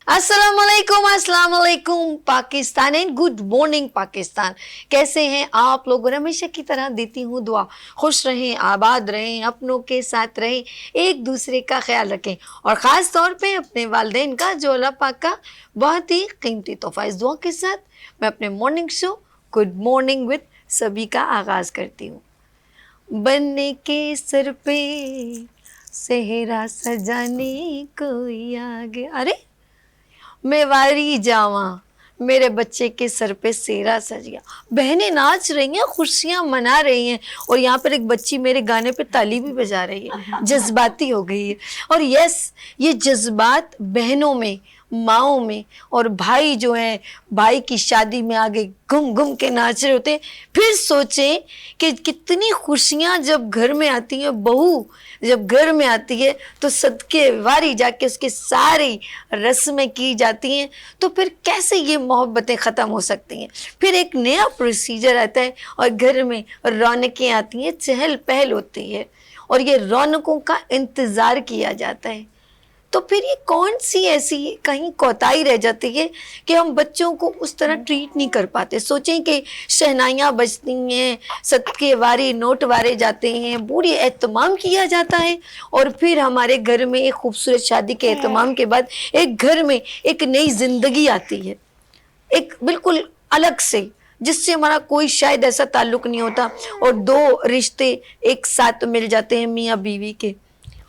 अस्सलाम वालेकुम Pakistan and good morning Pakistan. कैसे हैं आप लोग? और हमेशा की तरह देती हूँ दुआ, खुश रहें, आबाद रहें, अपनों के साथ रहें, एक दूसरे का ख्याल रखें और ख़ास तौर पे अपने वालिदैन का, जो अल्लाह पाक का बहुत ही कीमती तोहफ़ा। इस दुआ के साथ मैं अपने morning show good morning with सभी का आगाज़ करती हूँ। बनने के सर पे सेहरा सजाने कोई आ गया, अरे मैं वारी जावा, मेरे बच्चे के सर पे सेहरा सज गया। बहनें नाच रही हैं, खुशियाँ मना रही हैं और यहाँ पर एक बच्ची मेरे गाने पे ताली भी बजा रही है, जज्बाती हो गई है। और यस, ये जज्बात बहनों में, माओं में, और भाई जो हैं, भाई की शादी में आगे घूम घूम के नाच रहे होते हैं। फिर सोचें कि कितनी खुशियाँ जब घर में आती हैं, बहू जब घर में आती है तो सदके वारी जाके उसकी सारी रस्में की जाती हैं। तो फिर कैसे ये मोहब्बतें ख़त्म हो सकती हैं? फिर एक नया प्रोसीजर आता है और घर में रौनकें आती हैं, चहल पहल होती है और ये रौनकों का इंतज़ार किया जाता है। तो फिर ये कौन सी ऐसी कहीं कोताही रह जाती है कि हम बच्चों को उस तरह ट्रीट नहीं कर पाते? सोचें कि शहनाइयाँ बजती हैं, सदके वारे नोट वारे जाते हैं, पूरी एहतमाम किया जाता है और फिर हमारे घर में एक खूबसूरत शादी के एहतमाम के बाद एक घर में एक नई ज़िंदगी आती है, एक बिल्कुल अलग से, जिससे हमारा कोई शायद ऐसा ताल्लुक़ नहीं होता और दो रिश्ते एक साथ मिल जाते हैं, मियाँ बीवी के,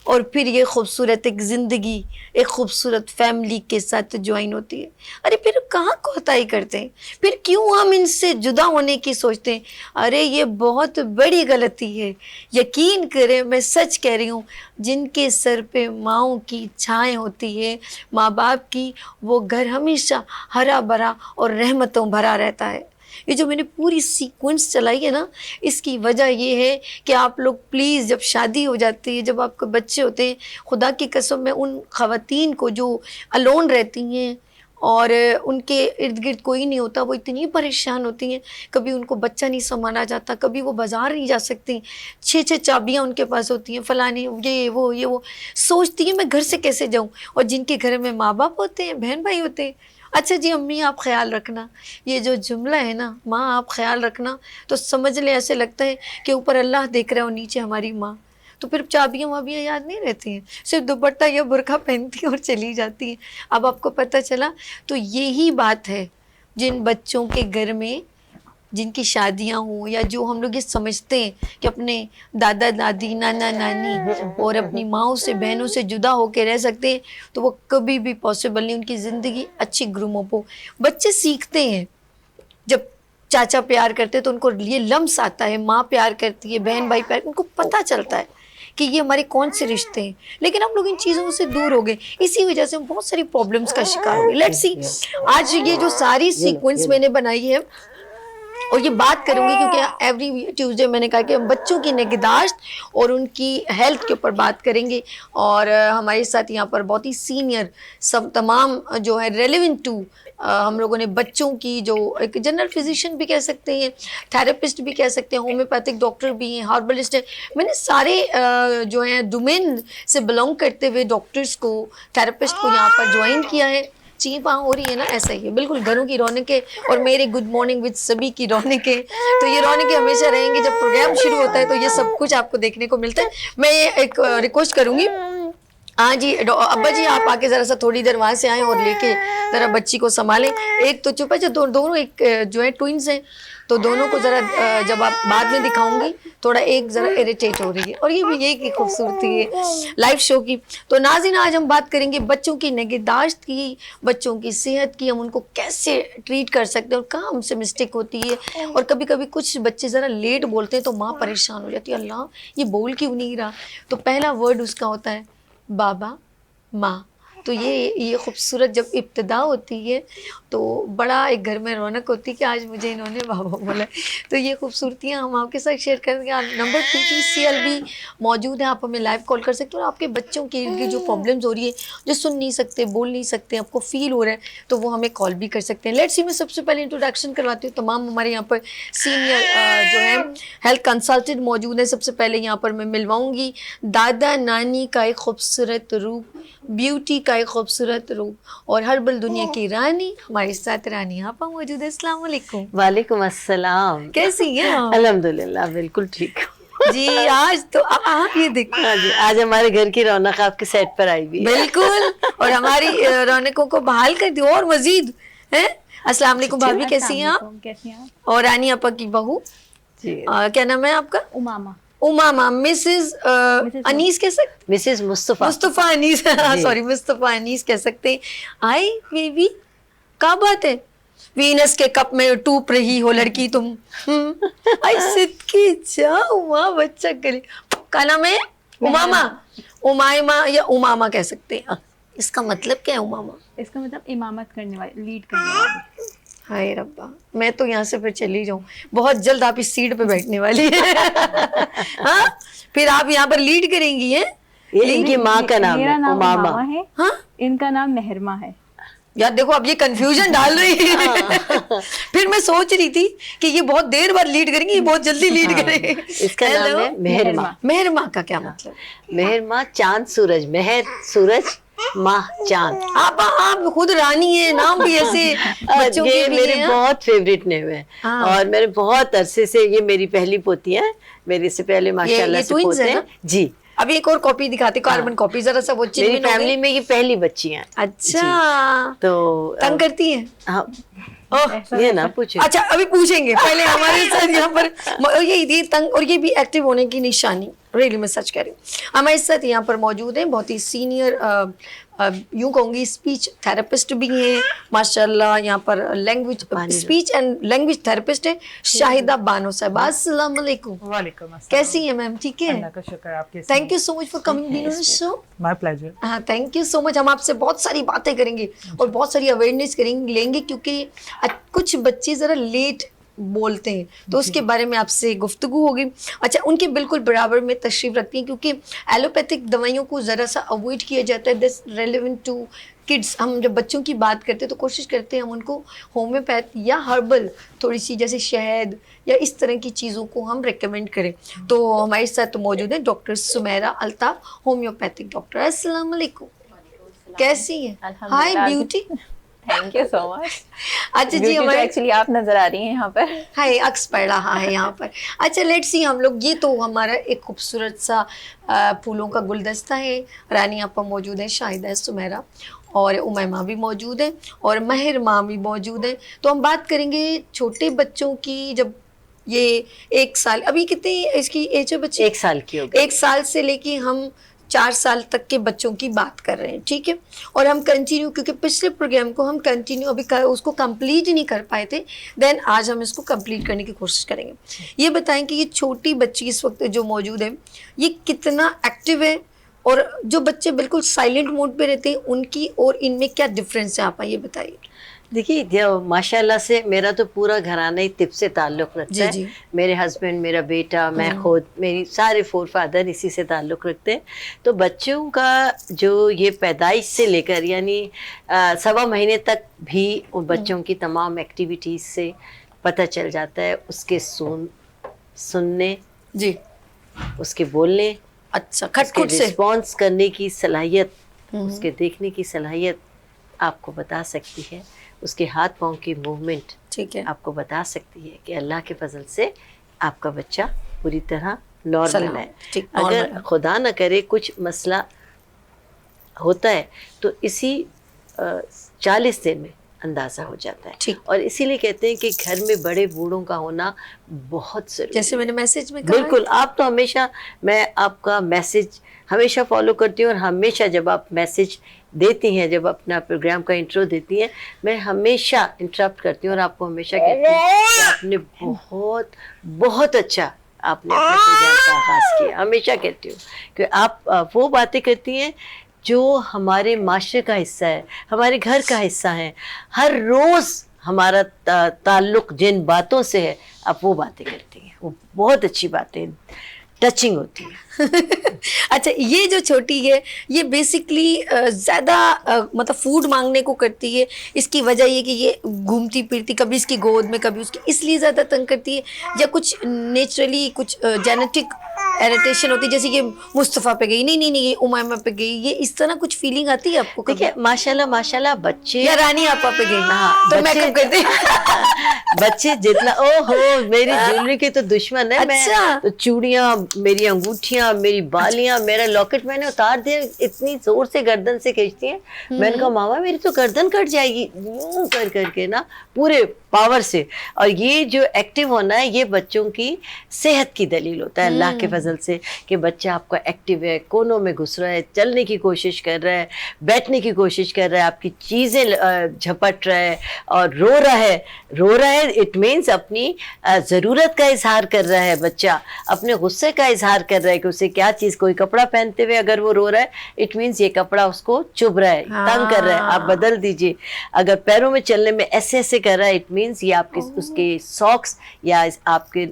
और फिर ये खूबसूरत एक ज़िंदगी एक खूबसूरत फैमिली के साथ ज्वाइन होती है। अरे फिर कहाँ कोताही करते हैं? फिर क्यों हम इनसे जुदा होने की सोचते हैं? अरे ये बहुत बड़ी गलती है। यकीन करें, मैं सच कह रही हूँ, जिनके सर पे माँओं की छाएँ होती है, माँ बाप की, वो घर हमेशा हरा भरा और रहमतों भरा रहता है। ये जो मैंने पूरी सीक्वेंस चलाई है ना, इसकी वजह ये है कि आप लोग प्लीज़, जब शादी हो जाती है, जब आपके बच्चे होते हैं, खुदा की कसम, मैं उन ख़वातीन को जो अलोन रहती हैं और उनके इर्द गिर्द कोई नहीं होता, वो इतनी परेशान होती हैं। कभी उनको बच्चा नहीं संभाला जाता, कभी वो बाज़ार नहीं जा सकती, 6-6 चाबियाँ उनके पास होती हैं, फ़लानी ये वो सोचती हैं मैं घर से कैसे जाऊँ। और जिनके घर में माँ बाप होते हैं, बहन भाई होते हैं, अच्छा जी अम्मी आप ख्याल रखना, ये जो जुमला है ना, माँ आप ख्याल रखना, तो समझ लें ऐसे लगता है कि ऊपर अल्लाह देख रहा है और नीचे हमारी माँ। तो फिर चाबियाँ वाबियाँ याद नहीं रहती हैं, सिर्फ दुपट्टा या बुर्का पहनती हैं और चली जाती हैं। अब आपको पता चला? तो यही बात है, जिन बच्चों के घर में जिनकी शादियां हों, या जो हम लोग ये समझते हैं कि अपने दादा दादी, नाना नानी और अपनी माँओं से, बहनों से जुदा होकर रह सकते हैं, तो वो कभी भी पॉसिबल नहीं। उनकी ज़िंदगी अच्छी ग्रूमअप हो। बच्चे सीखते हैं, जब चाचा प्यार करते हैं तो उनको ये लम्स आता है, माँ प्यार करती है, बहन भाई प्यार, उनको पता चलता है कि ये हमारे कौन से रिश्ते हैं। लेकिन हम लोग इन चीज़ों से दूर हो गए, इसी वजह से हम बहुत सारी प्रॉब्लम्स का शिकार हो गए। लेट्स सी, आज ये जो सारी सीक्वेंस मैंने बनाई है और ये बात करूंगी क्योंकि एवरी ट्यूसडे मैंने कहा कि हम बच्चों की निगहदाश्त और उनकी हेल्थ के ऊपर बात करेंगे। और हमारे साथ यहाँ पर बहुत ही सीनियर सब तमाम जो है रेलेवेंट टू हम लोगों ने बच्चों की, जो एक जनरल फिजिशियन भी कह सकते हैं, थेरेपिस्ट भी कह सकते हैं, होम्योपैथिक डॉक्टर भी हैं, हर्बलिस्ट हैं। मैंने सारे जो हैं डोमेन से बिलोंग करते हुए डॉक्टर्स को, थेरेपिस्ट को यहाँ पर ज्वाइन किया है। ची वहाँ हो रही है ना, ऐसा ही है बिल्कुल, घरों की रौनकें और मेरे गुड मॉर्निंग विद सभी की रौनकें। तो ये रौनकें हमेशा रहेंगी, जब प्रोग्राम शुरू होता है तो ये सब कुछ आपको देखने को मिलता है। मैं एक रिक्वेस्ट करूँगी, हाँ जी अब्बा जी आप आके ज़रा सा थोड़ी देर वहाँ से आएँ और लेके ज़रा बच्ची को संभालें। एक तो चुप है, जो दोनों एक जो है ट्विंस हैं, तो दोनों को ज़रा जब आप बाद में दिखाऊंगी, थोड़ा एक ज़रा इरिटेट हो रही है, और ये भी यही की खूबसूरती है लाइव शो की। तो नाज़रीन, आज हम बात करेंगे बच्चों की निगहदाश्त की, बच्चों की सेहत की, हम उनको कैसे ट्रीट कर सकते हैं और कहाँ हमसे मिस्टेक होती है। और कभी कभी कुछ बच्चे ज़रा लेट बोलते हैं तो माँ परेशान हो जाती है, अल्लाह ये बोल क्यों नहीं रहा। तो पहला वर्ड उसका होता है बाबा, माँ। तो ये खूबसूरत जब इब्तिदा होती है तो बड़ा एक घर में रौनक होती है कि आज मुझे इन्होंने बाबा बोला। तो ये खूबसूरतियाँ हम आपके साथ शेयर करेंगे। नंबर 2 भी मौजूद है, आप हमें लाइव कॉल कर सकते हो। और आपके बच्चों की जो प्रॉब्लम्स हो रही है, जो सुन नहीं सकते, बोल नहीं सकते, आपको फील हो रहा है, तो वो हमें कॉल भी कर सकते हैं। लेट्स सी, मैं सबसे पहले इंट्रोडक्शन करवाती हूँ। तमाम हमारे यहाँ पर सीनियर जो है हेल्थ कंसल्टेंट मौजूद है। सबसे पहले यहाँ पर मैं मिलवाऊँगी दादा नानी का एक खूबसूरत रूप, ब्यूटी का एक खूबसूरत रूप और हर्बल दुनिया की रानी हमारे साथ रानी आपा मौजूद है। अस्सलाम वालेकुम। वालेकुम अस्सलाम। कैसी हैं आप? अल्हम्दुलिल्लाह बिल्कुल ठीक हूँ। जी आज तो आप ये देखो। हाँ जी, आज हमारे घर की रौनक आपके सेट पर आई हुई है। बिल्कुल, और हमारी रौनकों को बहाल कर दी और मजीद है। अस्सलाम वालेकुम भाभी, कैसी हैं आप? कैसी हैं आप? और रानी आपा की बहू जी, क्या नाम है आपका? उमामा। उमामा, मिसेस अनीस कह सकते, मिसेस मुस्तफा। मुस्तफा अनीस, सॉरी मुस्तफा अनीस कह सकते हैं। आई बेबी, क्या बात है? वीनस के कप में टूप रही हो लड़की तुम। आई सिद्की जाओ माँ बच्चा करे। क्या नाम है? उमामा, उमायमा या उमामा कह सकते हैं। इसका मतलब क्या है उमामा? इसका मतलब इमामत करने वाली, लीड करने वाली। हाय रब्बा, मैं तो यहाँ से फिर चली जाऊँ। बहुत जल्द आप इस सीट पे बैठने वाली है। हाँ, फिर आप यहाँ पर लीड करेंगी हैं। ये इनकी माँ का नाम मेरा है नाम उमामा। उमामा है। हाँ इनका नाम मेहरमा है। यार देखो, अब ये कंफ्यूजन डाल रही है। फिर मैं सोच रही थी कि ये बहुत देर बाद लीड करेंगी, ये बहुत जल्दी लीड करेंगे। इसका नाम Hello? है मेहरमा। मेहरमा का क्या मतलब? मेहरमा चांद सूरज, मेहर सूरज, माह चांद। आप खुद रानी है, नाम भी ऐसे बच्चों ये के भी मेरे हैं। बहुत फेवरेट नेम है। हाँ। और मेरे बहुत अरसे से, ये मेरी पहली पोती है। मेरे से पहले माशाल्लाह से twins पोते है हैं ना? जी। अब एक और कॉपी दिखाते, कार्बन कॉपी, जरा सा वो मेरी चिन्ह फैमिली में ये पहली बच्ची हैं। अच्छा, तो तंग करती है? हाँ, ओह, ये ना पूछे। अच्छा अभी पूछेंगे, पहले हमारे साथ यहाँ पर ये तंग, और ये भी एक्टिव होने की निशानी, रियली मैं सच कह रही हूँ। हमारे साथ यहाँ पर मौजूद हैं बहुत ही सीनियर, यूं कहूँगी स्पीच थेरेपिस्ट भी हैं माशाल्लाह। यहाँ पर language, speech and language therapist है शाहिदा बानो साहब। अस्सलाम वालेकुम। वालेकुम अस्सलाम। कैसी हैं मैम? ठीक है, अल्लाह का शुक्र है, आप कैसे thank you so much for coming being on the show. My pleasure. हाँ, थैंक यू सो मच। हम आपसे बहुत सारी बातें करेंगे और बहुत सारी अवेयरनेस करेंगे लेंगे, क्योंकि कुछ बच्चे ज़रा लेट बोलते हैं, तो उसके बारे में आपसे गुफ्तगू होगी। अच्छा, उनके बिल्कुल बराबर में तशरीफ़ रखती हैं, क्योंकि एलोपैथिक दवाइयों को ज़रा सा अवॉइड किया जाता है। This relevant to kids. हम जब बच्चों की बात करते हैं तो कोशिश करते हैं हम उनको होम्योपैथ या हर्बल थोड़ी सी, जैसे शहद या इस तरह की चीज़ों को हम रेकमेंड करें। तो हमारे साथ मौजूद है doctor Sumera Altaf, homeopathic doctor. अस्सलाम वालेकुम, कैसी हैं? Hi beauty. Thank you so much. अच्छा जी, हमारे एक्चुअली आप नजर आ रही हैं यहाँ पर। हाय, अक्स पड़ रहा है यहाँ पर। अच्छा लेट्स सी, हम लोग, ये तो हमारा एक खूबसूरत सा फूलों का गुलदस्ता है। रानी आपा मौजूद है, शाहिदा है, सुमेरा और उमैमा भी मौजूद है और मेहरमा भी मौजूद है। तो हम बात करेंगे छोटे बच्चों की। जब ये 1 साल, अभी कितनी इसकी एज है बच्ची? 1 साल की हो गई। 1 साल से लेके हम 4 साल तक के बच्चों की बात कर रहे हैं, ठीक है। और हम कंटिन्यू, क्योंकि पिछले प्रोग्राम को हम कंटिन्यू उसको कंप्लीट ही नहीं कर पाए थे, देन आज हम इसको कंप्लीट करने की कोशिश करेंगे। ये बताएं कि ये छोटी बच्ची इस वक्त जो मौजूद है, ये कितना एक्टिव है, और जो बच्चे बिल्कुल साइलेंट मोड पे रहते हैं उनकी और इनमें क्या डिफरेंस है, आप ये बताइए। देखिए, जो माशाल्लाह से मेरा तो पूरा घराना ही तिब से ताल्लुक़ रखता है। जी। मेरे हस्बैंड, मेरा बेटा, मैं खुद, मेरी सारे 4 फादर इसी से ताल्लुक़ रखते हैं। तो बच्चों का जो ये पैदाइश से लेकर यानी 1.25 महीने तक भी उन बच्चों की तमाम एक्टिविटीज़ से पता चल जाता है। उसके सुनने जी, उसके बोलने, अच्छा, खटखट से रिस्पॉन्स करने की सलाहियत, उसके देखने की सलाहियत आपको बता सकती है। उसके हाथ पाँव की मूवमेंट ठीक है, आपको बता सकती है कि अल्लाह के फजल से आपका बच्चा पूरी तरह नॉर्मल है। ठीक, अगर normal है। खुदा न करे कुछ मसला होता है तो इसी 40 दिन में अंदाज़ा हो जाता है। ठीक। और इसीलिए कहते हैं कि घर में बड़े बूढ़ों का होना बहुत ज़रूरी है। जैसे मैंने मैसेज में कहा, बिल्कुल, आप तो हमेशा, मैं आपका मैसेज हमेशा फॉलो करती हूँ, और हमेशा जब आप मैसेज देती हैं, जब अपना प्रोग्राम का इंट्रो देती हैं, मैं हमेशा इंटरप्ट करती हूँ और आपको हमेशा कहती हूँ कि आपने बहुत बहुत अच्छा आपने अपने प्रोग्राम का आगाज़ किया। हमेशा कहती हूँ कि आप वो बातें करती हैं जो हमारे माशरे का हिस्सा है, हमारे घर का हिस्सा है। हर रोज़ हमारा ताल्लुक़ जिन बातों से है, आप वो बातें करती हैं, वो बहुत अच्छी बातें, टचिंग होती है। अच्छा, ये जो छोटी है ये बेसिकली ज़्यादा मतलब फूड मांगने को करती है। इसकी वजह ये कि ये घूमती फिरती, कभी इसकी गोद में कभी उसकी, इसलिए ज़्यादा तंग करती है, या कुछ नेचुरली कुछ जेनेटिक इरिटेशन होती है, जैसे कि मुस्तफ़ा पे गई, नहीं नहीं नहीं, ये उमामा पे गई, ये इस तरह कुछ फीलिंग आती है आपको कभी? देखिए माशाल्लाह माशाल्लाह बच्चे या रानी आपा पे गई? हाँ, तो बच्चे- मेकअप करते बच्चे जितना ओहो मेरी ज्वेलरी के तो दुश्मन है। अच्छा। मैं तो चूड़ियां, मेरी अंगूठियां, मेरी बालियां, मेरा लॉकेट मैंने उतार दिया, इतनी जोर से गर्दन से खींचती है। मैंने कहा मामा मेरी तो गर्दन कट जाएगी, यूं कर करके ना पूरे पावर से। और ये जो एक्टिव होना है ये बच्चों की सेहत की दलील होता है अल्लाह के फजल से, कि बच्चा आपका एक्टिव है, कोनों में घुस रहा है, चलने की कोशिश कर रहा है, बैठने की कोशिश कर रहा है, आपकी चीज़ें झपट रहा है और रो रहा है। इट मीन्स अपनी ज़रूरत का इजहार कर रहा है बच्चा, अपने गुस्से का इजहार कर रहा है कि उसे क्या चीज़, कोई कपड़ा पहनते हुए अगर वो रो रहा है, इट मीन्स ये कपड़ा उसको चुभ रहा है, तंग कर रहा है, आप बदल दीजिए। अगर पैरों में चलने में ऐसे ऐसे कर रहा है, इट मीन्स ये आपके उसके सॉक्स या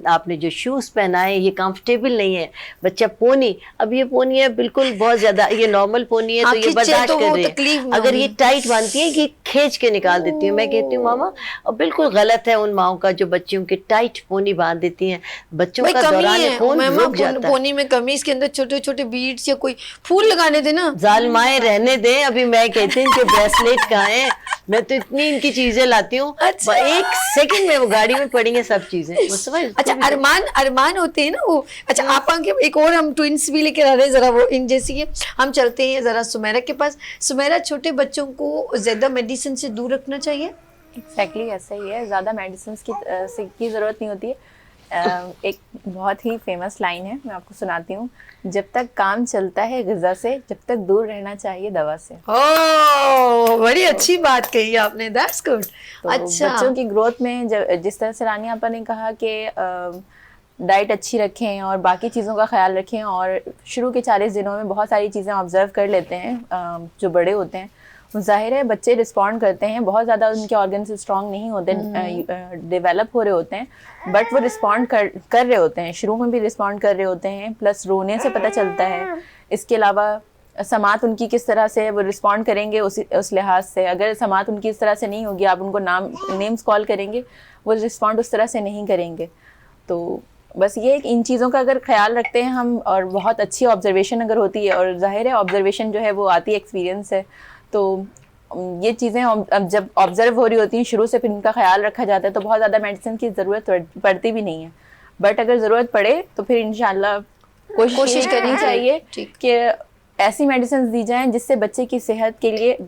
आपने जो शूज़ पहनाए ये कंफर्टेबल नहीं है। बच्चा पोनी, अब ये पोनी है बिल्कुल बहुत ज्यादा, ये नॉर्मल पोनी है तो ये बर्दाश्त तो कर वो रही तकलीफ है। में अगर ये होगी। टाइट बांधती है कि खींच के निकाल देती हूँ, मैं कहती हूँ मामा, और बिल्कुल गलत है उन माओं का जो बच्चियों की टाइट पोनी बांध देती हैं। बच्चों भाई का कमी दौरान है, खून मैं रुक जाता है। पोनी में कमी, इसके अंदर छोटे छोटे बीड्स या कोई फूल लगाने देना। जालमाए रहने दें, अभी मैं कहती हूँ इनके ब्रेसलेट कहाँ हैं, मैं तो इतनी इनकी चीजें लाती हूँ, अच्छा। एक सेकंड में वो गाड़ी में पड़ी हैं सब चीजें। वो समझ, अच्छा, अरमान होते हैं ना वो। अच्छा, आप आगे एक और हम ट्विंस भी लेकर आ रहे हैं, जरा वो इन जैसी है। हम चलते हैं जरा सुमेरा के पास। सुमेरा, छोटे बच्चों को ज्यादा मेडिसिन से दूर रखना चाहिए? एग्जैक्टली ऐसा ही है, ज़्यादा मेडिसिन की ज़रूरत नहीं होती है। एक बहुत ही फेमस लाइन है, मैं आपको सुनाती हूँ। जब तक काम चलता है ग़िज़ा से, जब तक दूर रहना चाहिए दवा से। ओह, बड़ी अच्छी बात कही आपने, दैट्स गुड। तो अच्छा, बच्चों की ग्रोथ में जिस तरह से रानी आपा ने कहा कि डाइट अच्छी रखें और बाकी चीज़ों का ख्याल रखें, और शुरू के 40 दिनों में बहुत सारी चीज़ें ऑब्जर्व कर लेते हैं जो बड़े होते हैं। ज़ाहिर है बच्चे रिस्पॉन्ड करते हैं, बहुत ज़्यादा उनके ऑर्गन्स स्ट्रॉन्ग नहीं होते, डेवलप हो रहे होते हैं, बट वो रिस्पॉन्ड कर रहे होते हैं, शुरू में भी रिस्पॉन्ड कर रहे होते हैं, प्लस रोने से पता चलता है। इसके अलावा समात उनकी किस तरह से वो रिस्पॉन्ड करेंगे उस लिहाज से, अगर समात उनकी इस तरह से नहीं होगी, आप उनको नेम्स कॉल करेंगे, वो रिस्पॉन्ड उस तरह से नहीं करेंगे। तो बस ये इन चीज़ों का अगर ख्याल रखते हैं हम, और बहुत अच्छी ऑब्जर्वेशन अगर होती है, और जाहिर है ऑब्जर्वेशन जो है वो आती है एक्सपीरियंस है, तो ये चीज़ें अब जब ऑब्जर्व हो रही होती हैं शुरू से, फिर इनका ख्याल रखा जाता है, तो बहुत ज़्यादा मेडिसिन की ज़रूरत पड़ती भी नहीं है। बट अगर ज़रूरत पड़े तो फिर इंशाल्लाह कोशिश करनी चाहिए कि ऐसी मेडिसिन दी जाएं जिससे बच्चे की सेहत के लिए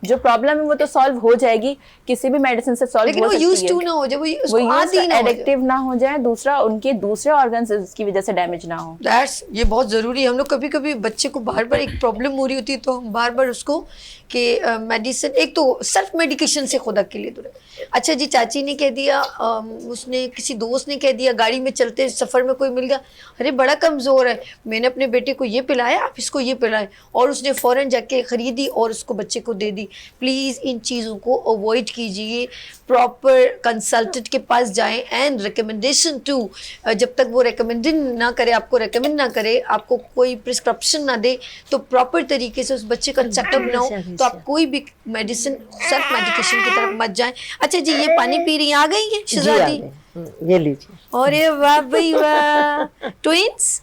जो प्रॉब्लम है वो तो सॉल्व हो जाएगी, किसी भी मेडिसिन से सॉल्व हो सकती है, यूज्ड टू ना हो जाए, वो आदी ना हो जाए, एडिक्टिव ना हो जाए, दूसरा उनके दूसरे ऑर्गन्स इसकी वजह से डैमेज ना हो। दैट्स, ये बहुत ज़रूरी है। हम लोग कभी कभी बच्चे को बार बार एक प्रॉब्लम हो रही होती है, तो हम बार बार उसको कि मेडिसिन, एक तो सेल्फ मेडिकेशन से खुदा के लिए दूर है। अच्छा जी, चाची ने कह दिया, उसने किसी दोस्त ने कह दिया, गाड़ी में चलते सफ़र में कोई मिल गया, अरे बड़ा कमज़ोर है, मैंने अपने बेटे को ये पिलाया, आप इसको ये पिलाएं, और उसने फ़ौरन जाके ख़रीदी और उसको बच्चे को दे दी। प्लीज़ इन चीज़ों को अवॉइड कीजिए, प्रॉपर कंसल्टेंट के पास जाएं, एंड रिकमेंडेशन टू, जब तक वो रिकमेंडेड ना करे, आपको रिकमेंड ना करे, आपको कोई प्रिस्क्रिप्शन ना दे, तो प्रॉपर तरीके से उस बच्चे का चेकअप ना हो, तो आप कोई भी मेडिसिन, सेल्फ मेडिकेशन की तरफ मत जाएं। अच्छा जी, ये पानी पी रही हैं, आ गई है शहजादी? ये लीजिए। अरे वाह भाई वाह, ट्विंस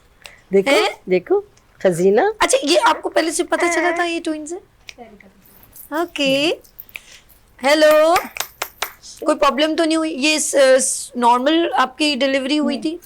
देखो देखो खजीना। अच्छा, ये आपको पहले से पता चला था ये ट्विंस है? ओके, हेलो, कोई प्रॉब्लम तो नहीं हुई? ये नॉर्मल आपकी डिलीवरी हुई थी?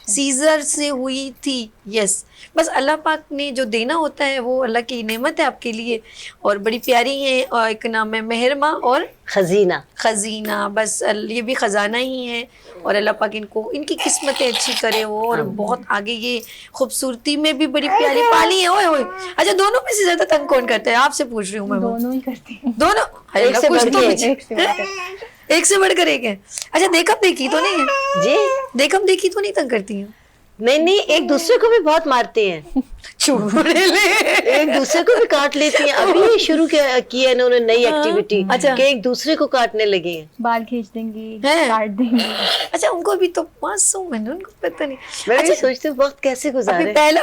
सीजर से हुई थी? यस। बस अल्लाह पाक ने जो देना होता है वो अल्लाह की नेमत है आपके लिए, और बड़ी प्यारी है, और एक नाम है मेहरमा और खजीना। खजीना, बस ये भी खजाना ही है, और अल्लाह पाक इनको, इनकी किस्मतें अच्छी करे वो, और बहुत आगे ये खूबसूरती में भी बड़ी प्यारी पाली है। ओए ओए, अच्छा, दोनों में से ज्यादा तंग कौन करता है? आपसे पूछ रही हूँ मैं। दोनों ही करती हैं। दोनों? एक से कुछ बढ़ तो के कुछ- एक से बढ़कर। एक से बढ़कर एक है। अच्छा, देखम देखी तो नहीं है? जी देखम देखी तो नहीं तंग करती हैं? नहीं, एक दूसरे को भी बहुत मारते हैं। चुड़ैले एक दूसरे को भी काट लेती हैं। अभी ये शुरू की है इन्होंने नई एक्टिविटी, अच्छा। कि एक दूसरे को काटने लगे हैं। बाल खींच देंगी, हैं? काट देंगी। अच्छा, उनको अभी तो मासूम है ना, उनको पता नहीं। मैं अच्छा, भी सोचती हूँ वक्त कैसे अभी गुजारे। पहला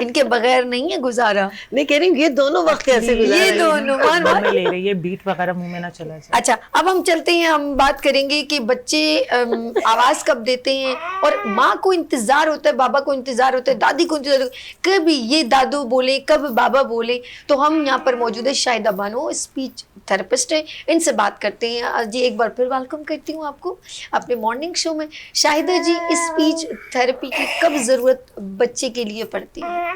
इनके बगैर नहीं है गुजारा, नहीं कह रही हूँ, ये दोनों वक्त कैसे ये गुजारे। दोनों मार मुंह मार। में ले रही है, बीट वगैरह मुंह में ना चला जाए। अच्छा, अब हम चलते हैं, हम बात करेंगे कि बच्चे आवाज कब देते हैं, और माँ को इंतजार होता है, बाबा को इंतजार होता है, दादी को इंतजार होता है, कब ये दादू बोले, कब बाबा बोले। तो हम यहाँ पर मौजूद है शाहिदा बानो, स्पीच थेरेपिस्ट है, इनसे बात करते हैं। जी एक बार फिर वेलकम करती हूँ आपको अपने मॉर्निंग शो में। शाहिदा जी, स्पीच थेरेपी की कब जरूरत बच्चे के लिए पड़ती है?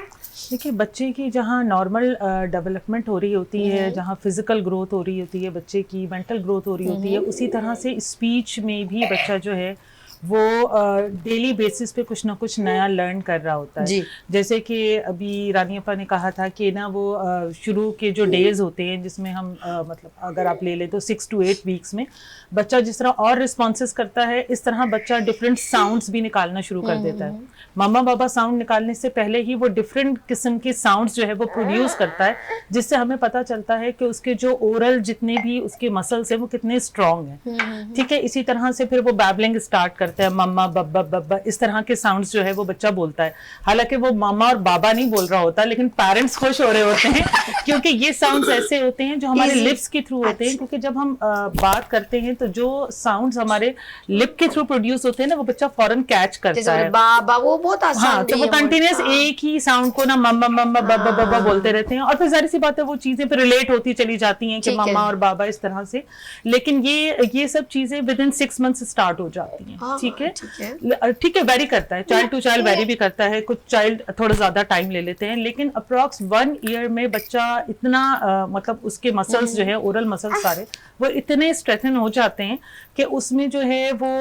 देखिए, बच्चे की जहाँ नॉर्मल डेवलपमेंट हो रही होती है, जहाँ फिजिकल ग्रोथ हो रही होती है, बच्चे की मेंटल ग्रोथ हो रही होती है, उसी तरह से स्पीच में भी बच्चा जो है वो डेली बेसिस पे कुछ ना कुछ नया लर्न कर रहा होता है। जी। जैसे कि अभी रानी अपा ने कहा था कि ना वो शुरू के जो डेज होते हैं जिसमें हम मतलब अगर आप ले लें तो 6 to 8 वीक्स में बच्चा जिस तरह और रिस्पॉन्सेस करता है, इस तरह बच्चा डिफरेंट साउंड्स भी निकालना शुरू कर देता है। मम्मा बाबा साउंड निकालने से पहले ही वो डिफरेंट किस्म के साउंड्स जो है वो प्रोड्यूस करता है, जिससे हमें पता चलता है कि उसके जो ओरल जितने भी उसके मसल्स हैं वो कितने स्ट्रॉन्ग हैं। ठीक है, इसी तरह से फिर वो बैबलिंग स्टार्ट करता है, मम्मा बब्बा बब्बा, इस तरह के साउंड्स जो है वो बच्चा बोलता है। हालांकि वो मामा और बाबा नहीं बोल रहा होता, लेकिन पेरेंट्स खुश हो रहे होते हैं क्योंकि ये साउंड्स ऐसे होते हैं जो हमारे लिप्स के थ्रू होते हैं। क्योंकि जब हम बात करते हैं तो जो साउंड्स हमारे लिप के थ्रू प्रोड्यूस होते हैं ना, वो बच्चा फौरन कैच करता है। बाबा, वो बहुत आसान हाँ, तो भी वो है कंटिन्यूस हाँ। एक ही साउंड को ना मम्मा मम्मा बब्बा बब्बा बोलते रहते हैं, और फिर जाहिर सी बात है वो चीजें फिर रिलेट होती चली जाती हैं कि ठीक है। मम्मा और बाबा इस तरह से। लेकिन ये सब चीजें विद इन 6 months स्टार्ट हो जाती हैं। हाँ, ठीक है, ठीक है। ठीक है, वेरी करता है, चाइल्ड टू चाइल्ड वेरी भी करता है, कुछ चाइल्ड थोड़ा ज्यादा टाइम ले लेते हैं, लेकिन अप्रॉक्स 1 year में बच्चा इतना मतलब उसके मसल्स जो है, ओरल मसल्स सारे वो इतने स्ट्रेथन हो जाते हैं कि उसमें जो है वो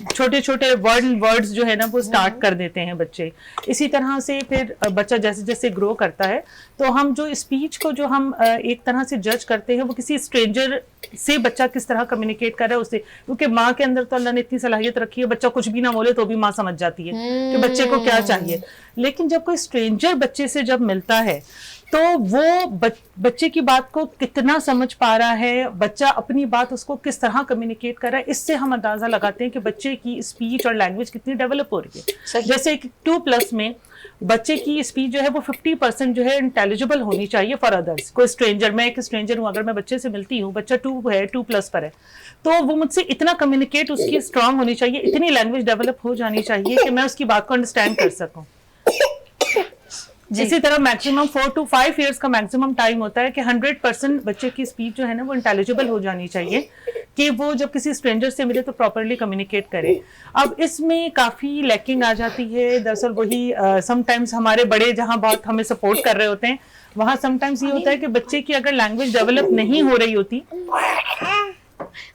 छोटे छोटे वर्ड्स जो है ना वो स्टार्ट कर देते हैं बच्चे। इसी तरह से फिर बच्चा जैसे जैसे ग्रो करता है, तो हम जो स्पीच को जो हम एक तरह से जज करते हैं, वो किसी स्ट्रेंजर से बच्चा किस तरह कम्युनिकेट कर रहा है उससे, क्योंकि माँ के अंदर तो अल्लाह ने इतनी सलाहियत रखी है, बच्चा कुछ भी ना बोले तो भी माँ समझ जाती है कि बच्चे को क्या चाहिए। लेकिन जब कोई स्ट्रेंजर बच्चे से जब मिलता है तो वो बच्चे की बात को कितना समझ पा रहा है, बच्चा अपनी बात उसको किस तरह कम्युनिकेट कर रहा है, इससे हम अंदाजा लगाते हैं कि बच्चे की स्पीच और लैंग्वेज कितनी डेवलप हो रही है। जैसे 2+ में बच्चे की स्पीच जो है वो 50% जो है इंटेलिजिबल होनी चाहिए फॉर अदर्स। कोई स्ट्रेंजर, मैं एक स्ट्रेंजर हूँ, अगर मैं बच्चे से मिलती हूँ, बच्चा 2+ पर है, तो वो मुझसे इतना कम्युनिकेट उसकी स्ट्रांग होनी चाहिए, इतनी लैंग्वेज डेवलप हो जानी चाहिए कि मैं उसकी बात को अंडरस्टैंड कर सकूं। इसी तरह मैक्सिमम 4 to 5 years का मैक्सिमम टाइम होता है कि 100% बच्चे की स्पीच जो है ना वो इंटेलिजिबल हो जानी चाहिए कि वो जब किसी स्ट्रेंजर से मिले तो प्रॉपरली कम्युनिकेट करे। अब इसमें काफ़ी लैकिंग आ जाती है। दरअसल वही समटाइम्स हमारे बड़े जहाँ बहुत हमें सपोर्ट कर रहे होते हैं, वहाँ समटाइम्स ये होता है कि बच्चे की अगर लैंग्वेज डेवलप नहीं हो रही होती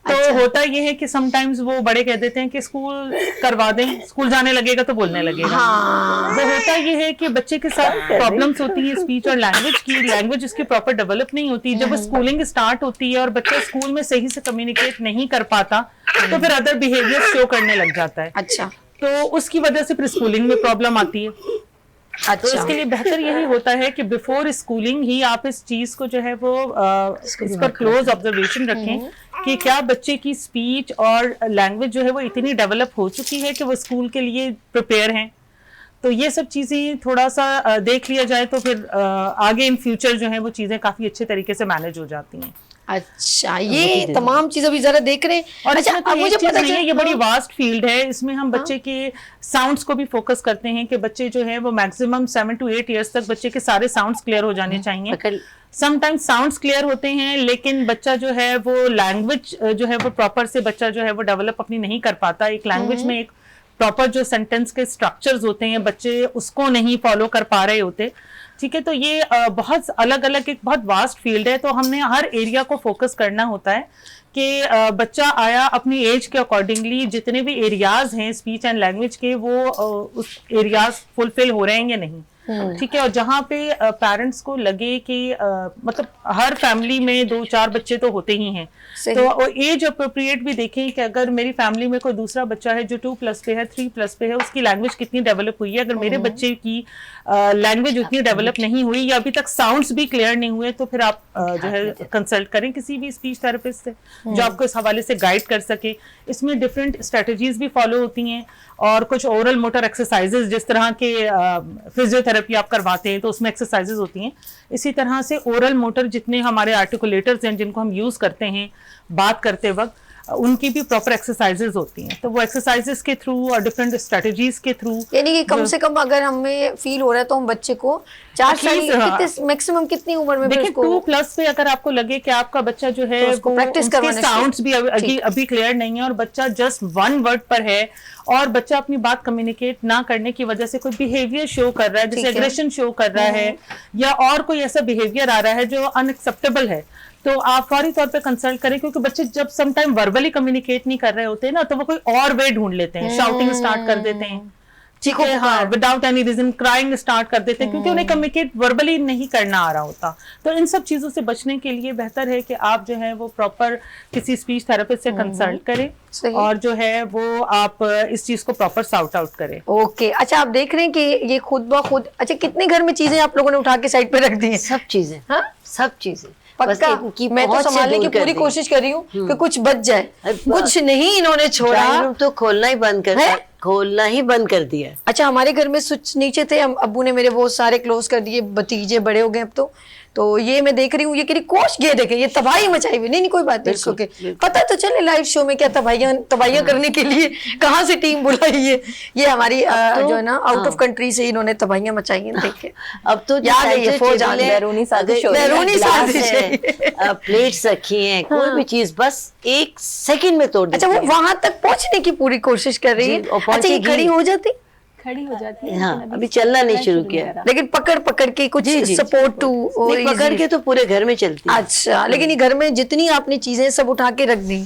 तो होता ये है कि समटाइम्स वो बड़े कह देते हैं कि स्कूल करवा दें, स्कूल जाने लगेगा तो बोलने लगेगा। हाँ। वो होता ये है कि बच्चे के साथ प्रॉब्लम्स होती है स्पीच और लैंग्वेज की, लैंग्वेज उसकी प्रॉपर डेवलप नहीं होती। जब स्कूलिंग स्टार्ट होती है और बच्चा स्कूल में सही से कम्युनिकेट नहीं कर पाता तो फिर अदर बिहेवियर शो करने लग जाता है। अच्छा, तो उसकी वजह से फिर स्कूलिंग में प्रॉब्लम आती है। तो इसके लिए बेहतर यही होता है कि बिफोर स्कूलिंग ही आप इस चीज को जो है वो इस पर क्लोज ऑब्जर्वेशन रखें कि क्या बच्चे की स्पीच और लैंग्वेज जो है वो इतनी डेवलप हो चुकी है कि वो स्कूल के लिए प्रिपेयर हैं। तो ये सब चीजें थोड़ा सा देख लिया जाए तो फिर आगे इन फ्यूचर जो है वो चीजें काफी अच्छे तरीके से मैनेज हो जाती हैं। अच्छा, ये तमाम चीज अभी जरा देख रहे हैं। और अच्छा, इसमें तो अब मुझे एक चीज पता नहीं है, ये चला बड़ी वास्ट फील्ड है। इसमें हम बच्चे के साउंड्स को भी फोकस करते हैं कि बच्चे जो है वो मैक्सिमम 7 to 8 years तक बच्चे के सारे साउंड्स क्लियर हो जाने चाहिए। समटाइम्स साउंड्स क्लियर होते हैं लेकिन बच्चा जो है वो लैंग्वेज जो है वो प्रॉपर से बच्चा जो है वो डेवलप अपनी नहीं कर पाता। एक लैंग्वेज में एक प्रॉपर जो सेंटेंस के स्ट्रक्चर्स होते हैं बच्चे उसको नहीं फॉलो कर पा रहे होते। ठीक है, तो ये बहुत अलग अलग एक बहुत वास्ट फील्ड है। तो हमने हर एरिया को फोकस करना होता है कि बच्चा आया अपनी एज के अकॉर्डिंगली जितने भी एरियाज हैं स्पीच एंड लैंग्वेज के वो उस एरियाज फुलफिल हो रहे हैं या नहीं। ठीक है। और जहाँ पे पेरेंट्स को लगे कि मतलब हर फैमिली में 2-4 बच्चे तो होते ही हैं, सही। तो एज अप्रोप्रिएट भी देखें कि अगर मेरी फैमिली में कोई दूसरा बच्चा है जो 2+ पे है, 3+ पे है, उसकी लैंग्वेज कितनी डेवलप हुई है। अगर मेरे बच्चे की लैंग्वेज उतनी डेवलप नहीं हुई या अभी तक साउंड्स भी क्लियर नहीं हुए, तो फिर आप जो है कंसल्ट करें किसी भी स्पीच थेरेपिस्ट से जो आपको इस हवाले से गाइड कर सके। इसमें डिफरेंट स्ट्रेटजीज भी फॉलो होती हैं और कुछ ओरल मोटर एक्सरसाइजेज, जिस तरह के फिजियोथेरेपी आप करवाते हैं तो उसमें एक्सरसाइजेज होती हैं, इसी तरह से ओरल मोटर जितने हमारे आर्टिकुलेटर्स हैं जिनको हम यूज करते हैं बात करते वक्त, उनकी भी प्रॉपर एक्सरसाइजेज होती हैं। तो वो एक्सरसाइजेज के थ्रू और डिफरेंट स्ट्रेटजीज के थ्रू, यानी कि कम से कम अगर हमें फील हो रहा है तो हम बच्चे को 4 साल कितने मैक्सिमम कितनी उम्र में देखिए उसको 2+ पे अगर आपको लगे कि आपका बच्चा जो है तो उसको प्रैक्टिस करवाना साउंड्स भी अभी क्लियर नहीं है और बच्चा जस्ट 1 वर्ड पर है और बच्चा अपनी बात कम्युनिकेट ना करने की वजह से कोई बिहेवियर शो कर रहा है, जैसे एग्रेशन शो कर रहा है या और कोई ऐसा बिहेवियर आ रहा है जो अनएक्सेप्टेबल है, तो आप फौरी तौर पे कंसल्ट करें। क्योंकि बच्चे जब सम टाइम वर्बली कम्युनिकेट नहीं कर रहे होते हैं ना, तो वो कोई और वे ढूंढ लेते हैं, शाउटिंग स्टार्ट कर देते हैं, ठीक है, हाँ, without any reason crying start कर देते हैं क्योंकि उन्हें कम्युनिकेट वर्बली नहीं करना आ रहा होता। तो इन सब चीजों से बचने के लिए बेहतर है कि आप जो है वो प्रॉपर किसी स्पीच थेरेपिस्ट से कंसल्ट करें सही। और जो है वो आप इस चीज को प्रॉपर सॉर्ट आउट करें। ओके। अच्छा, आप देख रहे हैं कि ये खुद ब खुद, अच्छा कितने घर में चीजें आप लोगों ने उठा के साइड पे रख दी हैं? सब चीजें, हाँ? सब चीजें पक्का मैं तो संभालने की पूरी कोशिश कर रही हूँ कि कुछ बच जाए, कुछ नहीं इन्होंने छोड़ा। रूम तो खोलना ही बंद कर दिया। अच्छा, हमारे घर में स्विच नीचे थे, हम अब्बू ने मेरे बहुत सारे क्लोज कर दिए, भतीजे बड़े हो गए अब तो ये मैं देख रही हूँ, ये कह रही कोश ये देखे, ये तबाही मचाई हुई। नहीं कोई बात नहीं, इसको के पता तो चले लाइव शो में क्या तबाहियां करने के लिए कहाँ से टीम बुलाई है। ये हमारी जो है ना आउट ऑफ कंट्री से इन्होंने तबाहियां मचाई हैं। देखिए अब तो याद है ये फौज आ गई, बैरूनी साजिश हो रही है। बैरूनी साजिश है। प्लेट्स रखी हैं, कोई भी चीज बस 1 सेकंड में तोड़ अच्छा, वो वहां तक पहुंचने की पूरी कोशिश कर रही है। जी, और अच्छा, ये पहुंचेगी। खड़ी हो जाती, खड़ी हो जाती है, हाँ, लेकिन अभी चलना नहीं शुरू किया, लेकिन पकड़ के कुछ जी, सपोर्ट टू पकड़ के तो पूरे घर में चलती है। अच्छा, लेकिन ये घर में जितनी आपने चीजें सब उठा के रख दी।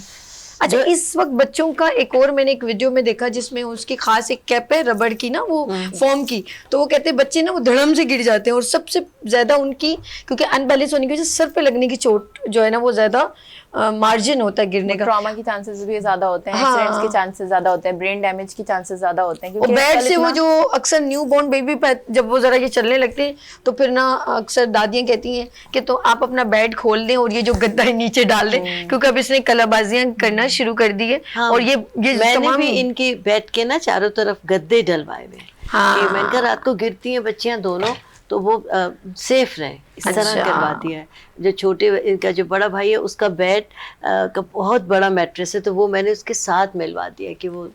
अच्छा, इस वक्त बच्चों का एक और मैंने एक वीडियो में देखा जिसमें उसकी खास एक कैप है रबड़ की ना, वो फॉर्म की, तो वो कहते हैं बच्चे ना वो धड़म से गिर जाते हैं और सबसे ज्यादा उनकी, क्योंकि अनबैलेंस होने की वजह से सर पे लगने की चोट जो है ना वो ज्यादा मार्जिन होता है गिरने का। ट्रॉमा की चांसेस भी ज्यादा होते हैं, हाँ। एक्सीडेंट्स के चांसेस ज्यादा होते हैं, ब्रेन डैमेज की चांसेस ज्यादा होते हैं। और क्योंकि बेड आजकल से वो इतना- जो अक्सर न्यू बॉर्न बेबी जब वो जरा ये चलने लगते हैं तो फिर ना अक्सर दादियां कहती हैं कि तो आप अपना बेड खोल दें और ये जो गद्दा है नीचे डाल दें, क्योंकि अब इसने कलाबाजियां करना शुरू कर दी है। हाँ, और ये मैंने तमाम भी इनकी बेड के ना चारों तरफ गद्दे डलवाए हुए हैं। हाँ। कि मैंने कहा रात को गिरती हैं बच्चियां दोनों, तो वो सेफ रहे, इस तरह अच्छा। करवा दिया है। जो छोटे इनका जो बड़ा भाई है उसका बेड का बहुत बड़ा मैट्रेस है, तो वो मैंने उसके साथ मिलवा दिया कि वो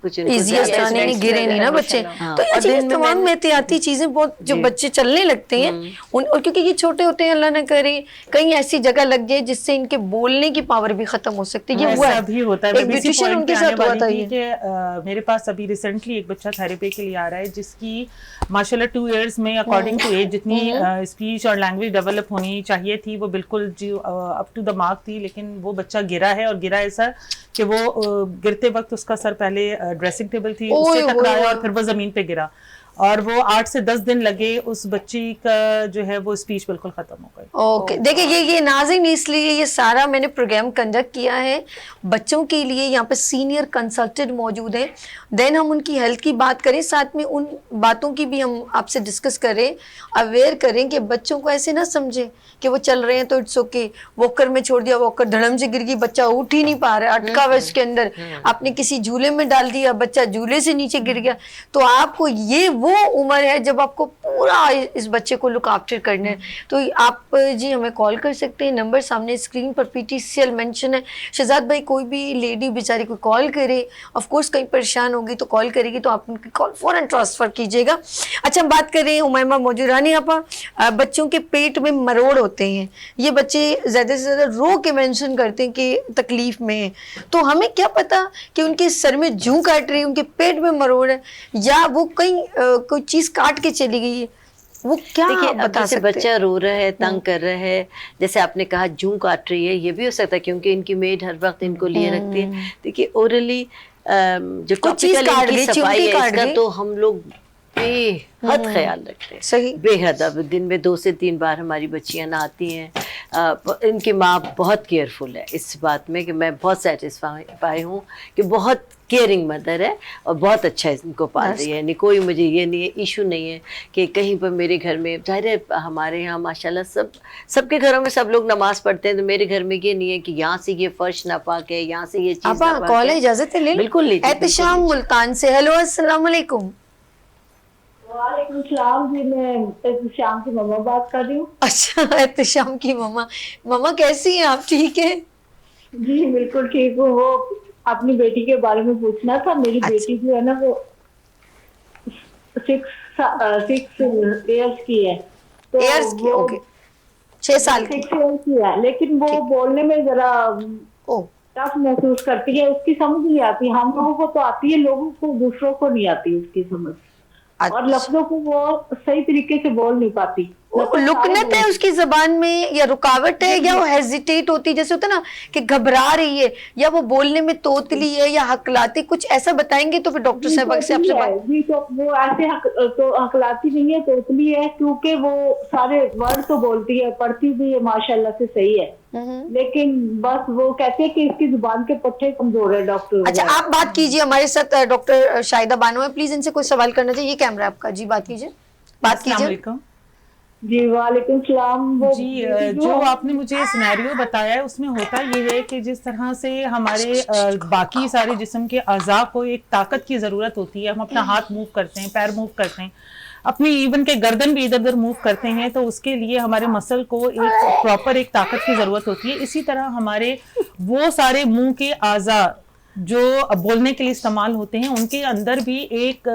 कुछ इनको इजिएस्ट ज्यादा आने नहीं, गिरे नहीं ना बच्चे। हाँ, तो ये और चीजें दिन में तमाम मैंने- एहतियाती चीजें बहुत जो बच्चे चलने लगते हैं और क्योंकि ये छोटे होते हैं, अल्लाह ना करे कहीं ऐसी जगह लग जाए जिससे इनके बोलने की पावर भी खत्म हो सकती है। ये हुआ ऐसा भी होता है। एक मैं इसी ब्यूटिशियन point उनके पे आने साथ हुआ वाली था थी ये। कि मेरे पास अभी रिसेंटली एक बच्चा थेरेपी के लिए आ रहा है जिसकी माशाल्लाह 2 इयर्स में अकॉर्डिंग टू एज जितनी स्पीच और लैंग्वेज डेवलप होनी चाहिए थी वो बिल्कुल अप टू द मार्क थी, लेकिन वो बच्चा गिरा है और गिरा ऐसा कि वो गिरते वक्त उसका सर पहले ड्रेसिंग टेबल थी उससे टकराया और फिर वो जमीन पे गिरा और वो 8 से 10 दिन लगे उस बच्ची का जो है वो स्पीच बिल्कुल खत्म हो गई। ओके, देखिए ये नाज़रीन इसलिए ये सारा मैंने प्रोग्राम कंडक्ट किया है बच्चों के लिए। यहाँ पे सीनियर कंसल्टेंट मौजूद हैं, देन हम उनकी हेल्थ की बात करें, साथ में उन बातों की भी हम आपसे डिस्कस करें, अवेयर करें कि बच्चों को ऐसे ना समझे कि वो चल रहे हैं तो इट्स ओके, वॉकर में छोड़ दिया, वॉकर धड़म से गिर गई, बच्चा उठ ही नहीं पा रहा है, अटका हुआ इसके अंदर, आपने किसी झूले में डाल दिया, बच्चा झूले से नीचे गिर गया। तो आपको ये वो उम्र है जब आपको पूरा इस बच्चे को लुक आफ्टर करना है। तो आप जी हमें कॉल कर सकते हैं, नंबर सामने स्क्रीन पर PTCL मेंशन है। शहजाद भाई, कोई भी लेडी बेचारी को कॉल करे, ऑफ कोर्स कहीं परेशान होगी तो कॉल करेगी तो आप उनकी कॉल फौरन ट्रांसफर कीजिएगा। अच्छा, हम बात करें उमैमा मौजूरानी आपा, बच्चों के पेट में मरोड़ होते हैं, ये बच्चे ज़्यादा से ज़्यादा रो के मेंशन करते हैं कि तकलीफ में है, तो हमें क्या पता कि उनके सर में जूं काट रही है, उनके पेट में मरोड़ है, या वो कहीं कोई चीज़ काट के चली गई है, वो क्या देखिए, अब बता जैसे सकते हैं? बच्चा रो रहा है, तंग कर रहा है, जैसे आपने कहा जूं काट रही है, ये भी हो सकता है क्योंकि इनकी मेड हर वक्त इनको लिए रखती है। देखिए ओरली जो कोई चीज़ टॉपिकल काट इनकी दी, सफाई चिमटी है काट इसका दी। तो हम लोग बेहद ख्याल रखते हैं, सही। बेहद। अब दिन में 2 से 3 बार हमारी बच्चियां नहाती हैं। इनकी माँ बहुत केयरफुल है इस बात में कि मैं बहुत सेटिस्फाई हूँ कि बहुत केयरिंग मदर है और बहुत अच्छा इनको पाल रही है। नहीं, कोई मुझे ये नहीं है, इशू नहीं है कि कहीं पर मेरे घर में, जाहिर है हमारे यहाँ माशाल्लाह सबके घरों में सब लोग नमाज पढ़ते हैं, तो मेरे घर में ये नहीं है कि यहाँ से ये फर्श नापाक है, यहाँ से ये चीज़ आपा नापाक कॉल है, है। इजाजत है, ले बिल्कुल लीजिए, एहतशाम मुल्तान से। हेलो अस्सलाम वालेकुम। वालेकुम सलाम जी, मैं शाम की मम्मा बात कर रही हूँ। अच्छा, एहतशाम की मम्मा। मम्मा कैसी हैं आप, ठीक है? जी बिल्कुल ठीक हूँ। वो अपनी बेटी के बारे में पूछना था। मेरी बेटी जो है ना वो 6 इयर्स की है। तो Years की, ओके, 6 साल की। 6 इयर्स की है, लेकिन वो बोलने में जरा ओ, टफ महसूस करती है। उसकी समझ नहीं आती। हम लोगों को तो आती है, लोगों को, दूसरों को नहीं आती उसकी समझ। और लफ्जों को वो सही तरीके से बोल नहीं पाती। लुकनत है उसकी जबान में, या रुकावट है, या वो हेजिटेट होती है, जैसे होता है ना कि घबरा रही है, या वो बोलने में तोतली है या हकलाती, कुछ ऐसा बताएंगे तो फिर डॉक्टर साहब से आपसे बात। जी, तो वो ऐसे तो हकलाती नहीं है, तोतली है, क्योंकि वो सारे वर्ड तो बोलती है, पढ़ती भी है माशाल्लाह से, सही है। लेकिन बस वो कहते हैं कि इसकी जुबान के पट्टे कमजोर है डॉक्टर। अच्छा, आप बात कीजिए हमारे साथ। डॉक्टर शाहिदा बानो है, प्लीज इनसे कोई सवाल करना चाहिए। ये कैमरा आपका जी, बात कीजिए, बात कीजिए। अस्सलामुअलैकुम। जी वालेकुम सलाम। जी, जो आपने मुझे सिनेरियो बताया है उसमें होता ये है कि जिस तरह से हमारे बाकी सारे जिस्म के अज़ा को एक ताकत की ज़रूरत होती है, हम अपना हाथ मूव करते हैं, पैर मूव करते हैं, अपनी इवन के गर्दन भी इधर उधर मूव करते हैं, तो उसके लिए हमारे मसल को एक प्रॉपर एक ताकत की ज़रूरत होती है। इसी तरह हमारे वो सारे मुंह के अज़ा जो बोलने के लिए इस्तेमाल होते हैं, उनके अंदर भी एक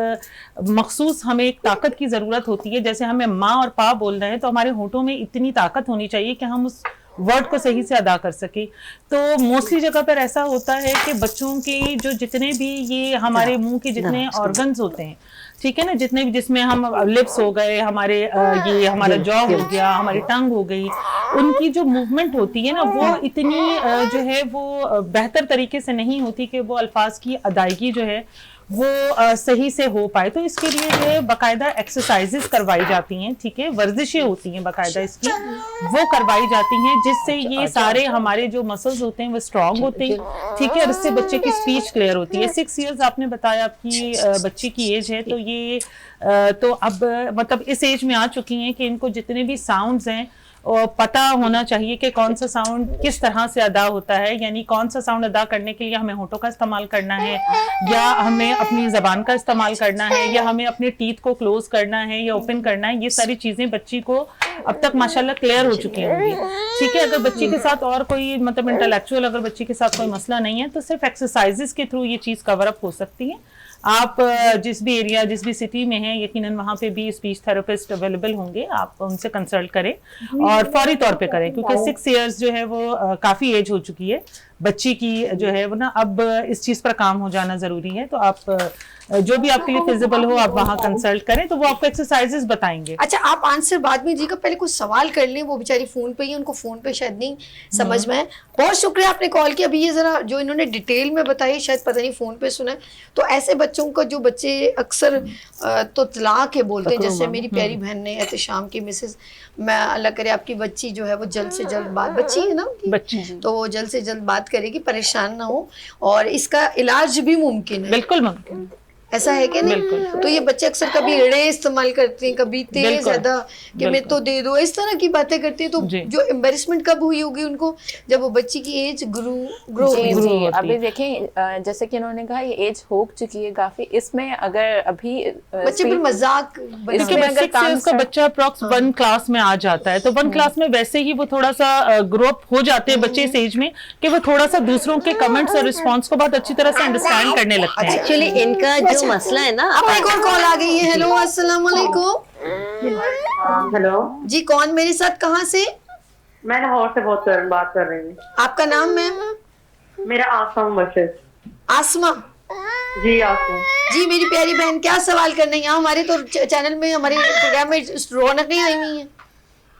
मखसूस हमें एक ताकत की ज़रूरत होती है। जैसे हमें माँ और पा बोल रहे हैं तो हमारे होठों में इतनी ताकत होनी चाहिए कि हम उस वर्ड को सही से अदा कर सके। तो मोस्टली जगह पर ऐसा होता है कि बच्चों के जो जितने भी ये हमारे मुंह के जितने ऑर्गन्स होते हैं, ठीक है ना, जितने भी, जिसमें हम लिप्स हो गए, हमारे ये हमारा जॉ हो गया, हमारी टंग हो गई, उनकी जो मूवमेंट होती है ना वो इतनी जो है वो बेहतर तरीके से नहीं होती कि वो अल्फाज की अदायगी जो है वो सही से हो पाए। तो इसके लिए जो है बाकायदा एक्सरसाइजेस करवाई जाती हैं, ठीक है, वर्जिशें होती हैं बाकायदा इसकी, वो करवाई जाती हैं, जिससे ये सारे हमारे जो मसल्स होते हैं वो स्ट्रांग होते हैं, ठीक है, और इससे बच्चे की स्पीच क्लियर होती है। 6 इयर्स आपने बताया आपकी बच्ची की एज है, तो ये तो अब मतलब इस एज में आ चुकी हैं कि इनको जितने भी साउंड्स हैं और पता होना चाहिए कि कौन सा साउंड किस तरह से अदा होता है, यानी कौन सा साउंड अदा करने के लिए हमें होठों का इस्तेमाल करना है, या हमें अपनी जबान का इस्तेमाल करना है, या हमें अपने टीथ को क्लोज करना है या ओपन करना है। ये सारी चीजें बच्ची को अब तक माशाल्लाह क्लियर हो चुकी होंगी, ठीक है। अगर बच्ची के साथ और कोई मतलब इंटेलेक्चुअल अगर बच्ची के साथ कोई मसला नहीं है तो सिर्फ एक्सरसाइजेस के थ्रू ये चीज कवर अप हो सकती है। आप जिस भी एरिया, जिस भी सिटी में हैं, यकीनन वहाँ पे भी स्पीच थेरेपिस्ट अवेलेबल होंगे, आप उनसे कंसल्ट करें और फौरी तौर पे करें, क्योंकि 6 इयर्स जो है वो काफ़ी एज हो चुकी है बच्ची की जो है वो ना, अब इस चीज़ पर काम हो जाना ज़रूरी है। तो आप जो भी आपके लिए फिजिबल हो आप वहाँ कंसल्ट करें, तो वो आपको एक्सरसाइजेस बताएंगे। अच्छा, आप आंसर बाद में दीजिएगा, पहले कुछ सवाल कर लें। वो बेचारी फोन पे ही, उनको फोन पे शायद नहीं समझ में है। बहुत शुक्रिया आपने कॉल किया। अभी ये जरा जो इन्होंने डिटेल में बताई, शायद पता नहीं फोन पे सुना है, तो ऐसे बच्चों का जो बच्चे अक्सर तो तलाक है बोलते हैं, जैसे मेरी प्यारी बहन ने एहतशाम की मिसेस, मैं अल्लाह करे आपकी बच्ची जो है वो जल्द से जल्द बात, बच्ची है ना बच्ची, तो वो जल्द से जल्द बात करेगी, परेशान ना हो, और इसका इलाज भी मुमकिन है। बिल्कुल मुमकिन, ऐसा है कि नहीं? तो ये बच्चे अक्सर कभी एड़े इस्तेमाल करते हैं, कभी तेज ज्यादा कि मैं तो दे दो, इस तरह की बातें करते हैं। तो जो एम्बेरसमेंट कब हुई होगी उनको, जब वो बच्ची की एज ग्रो जी। अभी देखें, जैसे कि उन्होंने कहा ये एज हो चुकी है काफी, इसमें अगर अभी बच्चे पर मजाक, इसमें अगर उसका बच्चा अप्रॉक्स 1 क्लास में आ जाता है, तो 1 क्लास में वैसे ही वो थोड़ा सा ग्रो अप हो जाते हैं बच्चे इस एज में, कि वो थोड़ा सा दूसरों के कमेंट्स और रिस्पॉन्स को बहुत अच्छी तरह से अंडरस्टैंड करने लगते हैं। एक्चुअली इनका जो मसला है ना, अब एक और कॉल आ गई है। हेलो अस्सलाम वालेकुम। हेलो जी, कौन मेरे साथ, कहाँ से? मैं लाहौर से बात कर रही हूँ। आपका नाम मैम? मेरा आसमा मुबशर। आसमा जी, आसमा जी, मेरी प्यारी बहन, क्या सवाल करना है? यहाँ हमारे तो चैनल में, हमारे प्रोग्राम में रौनक नहीं आई हुई है।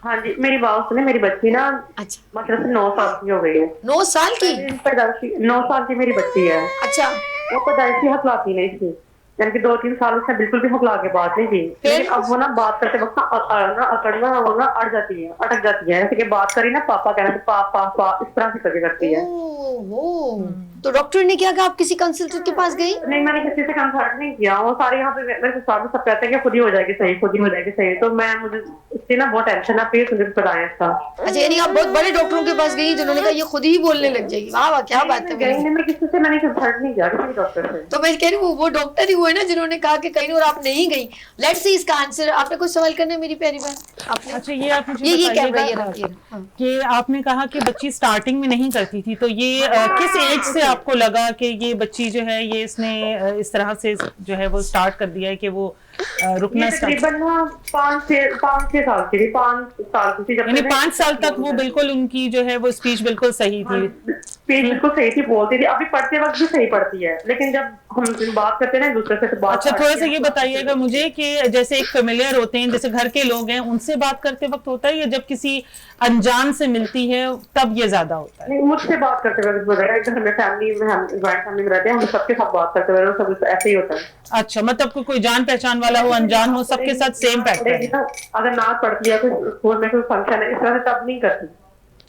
हाँ जी, मेरी बात सुने। मेरी बच्ची ना अच्छा, मतलब से 9 साल की हो गई है। 9 साल की? पैदाइशी 9 साल की मेरी बच्ची है। अच्छा, वो पैदाइशी हकलाती नहीं थी, यानी कि 2-3 सालों से बिल्कुल भी हकला के बात नहीं की, लेकिन अब वो ना बात करते वक्त ना अकड़ना वो ना अटक जाती है, जैसे कि बात करी ना पापा कहना तो पा इस तरह से करके करती है। ओह, तो डॉक्टर ने क्या कहा, आप किसी कंसल्टेंट के पास गई? नहीं, मैंने किसी से कंसल्ट नहीं किया, वो सारे यहाँ पे मेरे साथ सब कहते हैं कि खुद ही हो जाएगी सही, खुद ही हो जाएगी सही, तो मैं मुझे इससे ना बहुत टेंशन है, प्लीज मुझे बताएं इसका। अच्छा, यानी आप बहुत बड़े डॉक्टरों के पास गई जिन्होंने कहा ये खुद ही बोलने लग जाएगी। वाह वाह, क्या बात है। मैं किसी से मैंने कंसल्ट नहीं किया किसी डॉक्टर से। तो मैं कह रही हूँ वो डॉक्टर ही हुए ना जिन्होंने कहा कि कहीं और आप नहीं गई। लेट्स सी इसका आंसर। आपने कुछ सवाल करना है मेरी प्यारी बहन? आपने अच्छा, ये आप मुझे ये कैमरा ये बताइएगा रखिए। हाँ। कि आपने कहा कि बच्ची स्टार्टिंग में नहीं करती थी, तो ये किस एज से आपको लगा कि ये बच्ची जो है ये इसने इस तरह से जो है वो स्टार्ट कर दिया है कि वो रुकना स्टार्ट, तकरीबन 5-6 साल की थी, 5 साल की थी जब यानी 5 साल तक वो बिल्कुल उनकी जो है वो स्पीच बिल्कुल सही थी? स्पीच बिल्कुल सही थी, बोलती थी, अभी पढ़ते वक्त भी सही पढ़ती है, लेकिन जब हम बात करते हैं ना एक दूसरे से तो बात। अच्छा, थोड़ा सा ये बताइएगा मुझे कि जैसे एक फेमिलियर होते हैं, जैसे घर के लोग हैं, उनसे बात करते वक्त होता है या जब किसी अनजान से मिलती है तब ये ज्यादा होता है? नहीं, मुझसे बात करते वक्त घर में फैमिली में हम जॉइंट फैमिली में रहते हैं, हम सबके साथ बात करते हुए सब ऐसे ही होता है। अच्छा, मतलब कोई जान पहचान वाला हो, अनजान हो, सबके साथ सेम पैटर्न है? अगर नाच पढ़ती है कोई स्कूल में कोई फंक्शन है इस तरह से तब नहीं करती।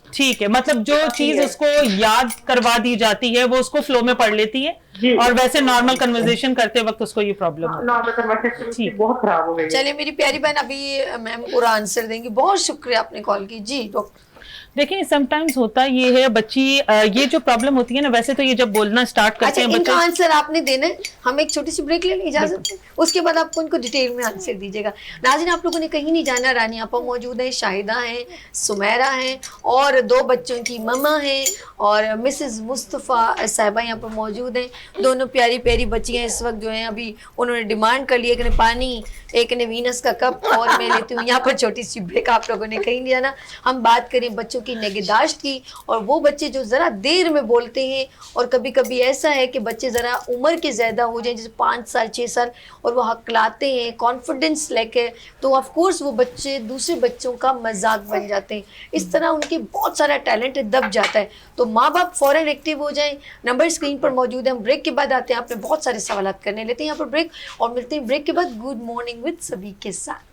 ठीक है, मतलब जो चीज उसको याद करवा दी जाती है वो उसको फ्लो में पढ़ लेती है और वैसे नॉर्मल कन्वर्सेशन करते वक्त उसको ये प्रॉब्लम है। नॉर्मल कन्वर्सेशन बहुत खराब हो गई। चलिए मेरी प्यारी बहन अभी मैम पूरा आंसर देंगी। बहुत शुक्रिया आपने कॉल की। जी डॉक्टर। देखिए, समटाइम्स होता ये है बच्ची ये जो प्रॉब्लम होती है ना, वैसे तो ये जब बोलना स्टार्ट करते अच्छा, हैं इनका बच्चे। आंसर आपने देना है। हम एक छोटी सी ब्रेक ले लें, इजाजत है? उसके बाद आपको इनको डिटेल में आंसर दीजिएगा। नाज़रीन, आप लोगों ने कहीं नहीं जाना। रानी आपा मौजूद है, शाहिदा है, सुमेरा है और 2 बच्चों की ममा है और मिसेस मुस्तफ़ा साहिबा यहाँ पर मौजूद हैं। दोनों प्यारी प्यारी बच्चियाँ इस वक्त जो हैं अभी उन्होंने डिमांड कर लिया, एक ने पानी, एक ने वीनस का कप और मैं लेती हूँ यहाँ पर छोटी सी ब्रेक। आप लोगों ने कहीं नहीं जाना। हम बात करें बच्चों की निगहदाश्त की, और वो बच्चे जो ज़रा देर में बोलते हैं और कभी कभी ऐसा है कि बच्चे ज़रा उम्र के ज़्यादा हो जाए, जैसे 5 साल 6 साल, और वो हकलाते हैं कॉन्फिडेंस लेके, तो ऑफ कोर्स वो बच्चे दूसरे बच्चों का मजाक बन जाते हैं। इस तरह उनके बहुत सारा टैलेंट दब जाता है। तो माँ बाप फ़ौरन एक्टिव हो जाएं। नंबर स्क्रीन पर मौजूद है। हम ब्रेक के बाद आते हैं। आपने बहुत सारे सवाल करने, लेते हैं यहाँ पर ब्रेक और मिलते हैं ब्रेक के बाद गुड मॉर्निंग विद सभी के साथ।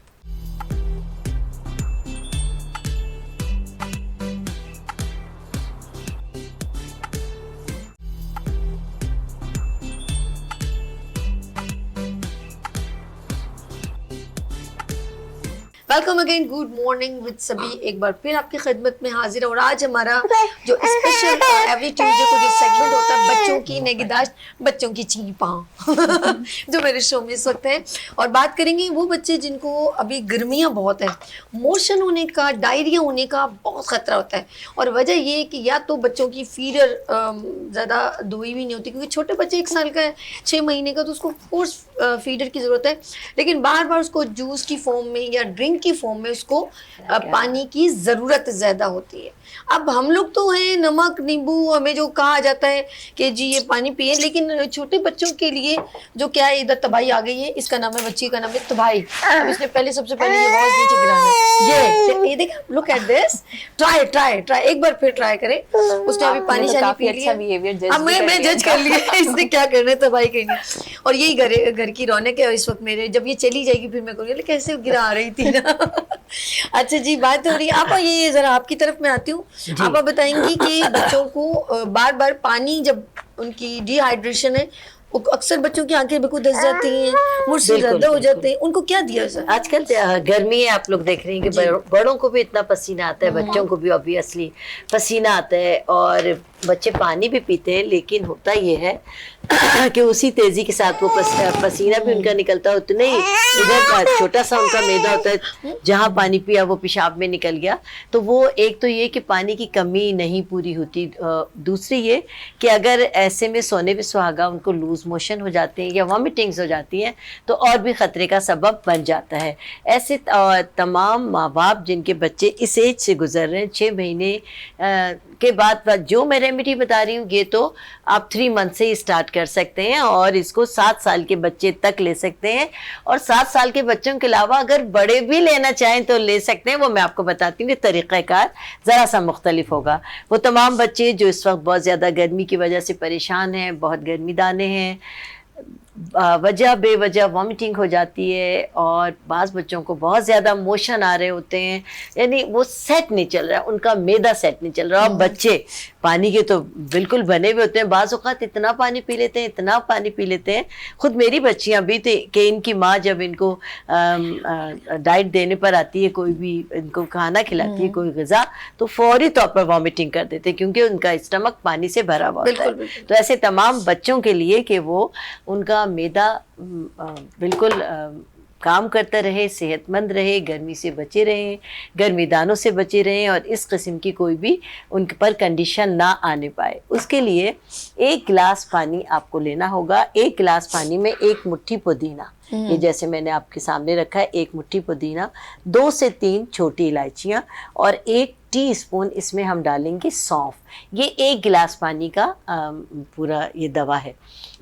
Welcome again, good morning with सभी एक बार फिर आपकी खिदमत में हाजिर है। और आज हमारा जो स्पेशल एवरी ट्यूसडे को जो सेगमेंट होता है बच्चों की निगहदाश्त, बच्चों की चीपां जो मेरे शो में इस वक्त है, और बात करेंगे वो बच्चे जिनको अभी गर्मियाँ बहुत है, मोशन होने का, डायरिया होने का बहुत ख़तरा होता है। और वजह ये है कि या तो बच्चों की फीडर ज़्यादा दुई भी नहीं होती, क्योंकि छोटे बच्चे 1 साल का है, 6 महीने का, तो उसको फोर्स फीडर की ज़रूरत है, लेकिन बार बार उसको जूस की फॉर्म में या ड्रिंक की फॉर्म में उसको पानी की ज़रूरत ज़्यादा होती है। अब हम लोग तो हैं नमक नींबू, हमें जो कहा जाता है कि जी ये पानी पिए, लेकिन छोटे बच्चों के लिए जो क्या है, इधर तबाही आ गई है, इसका नाम है, बच्ची का नाम है तबाही। अब इसने पहले सबसे पहले ये आवाज नीचे गिराना है। ये देख, लुक एट दिस, ट्राई एक बार फिर ट्राई करें। उसने अभी पानी शानी पी लिया। अब मैं जज कर लिया इसने क्या करना है, तबाही करनी। और यही घर की रौनक है इस वक्त मेरे। जब ये चली जाएगी फिर मैं कहूँगी कैसे गिरा रही थी ना। अच्छा जी, बात हो रही है। आप ये जरा आपकी तरफ में आती हूँ। आप बताएंगी कि बच्चों को बार बार पानी, जब उनकी डिहाइड्रेशन है, अक्सर बच्चों की आंखें बिल्कुल धस जाती हैं, मुंह से ज़्यादा हो जाते हैं, उनको क्या दिया सर? आजकल गर्मी है, आप लोग देख रहे हैं कि बड़ों को भी इतना पसीना आता है, बच्चों को भी ऑब्वियसली पसीना आता है, और बच्चे पानी भी पीते हैं, लेकिन होता ये है कि उसी तेजी के साथ वो पसीना भी उनका निकलता है, उतने ही इधर छोटा सा उनका मैदा होता है, जहाँ पानी पिया वो पेशाब में निकल गया। तो वो एक तो ये कि पानी की कमी नहीं पूरी होती, दूसरी ये कि अगर ऐसे में सोने पे सुहागा उनको लूज मोशन हो जाते हैं या वॉमिटिंग्स हो जाती हैं, तो और भी ख़तरे का सबब बन जाता है। ऐसे तमाम माँ बाप जिनके बच्चे इस एज से गुजर रहे हैं, 6 महीने के बाद, जो मैं रेमेडी बता रही हूँ ये तो आप 3 मंथ से ही स्टार्ट कर सकते हैं, और इसको 7 साल के बच्चे तक ले सकते हैं, और 7 साल के बच्चों के अलावा अगर बड़े भी लेना चाहें तो ले सकते हैं। वो मैं आपको बताती हूँ कि तरीक़ाकार ज़रा सा मुख्तलिफ होगा। वो तमाम बच्चे जो इस वक्त बहुत ज़्यादा गर्मी की वजह से परेशान हैं, बहुत गर्मी दाने हैं, वजह बेवजह वॉमिटिंग हो जाती है और बाज़ बच्चों को बहुत ज़्यादा मोशन आ रहे होते हैं, यानी वो सेट नहीं चल रहा है, उनका मैदा सेट नहीं चल रहा। और बच्चे पानी के तो बिल्कुल बने हुए होते हैं, बाज़ औक़ात इतना पानी पी लेते हैं, इतना पानी पी लेते हैं। खुद मेरी बच्चियां भी थी कि इनकी माँ जब इनको डाइट देने पर आती है, कोई भी इनको खाना खिलाती है, कोई ग़िज़ा, तो फौरी तौर पर वॉमिटिंग कर देते हैं क्योंकि उनका स्टमक पानी से भरा हुआ होता है। तो ऐसे तमाम बच्चों के लिए कि वो उनका मैदा बिल्कुल काम करता रहे, सेहतमंद रहे, गर्मी से बचे रहें, गर्मी दानों से बचे रहें और इस किस्म की कोई भी उन पर कंडीशन ना आने पाए, उसके लिए 1 गिलास पानी आपको लेना होगा। 1 गिलास पानी में 1 मुट्ठी पुदीना, ये जैसे मैंने आपके सामने रखा है, 1 मुट्ठी पुदीना, 2 से 3 छोटी इलायचियाँ और 1 टीस्पून इसमें हम डालेंगे सौंफ। ये 1 गिलास पानी का पूरा ये दवा है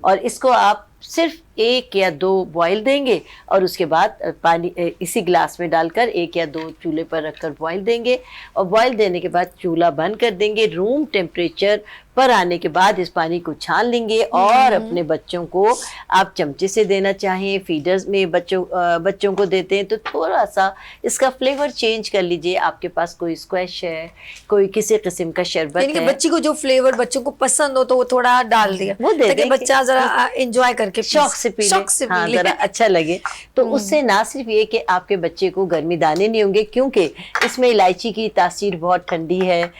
और इसको आप सिर्फ 1 या 2 बॉयल देंगे और उसके बाद पानी इसी गिलास में डालकर 1 या 2 चूल्हे पर रखकर बॉयल देंगे और बॉयल देने के बाद चूल्हा बंद कर देंगे। रूम टेम्परेचर पर आने के बाद इस पानी को छान लेंगे और अपने बच्चों को आप चमचे से देना चाहें, फीडर्स में बच्चों को देते हैं तो थोड़ा सा इसका फ्लेवर चेंज कर लीजिए। आपके पास कोई स्क्वैश है, कोई किसी किस्म का शरबत है, बच्ची को जो फ्लेवर बच्चों को पसंद हो तो वो थोड़ा डाल दिया, वो दे ताकि बच्चा जरा एंजॉय करके शौक से पी ले, हाँ, जरा अच्छा लगे। तो उससे ना सिर्फ ये कि आपके बच्चे को गर्मी दाने नहीं होंगे, क्योंकि इसमें इलायची की तासीर बहुत ठंडी है,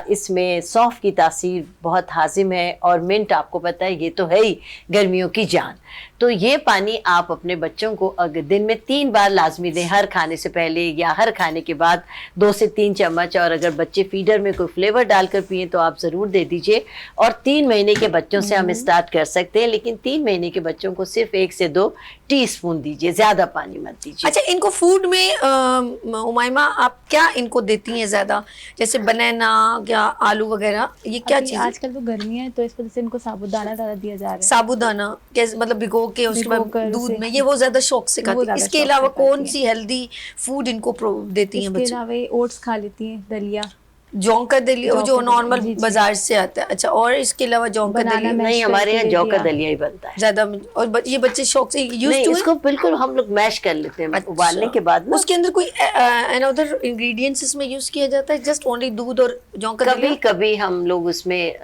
इसमें सौंफ की तासीर बहुत हाजिम है और मिंट आपको पता है ये तो है ही गर्मियों की जान। तो ये पानी आप अपने बच्चों को अगर दिन में 3 बार लाजमी दें, हर खाने से पहले या हर खाने के बाद 2 से 3 चम्मच। और अगर बच्चे फीडर में कोई फ्लेवर डालकर पिए तो आप ज़रूर दे दीजिए। और 3 महीने के बच्चों से हम स्टार्ट कर सकते हैं, लेकिन 3 महीने के बच्चों को सिर्फ 1 से 2 टीस्पून दीजिए, ज़्यादा पानी मत दीजिए। अच्छा, इनको फूड में उमाइमा आप क्या इनको देती हैं ज़्यादा, जैसे बनाना या आलू वगैरह, ये क्या चीज़? आजकल तो गर्मी है तो इस वजह से इनको साबुदाना ज़्यादा दिया जा रहा है। साबुदाना कैसे, मतलब भिगो के उसके बाद दूध में, ये वो ज्यादा शौक से खाती है। इसके अलावा कौन सी हेल्दी फूड इनको देती हैं बच्चे? इसके अलावा ओट्स खा लेती हैं, दलिया, जौ का दलिया जो नॉर्मल बाजार से आता है। अच्छा, और इसके अलावा जौ का दलिया नहीं, हमारे यहाँ जौ का दलिया ही बनता है ज्यादा। और ये बच्चे शौक से यूज टू इसको बिल्कुल हम लोग मैश कर लेते हैं। अच्छा, उबालने के बाद उसके अंदर कोई अनदर इंग्रेडिएंट्स इसमें यूज किया जाता है? जस्ट ओनली दूध और जौ का दलिया? कभी हम लोग उसमें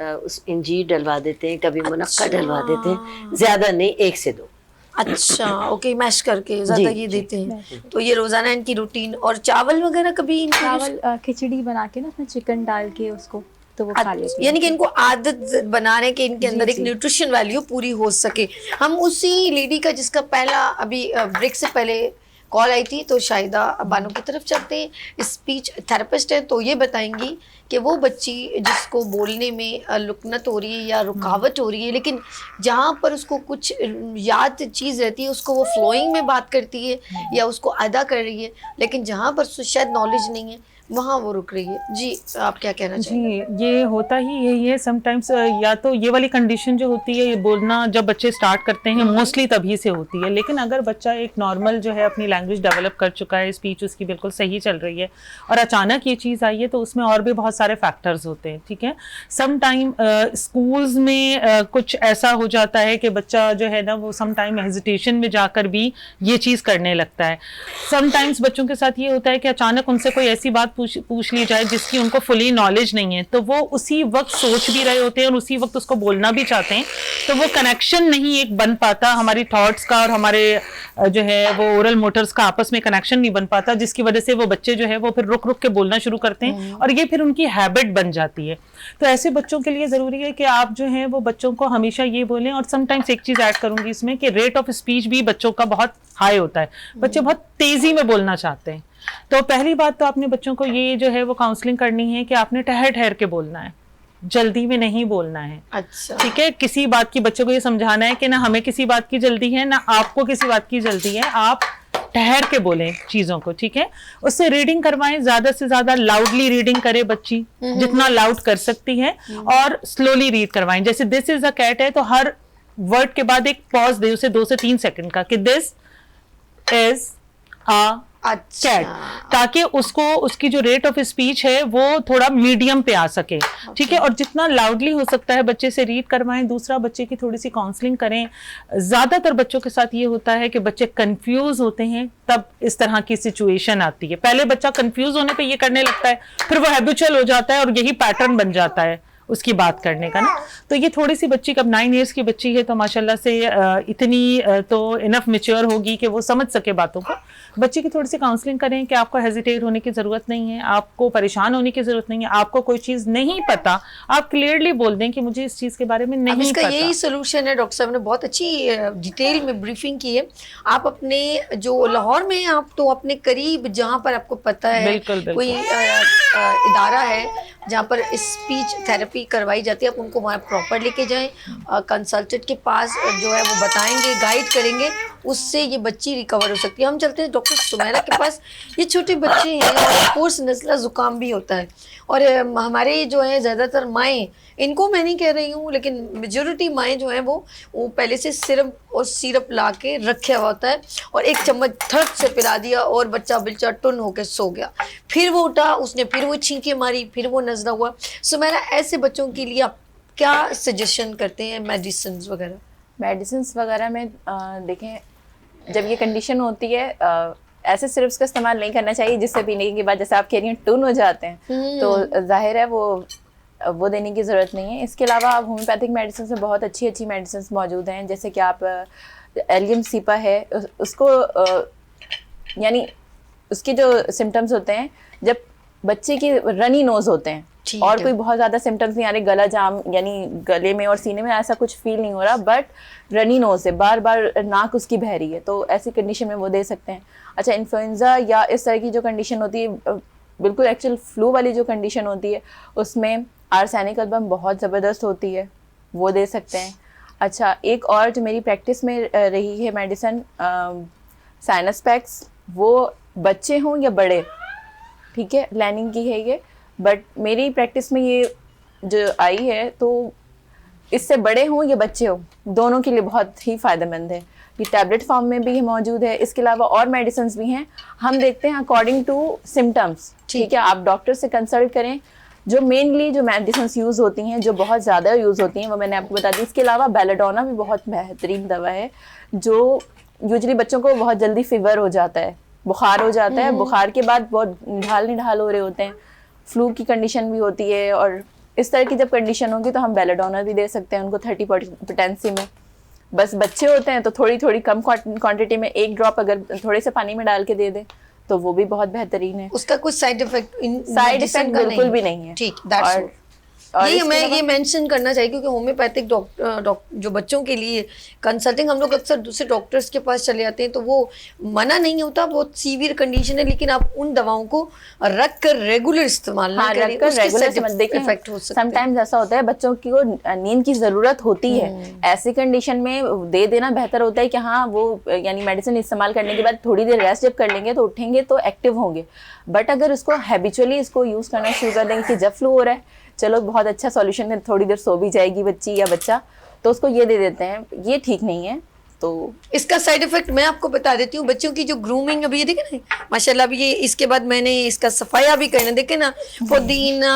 इंजीर डलवा देते हैं, कभी मुनक्का डलवा देते हैं, ज्यादा नहीं, 1 से 2। अच्छा, ओके, मैश करके ज्यादा ये देते हैं। तो ये रोजाना इनकी रूटीन। और चावल वगैरह कभी चावल खिचड़ी बना के ना उसमें चिकन डाल के उसको, तो वो खा लेते हैं। यानी कि इनको आदत बनाने के इनके अंदर एक न्यूट्रिशन वैल्यू पूरी हो सके। हम उसी लेडी का जिसका पहला अभी ब्रेक से पहले कॉल आई थी, तो शाहिदा बानो की तरफ चलते हैं। स्पीच थेरेपिस्ट है, तो ये बताएंगी कि वो बच्ची जिसको बोलने में लुकनत हो रही है या रुकावट हो रही है, लेकिन जहाँ पर उसको कुछ याद चीज़ रहती है उसको वो फ्लोइंग में बात करती है या उसको अदा कर रही है, लेकिन जहाँ पर शायद नॉलेज नहीं है वहाँ वो रुक रही है। जी, आप क्या कहना चाहिए? जी, ये होता ही यही है समटाइम्स। या तो ये वाली कंडीशन जो होती है, ये बोलना जब बच्चे स्टार्ट करते हैं मोस्टली तभी से होती है। लेकिन अगर बच्चा एक नॉर्मल जो है अपनी लैंग्वेज डेवलप कर चुका है, स्पीच उसकी बिल्कुल सही चल रही है और अचानक ये चीज़ आई है, तो उसमें और भी बहुत सारे फैक्टर्स होते हैं। ठीक है, समटाइम स्कूल्स में कुछ ऐसा हो जाता है कि बच्चा जो है ना वो समटाइम हेजिटेशन में जाकर भी ये चीज़ करने लगता है। समटाइम्स बच्चों के साथ ये होता है कि अचानक उनसे कोई ऐसी बात पूछ ली जाए जिसकी उनको फुली नॉलेज नहीं है, तो वो उसी वक्त सोच भी रहे होते हैं और उसी वक्त उसको बोलना भी चाहते हैं, तो वो कनेक्शन नहीं एक बन पाता हमारी थॉट्स का और हमारे जो है वो ओरल मोटर्स का आपस में कनेक्शन नहीं बन पाता, जिसकी वजह से वो बच्चे जो है वो फिर रुक रुक के बोलना शुरू करते हैं और ये फिर उनकी हैबिट बन जाती है। तो ऐसे बच्चों के लिए ज़रूरी है कि आप जो है वो बच्चों को हमेशा ये बोलें। और समटाइम्स एक चीज़ ऐड करूँगी इसमें कि रेट ऑफ स्पीच भी बच्चों का बहुत हाई होता है, बच्चे बहुत तेज़ी में बोलना चाहते हैं। तो पहली बात तो आपने बच्चों को ये जो है वो काउंसलिंग करनी है कि आपने ठहर ठहर के बोलना है, जल्दी में नहीं बोलना है। अच्छा, ठीक है, किसी बात की बच्चों को ये समझाना है कि ना हमें किसी बात की जल्दी है ना आपको किसी बात की जल्दी है, आप ठहर के बोलें चीजों को। ठीक है, उससे रीडिंग करवाएं, ज्यादा से ज्यादा लाउडली रीडिंग करे बच्ची, जितना लाउड कर सकती है, और स्लोली रीड करवाएं। जैसे दिस इज अ कैट है तो हर वर्ड के बाद एक पॉज दे उसे 2 से 3 सेकंड का, कि दिस इज अ अच्छा। कैट, ताकि उसको उसकी जो रेट ऑफ स्पीच है वो थोड़ा मीडियम पे आ सके, ठीक है। और जितना लाउडली हो सकता है बच्चे से रीड करवाएं। दूसरा, बच्चे की थोड़ी सी काउंसलिंग करें। ज्यादातर बच्चों के साथ ये होता है कि बच्चे कंफ्यूज होते हैं, तब इस तरह की सिचुएशन आती है। पहले बच्चा कंफ्यूज होने पे ये करने लगता है, फिर वो हैबिचुअल हो जाता है और यही पैटर्न बन जाता है उसकी बात करने का ना। तो ये थोड़ी सी बच्ची, कब 9 इयर्स की बच्ची है तो माशाल्लाह से इतनी तो इनफ मैच्योर होगी कि वो समझ सके बातों को। बच्चे की थोड़ी सी काउंसलिंग करें कि आपको हेजिटेट होने की जरूरत नहीं है, आपको परेशान होने की जरूरत नहीं है। आपको कोई चीज नहीं पता, आप क्लियरली बोल दें कि मुझे इस चीज के बारे में अब नहीं इसका पता। यही सोल्यूशन है। डॉक्टर साहब ने बहुत अच्छी डिटेल में ब्रीफिंग की है। आप अपने जो लाहौर में हैं, आप तो अपने करीब जहाँ पर आपको पता है बिल्कुल, बिल्कुल। कोई इदारा है जहाँ पर स्पीच थेरेपी करवाई जाती है, आप उनको वहाँ प्रॉपर लेके जाएं। कंसल्टेंट के पास जो है वो बताएंगे, गाइड करेंगे, उससे ये बच्ची रिकवर हो सकती है। हम चलते हैं डॉक्टर सुमैरा के पास। ये छोटे बच्चे हैं और ऑफकोर्स नज़ला ज़ुकाम भी होता है, और हमारे जो है ज़्यादातर माएँ, इनको मैं नहीं कह रही हूँ लेकिन मेजोरिटी माएँ जो हैं वो पहले से सिरप और सिरप ला के रखे हुआ होता है और एक चम्मच थट से पिला दिया और बच्चा बिल्चा टुन होकर सो गया। फिर वो उठा, उसने फिर वो छींके मारी, फिर वो नज़ला हुआ। सुमैरा, ऐसे बच्चों के लिए आप क्या सजेशन करते हैं मेडिसिन वगैरह? मेडिसिन वगैरह में देखें, जब ये कंडीशन होती है ऐसे सिरप्स का इस्तेमाल नहीं करना चाहिए जिससे पीने के बाद, जैसे आप कह रही हैं, टून हो जाते हैं, तो जाहिर है वो देने की ज़रूरत नहीं है। इसके अलावा अब होम्योपैथिक मेडिसिन में बहुत अच्छी अच्छी मेडिसिन मौजूद हैं, जैसे कि आप एलियम सीपा है, उसको यानी उसके जो सिम्टम्स होते हैं, जब बच्चे की रनी नोज़ होते हैं और कोई बहुत ज़्यादा सिम्टम्स नहीं आ रहे, गला जाम यानी गले में और सीने में ऐसा कुछ फील नहीं हो रहा, बट रनी नोज़ है, बार बार नाक उसकी बह रही है, तो ऐसी कंडीशन में वो दे सकते हैं। अच्छा, इन्फ्लुएंजा या इस तरह की जो कंडीशन होती है, बिल्कुल एक्चुअल फ्लू वाली जो कंडीशन होती है, उसमें आर्सेनिक एल्बम बहुत ज़बरदस्त होती है, वो दे सकते हैं। अच्छा, एक और जो मेरी प्रैक्टिस में रही है मेडिसन, साइनस पैक्स, वो बच्चे हों या बड़े, ठीक है, लैनिंग की है ये, बट मेरी प्रैक्टिस में ये जो आई है, तो इससे बड़े हों या बच्चे हों, दोनों के लिए बहुत ही फ़ायदेमंद है। ये टैबलेट फॉर्म में भी मौजूद है। इसके अलावा और मेडिसिन भी हैं, हम देखते हैं अकॉर्डिंग टू सिम्टम्स, ठीक है। आप डॉक्टर से कंसल्ट करें। जो मेनली जो मेडिसिन यूज़ होती हैं, जो बहुत ज़्यादा यूज़ होती हैं, वो मैंने आपको बता दी। इसके अलावा बेलाडोना भी बहुत बेहतरीन दवा है, जो यूजुअली बच्चों को बहुत जल्दी फीवर हो जाता है, बुखार हो जाता है, बुखार के बाद बहुत निढाल हो रहे होते हैं, फ्लू की कंडीशन भी होती है, और इस तरह की जब कंडीशन होगी तो हम बेलाडोना भी दे सकते हैं उनको 30 पोटेंसी में। बस बच्चे होते हैं तो थोड़ी थोड़ी कम क्वांटिटी में 1 ड्रॉप अगर थोड़े से पानी में डाल के दे दें तो वो भी बहुत बेहतरीन है। उसका कुछ साइड इफेक्ट बिल्कुल भी नहीं है। ठीक, दैट्स ये मैं ये मेंशन करना चाहिए क्योंकि होम्योपैथिक जो बच्चों के लिए कंसल्टिंग, हम लोग अक्सर दूसरे डॉक्टर्स के पास चले जाते हैं तो वो मना नहीं होता, बहुत सीवियर कंडीशन है, लेकिन आप उन दवाओं को रख कर रेगुलर इस्तेमाल ना करें, उसके साइड इफेक्ट हो सकते हैं। समटाइम्स ऐसा होता है बच्चों की को नींद की जरूरत होती है, ऐसी कंडीशन में दे देना बेहतर होता है कि हाँ वो यानी मेडिसिन इस्तेमाल करने के बाद थोड़ी देर रेस्ट जब कर लेंगे तो उठेंगे तो एक्टिव होंगे। बट अगर उसको हैबिचुअली इसको यूज करना शुरू कर देंगे कि जब फ्लू हो रहा है, चलो बहुत अच्छा सॉल्यूशन है, थोड़ी देर सो भी जाएगी बच्ची या बच्चा, तो उसको ये दे देते हैं, ये ठीक नहीं है। तो इसका साइड इफेक्ट मैं आपको बता देती हूँ। बच्चों की जो ग्रूमिंग, अभी ये देखे ना माशाल्लाह, अभी ये इसके बाद मैंने इसका सफाया भी करना, देखे ना, पुदीना,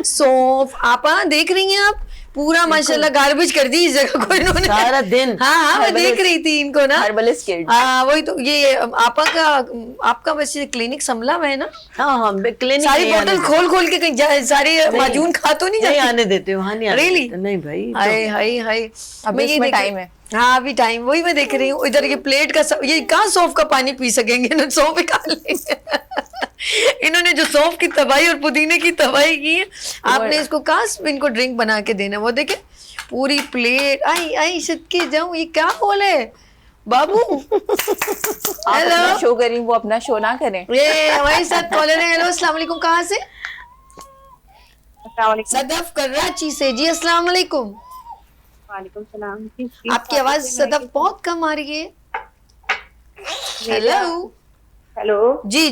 सौंफ, आपा देख रही हैं आप, पूरा माशाल्लाह गार्बेज कर दी इस जगह को इन्होंने सारा दिन। हाँ, मैं देख रही थी इनको ना, हर्बलिस्ट किड। हाँ वही तो, ये आपका वैसे क्लिनिक संभला हुआ है ना? हाँ, क्लिनिक सारी बोतल खोल के कहीं सारे माजून खा तो नहीं आने देते, वहाँ नहीं आने Really? देते। नहीं भाई, हाय अभी इसमें टाइम है। हाँ अभी टाइम, वही मैं देख रही हूँ इधर ये प्लेट का ये कहाँ सौंफ का पानी पी सकेंगे ना, सौंफ खा लेंगे। इन्होंने जो सौंफ की तबाही और पुदीने की तबाही की है, आपने इसको कहाँ इनको ड्रिंक बना के देना, वो देखे पूरी प्लेट। आई सदके जाऊं, ये क्या बोल है बाबू? हेलो, शो करें, वो अपना शो ना करें। ये हमारे साथ कॉलर है। हेलो, अस्सलाम वालेकुम, कहाँ से? सदफ कराची से। जी अस्सलाम वालेकुम। वालेकुम सलाम। आपकी आवाज सदफ बहुत कम आ रही है। Hello hello. जी आ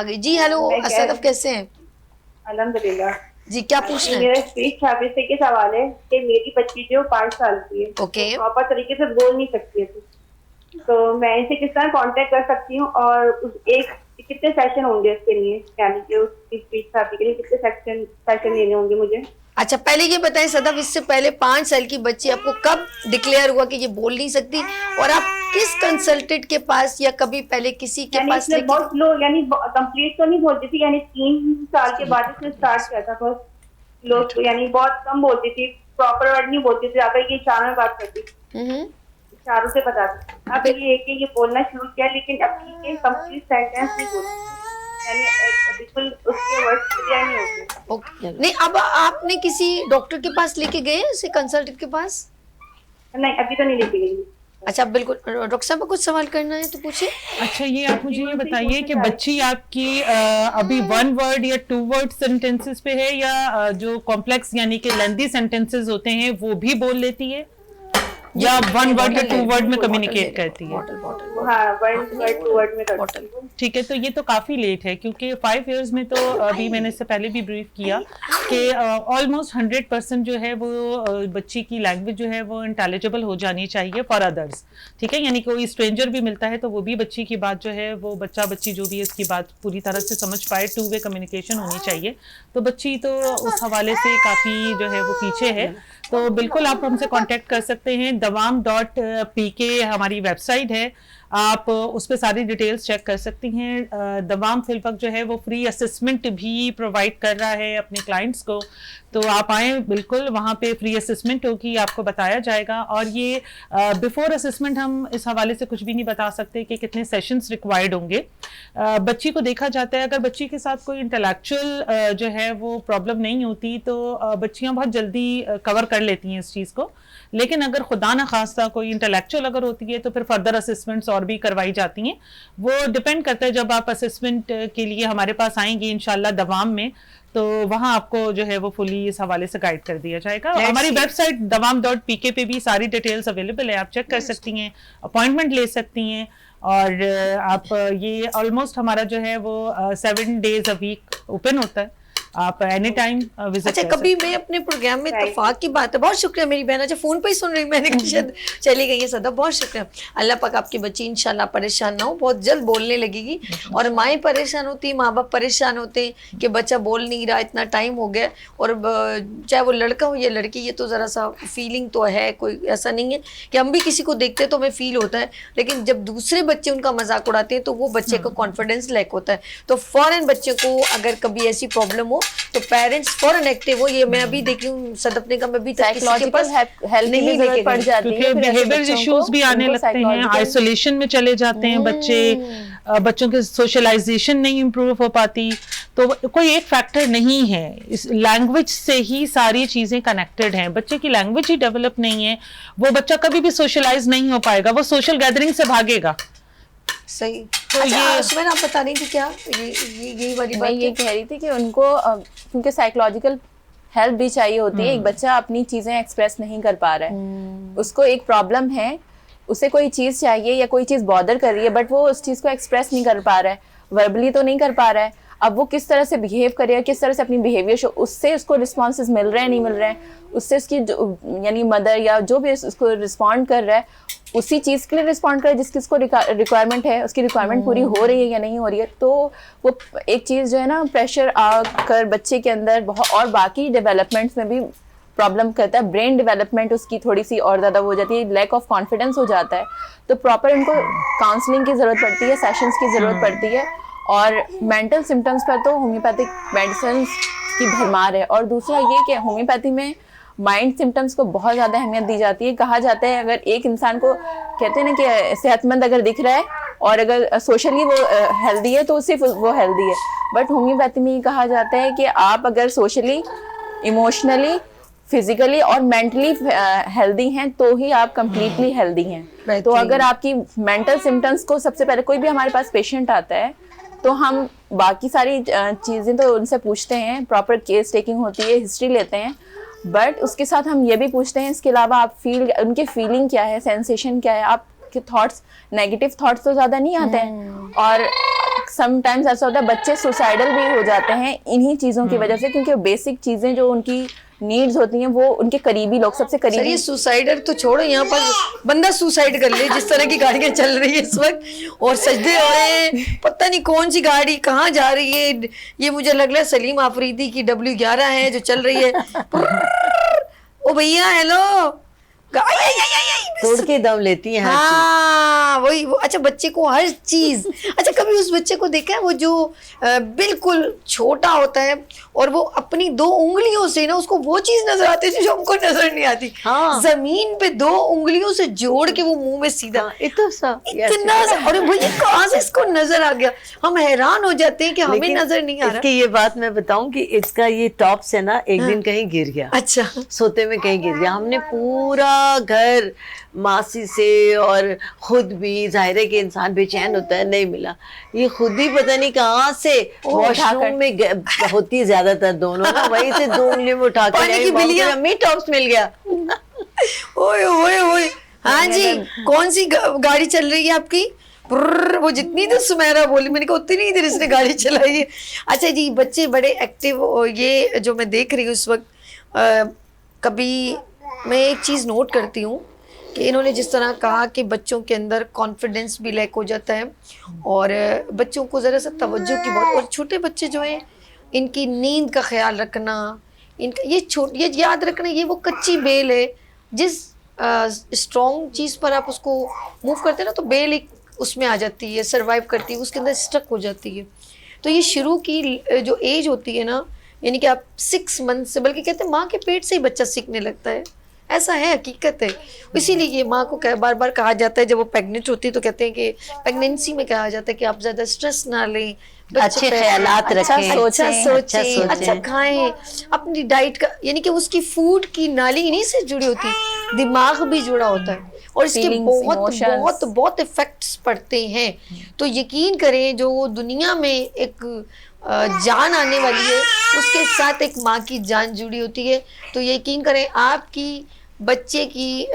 गई जी। हेलो सदफ, कैसे हैं? अल्हम्दुलिल्लाह जी, क्या पूछना है? मेरा स्पीच थेरेपी के सवाल है कि मेरी बच्ची जो 5 साल की है, ओके, प्रॉपर तरीके से बोल नहीं सकती है, तो मैं इसे किस तरह कांटेक्ट कर सकती हूँ और एक कितने सेशन होंगे इसके लिए, यानी कि उसकी स्पीच थेरेपी के लिए कितने सेशन लेने होंगे मुझे? अच्छा पहले ये बताएं सदफ, इससे पहले 5 साल की बच्ची आपको कब डिक्लेयर हुआ कि ये बोल नहीं सकती, और आप किस कंसल्टेंट के पास या कभी पहले किसी के पास इसने बहुत स्लो, यानी कंप्लीट तो नहीं बोलती थी, यानी 3 साल के बाद इसने स्टार्ट किया था बहुत स्लो, यानी बहुत कम बोलती थी, प्रॉपर वर्ड नहीं बोलती थी ज्यादा, ये इशारों में बात करती थी, इशारों से बताती। अब ये बोलना शुरू किया, लेकिन अभी के कंप्लीट सेंटेंस नहीं बोलती, यानी बिल्कुल उसके वर्ड्स क्लियर नहीं होते। ओके, नहीं अब आपने किसी डॉक्टर के पास लेके गए उसे कंसल्टेंट के पास? नहीं अभी तो नहीं लेके गई। अच्छा बिल्कुल, डॉक्टर साहब कुछ सवाल करना है तो पूछिए। अच्छा ये आप मुझे ये बताइए कि बच्ची आपकी अभी 1 वर्ड या 2 वर्ड सेंटेंसेस पे है, या जो कॉम्प्लेक्स यानी कि लेंथी सेंटेंसेस होते हैं वो भी बोल लेती है, या 1 वर्ड या 2 वर्ड में कम्युनिकेट करती है? हाँ, 1 वर्ड 2 वर्ड में करती है। ठीक है, तो ये तो काफ़ी लेट है, क्योंकि 5 इयर्स में तो अभी मैंने इससे पहले भी ब्रीफ किया कि ऑलमोस्ट 100% जो है वो बच्ची की लैंग्वेज जो है वो इंटेलिजिबल हो जानी चाहिए फॉर अदर्स। ठीक है, यानी कोई स्ट्रेंजर भी मिलता है तो वो भी बच्ची की बात जो है वो बच्ची जो भी है इसकी बात पूरी तरह से समझ पाए, 2 वे कम्युनिकेशन होनी चाहिए। तो बच्ची तो उस हवाले से काफ़ी जो है वो पीछे है, तो बिल्कुल आप हमसे कांटेक्ट कर सकते हैं। dawam.pk हमारी वेबसाइट है, आप उस पर सारी डिटेल्स चेक कर सकती हैं। दवाम फिलवक्त जो है वो फ्री असेसमेंट भी प्रोवाइड कर रहा है अपने क्लाइंट्स को, तो आप आएँ बिल्कुल, वहाँ पे फ्री असेसमेंट होगी, आपको बताया जाएगा। और ये बिफोर असेसमेंट हम इस हवाले से कुछ भी नहीं बता सकते कि कितने सेशंस रिक्वायर्ड होंगे। बच्ची को देखा जाता है, अगर बच्ची के साथ कोई इंटेलेक्चुअल जो है वो प्रॉब्लम नहीं होती तो बच्चियाँ बहुत जल्दी कवर कर लेती हैं इस चीज़ को, लेकिन अगर खुदा न खास्ता कोई इंटेलेक्चुअल अगर होती है तो फिर फर्दर असेसमेंट्स और भी करवाई जाती हैं। वो डिपेंड करता है, जब आप असेसमेंट के लिए हमारे पास आएंगी इंशाल्लाह दवाम में, तो वहाँ आपको जो है वो फुली इस हवाले से गाइड कर दिया जाएगा। हमारी वेबसाइट dawam.pk पे भी सारी डिटेल्स अवेलेबल है, आप चेक कर सकती हैं, अपॉइंटमेंट ले सकती हैं, और आप ये ऑलमोस्ट हमारा जो है वो 7 days a week ओपन होता है, आप एनी टाइम विजिट। अच्छा कभी मैं अपने प्रोग्राम में इत्तेफाक की बात है, बहुत शुक्रिया मेरी बहन, अच्छा फोन पे ही सुन रही, मैंने कहा शायद चली गई है सदा, बहुत शुक्रिया। अल्लाह पाक आपकी बच्ची इंशाल्लाह परेशान ना हो, बहुत जल्द बोलने लगेगी। और माएँ परेशान होती, माँ बाप परेशान होते हैं कि बच्चा बोल नहीं रहा, इतना टाइम हो गया, और चाहे वो लड़का हो या लड़की, ये तो ज़रा सा फीलिंग तो है, कोई ऐसा नहीं है कि हम भी किसी को देखते हैं तो हमें फील होता है, लेकिन जब दूसरे बच्चे उनका मजाक उड़ाते हैं तो वो बच्चे का कॉन्फिडेंस लैक होता है। तो फ़ौरन बच्चे को अगर कभी ऐसी प्रॉब्लम हो तो पेरेंट्स फौरन एक्टिव हो। ये मैं अभी देख रही हूँ, सदफ ने कहा मैं भी साइकोलॉजिकल हेल्थ की जरूरत पड़ जाती है, क्योंकि बिहेवियर इश्यूज भी आने लगते हैं, आइसोलेशन में चले जाते हैं बच्चे, बच्चों के सोशलाइजेशन नहीं इम्प्रूव हो पाती। तो कोई एक फैक्टर नहीं है, इस लैंग्वेज से ही सारी चीज़ें कनेक्टेड हैं। बच्चे की लैंग्वेज ही डेवलप नहीं है, वो बच्चा कभी भी सोशलाइज नहीं हो पाएगा, वो सोशल गैदरिंग से भागेगा। सही। तो अच्छा, ये सुमन आप बता रही थी क्या ये वाली मैं बात? ये कह रही थी कि उनको क्योंकि साइकोलॉजिकल हेल्प भी चाहिए होती है। एक बच्चा अपनी चीजें एक्सप्रेस नहीं कर पा रहा है, उसको एक प्रॉब्लम है, उसे कोई चीज चाहिए या कोई चीज बॉदर कर रही है, बट वो उस चीज को एक्सप्रेस नहीं कर पा रहा है, वर्बली तो नहीं कर पा रहा है। अब वो किस तरह से बिहेव करेगा, किस तरह से अपनी बिहेवियर, उससे उसको रिस्पॉन्सेज मिल रहे हैं नहीं मिल रहे हैं, उससे उसकी यानी मदर या जो भी उसको रिस्पॉन्ड कर रहा है उसी चीज़ के लिए रिस्पॉन्ड करे जिसकी उसको रिक्वायरमेंट है, उसकी रिक्वायरमेंट पूरी हो रही है या नहीं हो रही है। तो वो एक चीज़ जो है ना, प्रेशर आकर बच्चे के अंदर बहुत और बाकी डेवलपमेंट्स में भी प्रॉब्लम करता है। ब्रेन डेवलपमेंट उसकी थोड़ी सी और ज़्यादा हो जाती है, लैक ऑफ कॉन्फिडेंस हो जाता है। तो प्रॉपर इनको काउंसलिंग की ज़रूरत पड़ती है, सेशंस की ज़रूरत पड़ती है। और मेंटल सिम्टम्स पर तो होम्योपैथिक मेडिसिन की भरमार है। और दूसरा ये कि होम्योपैथी में माइंड सिम्टम्स को बहुत ज़्यादा अहमियत दी जाती है। कहा जाता है अगर एक इंसान को कहते हैं ना कि सेहतमंद अगर दिख रहा है और अगर सोशली वो हेल्दी है तो सिर्फ वो हेल्दी है, बट होम्योपैथी में ये कहा जाता है कि आप अगर सोशली, इमोशनली, फिजिकली और मेंटली हेल्दी हैं तो ही आप कंप्लीटली हेल्दी हैं। तो अगर आपकी मेंटल सिम्टम्स को, सबसे पहले कोई भी हमारे पास पेशेंट आता है तो हम बाकी सारी चीज़ें तो उनसे पूछते हैं, प्रॉपर केस टेकिंग होती है, हिस्ट्री लेते हैं, बट उसके साथ हम ये भी पूछते हैं इसके अलावा आप उनकी फीलिंग क्या है, सेंसेशन क्या है, आपके थॉट्स, नेगेटिव थॉट्स तो ज़्यादा नहीं आते हैं। और समटाइम्स ऐसा होता है बच्चे सुसाइडल भी हो जाते हैं इन्हीं चीज़ों की वजह से, क्योंकि बेसिक चीज़ें जो उनकी नीड्स होती हैं वो उनके करीबी लोग सबसे सर करीबी ये सुसाइडर तो छोड़ो, यहाँ पर बंदा सुसाइड कर ले जिस तरह की गाड़ियां चल रही है इस वक्त, और सजदे हो रहे हैं, पता नहीं कौन सी गाड़ी कहाँ जा रही है। ये मुझे लग रहा है सलीम आफरीदी की W11 है जो चल रही है। ओ भैया हेलो, तोड़ के दम लेती हैं हर चीज। हाँ वही वो। अच्छा बच्चे को हर चीज, अच्छा कभी उस बच्चे को देखा है वो जो बिल्कुल छोटा होता है और वो अपनी 2 उंगलियों से ना उसको वो चीज नजर आती है जो हमको नजर नहीं आती। हाँ। जमीन पे 2 उंगलियों से जोड़ के वो मुंह में सीधा इतना अरे भैया कहाँ से इसको नजर आ गया। हम हैरान हो जाते हैं कि हमें लेकिन नजर नहीं आ रहा। इसकी ये बात मैं बताऊं कि इसका ये टॉप से ना एक दिन कहीं गिर गया, अच्छा सोते में कहीं गिर गया। हमने पूरा घर मासी से और खुद भी, जाहिर है कि इंसान बेचैन होता है, नहीं मिला। ये खुद ही पता नहीं कहाँ से वॉशरूम में होती है ज्यादातर दोनों ना, वहीं से 2 उंगलियों में उठा के अम्मी टॉप्स मिल गया। ओए ओए ओए हाँ जी, कौन सी गाड़ी चल रही है आपकी? वो जितनी देर सुमेरा बोली मैंने कहा उतनी ही देर इसने गाड़ी चलाई है। अच्छा जी, बच्चे बड़े एक्टिव, ये जो मैं देख रही हूँ इस वक्त, कभी मैं एक चीज़ नोट करती हूँ कि इन्होंने जिस तरह कहा कि बच्चों के अंदर कॉन्फिडेंस भी लैक हो जाता है और बच्चों को ज़रा सा तवज्जो की बहुत, और छोटे बच्चे जो हैं इनकी नींद का ख्याल रखना, इनका ये याद रखना, ये वो कच्ची बेल है जिस स्ट्रॉन्ग चीज़ पर आप उसको मूव करते हैं ना तो बेल एक उसमें आ जाती है, सर्वाइव करती है, उसके अंदर स्टक हो जाती है। तो ये शुरू की जो एज होती है ना, यानी कि आप 6 मंथ से, बल्कि कहते हैं माँ के पेट से ही बच्चा सीखने लगता है, ऐसा है, हकीकत है। इसीलिए ये माँ को बार बार कहा जाता है जब वो प्रेग्नेंट होती है तो कहते हैं कि प्रेगनेंसी में कहा जाता है कि आप ज़्यादा स्ट्रेस ना लें, अच्छे ख्यालात रखें, अच्छा सोचें, अच्छा खाएं, अपनी डाइट का, यानी कि उसकी फूड की नाली इन्हीं से जुड़ी होती है, दिमाग भी जुड़ा होता है और इसके बहुत बहुत बहुत इफेक्ट्स पड़ते हैं। तो यकीन करें जो दुनिया में एक जान आने वाली है उसके साथ एक माँ की जान जुड़ी होती है। तो यकीन करें आपकी बच्चे की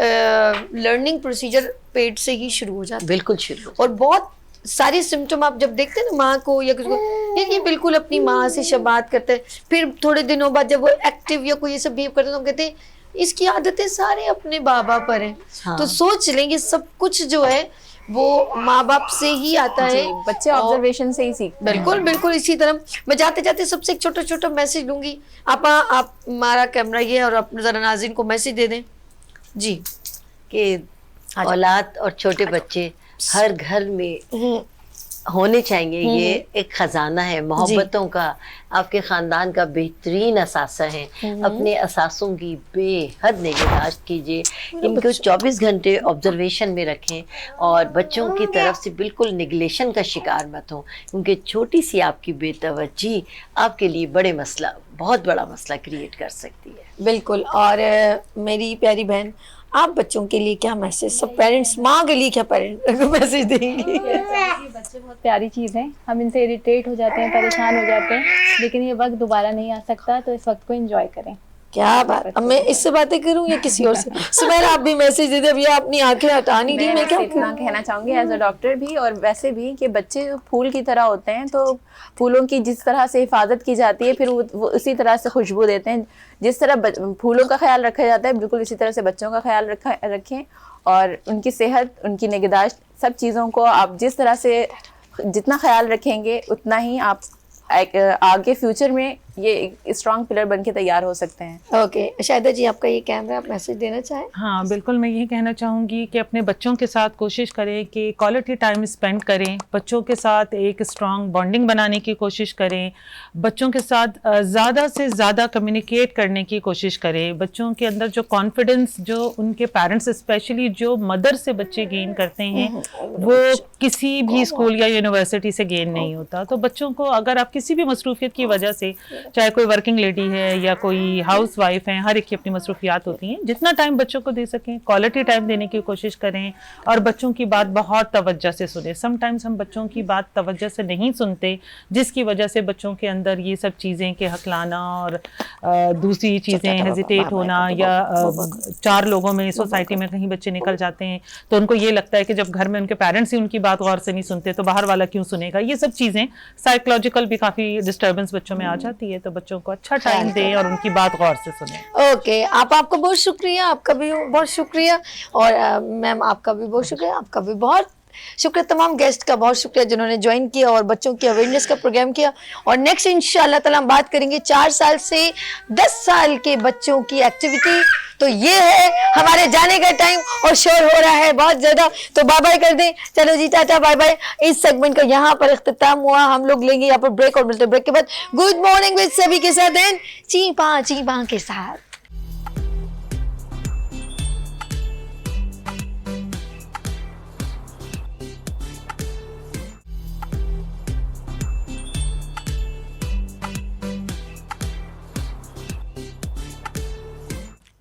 लर्निंग प्रोसीजर पेट से ही शुरू हो जाता है, बिल्कुल शुरू। और बहुत सारे सिम्टम आप जब देखते हैं ना माँ को या किसी को, ये बिल्कुल अपनी माँ से शबात करते हैं, फिर थोड़े दिनों बाद जब वो एक्टिव या कोई ये सब बिहेव करते हैं तो हम कहते हैं इसकी आदतें सारे अपने बाबा पर हैं। हाँ। तो सोच लेंगे सब कुछ जो है वो माँ बाप से ही आता है, बच्चे ऑब्जर्वेशन से ही सीखते हैं। बिल्कुल बिल्कुल। इसी तरह मैं जाते जाते सबसे एक छोटा छोटा मैसेज लूंगी। आप हमारा कैमरा ये है और आप जरा नाज़रीन को मैसेज दे दें जी कि औलाद और छोटे बच्चे हर घर में होने चाहिए। ये एक खजाना है मोहब्बतों का, आपके खानदान का बेहतरीन असासा है। अपने असासों की बेहद निगहदाश्त कीजिए, इनको 24 घंटे ऑब्जर्वेशन में रखें और बच्चों की तरफ से बिल्कुल निगलेशन का शिकार मत हो, क्योंकि छोटी सी आपकी बेतवज्जी आपके लिए बहुत बड़ा मसला क्रिएट कर सकती है। बिल्कुल। और मेरी प्यारी बहन, आप बच्चों के लिए क्या मैसेज, सब पेरेंट्स, माँ के लिए क्या पेरेंट मैसेज देंगी? बच्चे बहुत प्यारी चीज़ है, हम इनसे इरिटेट हो जाते हैं, परेशान हो जाते हैं, लेकिन ये वक्त दोबारा नहीं आ सकता, तो इस वक्त को एंजॉय करें। क्या बात, अब मैं इससे बातें करूं या किसी और से? सुमेरा आप भी मैसेज दे दे, अब ये अपनी आंखें हटा नहीं रही, मैं क्या इतना कहना चाहूंगी एज अ डॉक्टर भी और वैसे भी कि बच्चे फूल की तरह होते हैं, तो फूलों की जिस तरह से हिफाजत की जाती है फिर वो उसी तरह से खुशबू देते हैं। जिस तरह फूलों का ख्याल रखा जाता है बिल्कुल इसी तरह से बच्चों का ख्याल रखें और उनकी सेहत, उनकी निगहदाश्त, सब चीज़ों को आप जिस तरह से जितना ख्याल रखेंगे उतना ही आप आगे फ्यूचर में ये स्ट्रॉन्ग पिलर बन के तैयार हो सकते हैं। ओके शाहिदा जी, आपका ये कैमरा, आप मैसेज देना चाहें? हाँ बिल्कुल, मैं यही कहना चाहूँगी कि अपने बच्चों के साथ कोशिश करें कि क्वालिटी टाइम स्पेंड करें, बच्चों के साथ एक स्ट्रॉन्ग बॉन्डिंग बनाने की कोशिश करें, बच्चों के साथ ज़्यादा से ज़्यादा कम्युनिकेट करने की कोशिश करें। बच्चों के अंदर जो कॉन्फिडेंस जो उनके पेरेंट्स स्पेशली जो मदर से बच्चे गेन करते हैं वो किसी भी स्कूल या यूनिवर्सिटी से गेन नहीं होता। तो बच्चों को अगर आप किसी भी मसरूफियत की वजह से, चाहे कोई वर्किंग लेडी है या कोई हाउस वाइफ है, हर एक की अपनी मसरूफियात होती हैं, जितना टाइम बच्चों को दे सकें क्वालिटी टाइम देने की कोशिश करें और बच्चों की बात बहुत तवज्जो से सुने। समटाइम्स हम बच्चों की बात तवज्जो से नहीं सुनते, जिसकी वजह से बच्चों के अंदर ये सब चीज़ें के हकलाना और दूसरी चीज़ें हेजिटेट होना या 4 लोगों में सोसाइटी में कहीं बच्चे निकल जाते हैं तो उनको ये लगता है कि जब घर में उनके पेरेंट्स ही उनकी बात गौर से नहीं सुनते तो बाहर वाला क्यों सुनेगा। ये सब चीज़ें साइकोलॉजिकल भी काफ़ी डिस्टर्बेंस बच्चों में आ जाती है। है तो बच्चों को अच्छा टाइम दें और उनकी बात गौर से सुने। ओके, आपका बहुत शुक्रिया, आपका भी बहुत शुक्रिया, और मैम आपका भी बहुत शुक्रिया, आपका भी बहुत शुक्रिया। तमाम गेस्ट का बहुत शुक्रिया जिन्होंने ज्वाइन किया और बच्चों की अवेयरनेस का प्रोग्राम किया। और नेक्स्ट इंशाल्लाह ताला हम बात करेंगे 4 साल से 10 साल के बच्चों की एक्टिविटी। तो ये है हमारे जाने का टाइम और शोर हो रहा है बहुत ज्यादा, तो बाय बाय कर दें। चलो जी, टाटा बाय बाय। इस सेगमेंट का यहाँ पर इख्तिताम हुआ। हम लोग लेंगे यहाँ पर ब्रेक और मिलते ब्रेक के बाद गुड मॉर्निंग विद सभी के साथ एंड चीपा के साथ।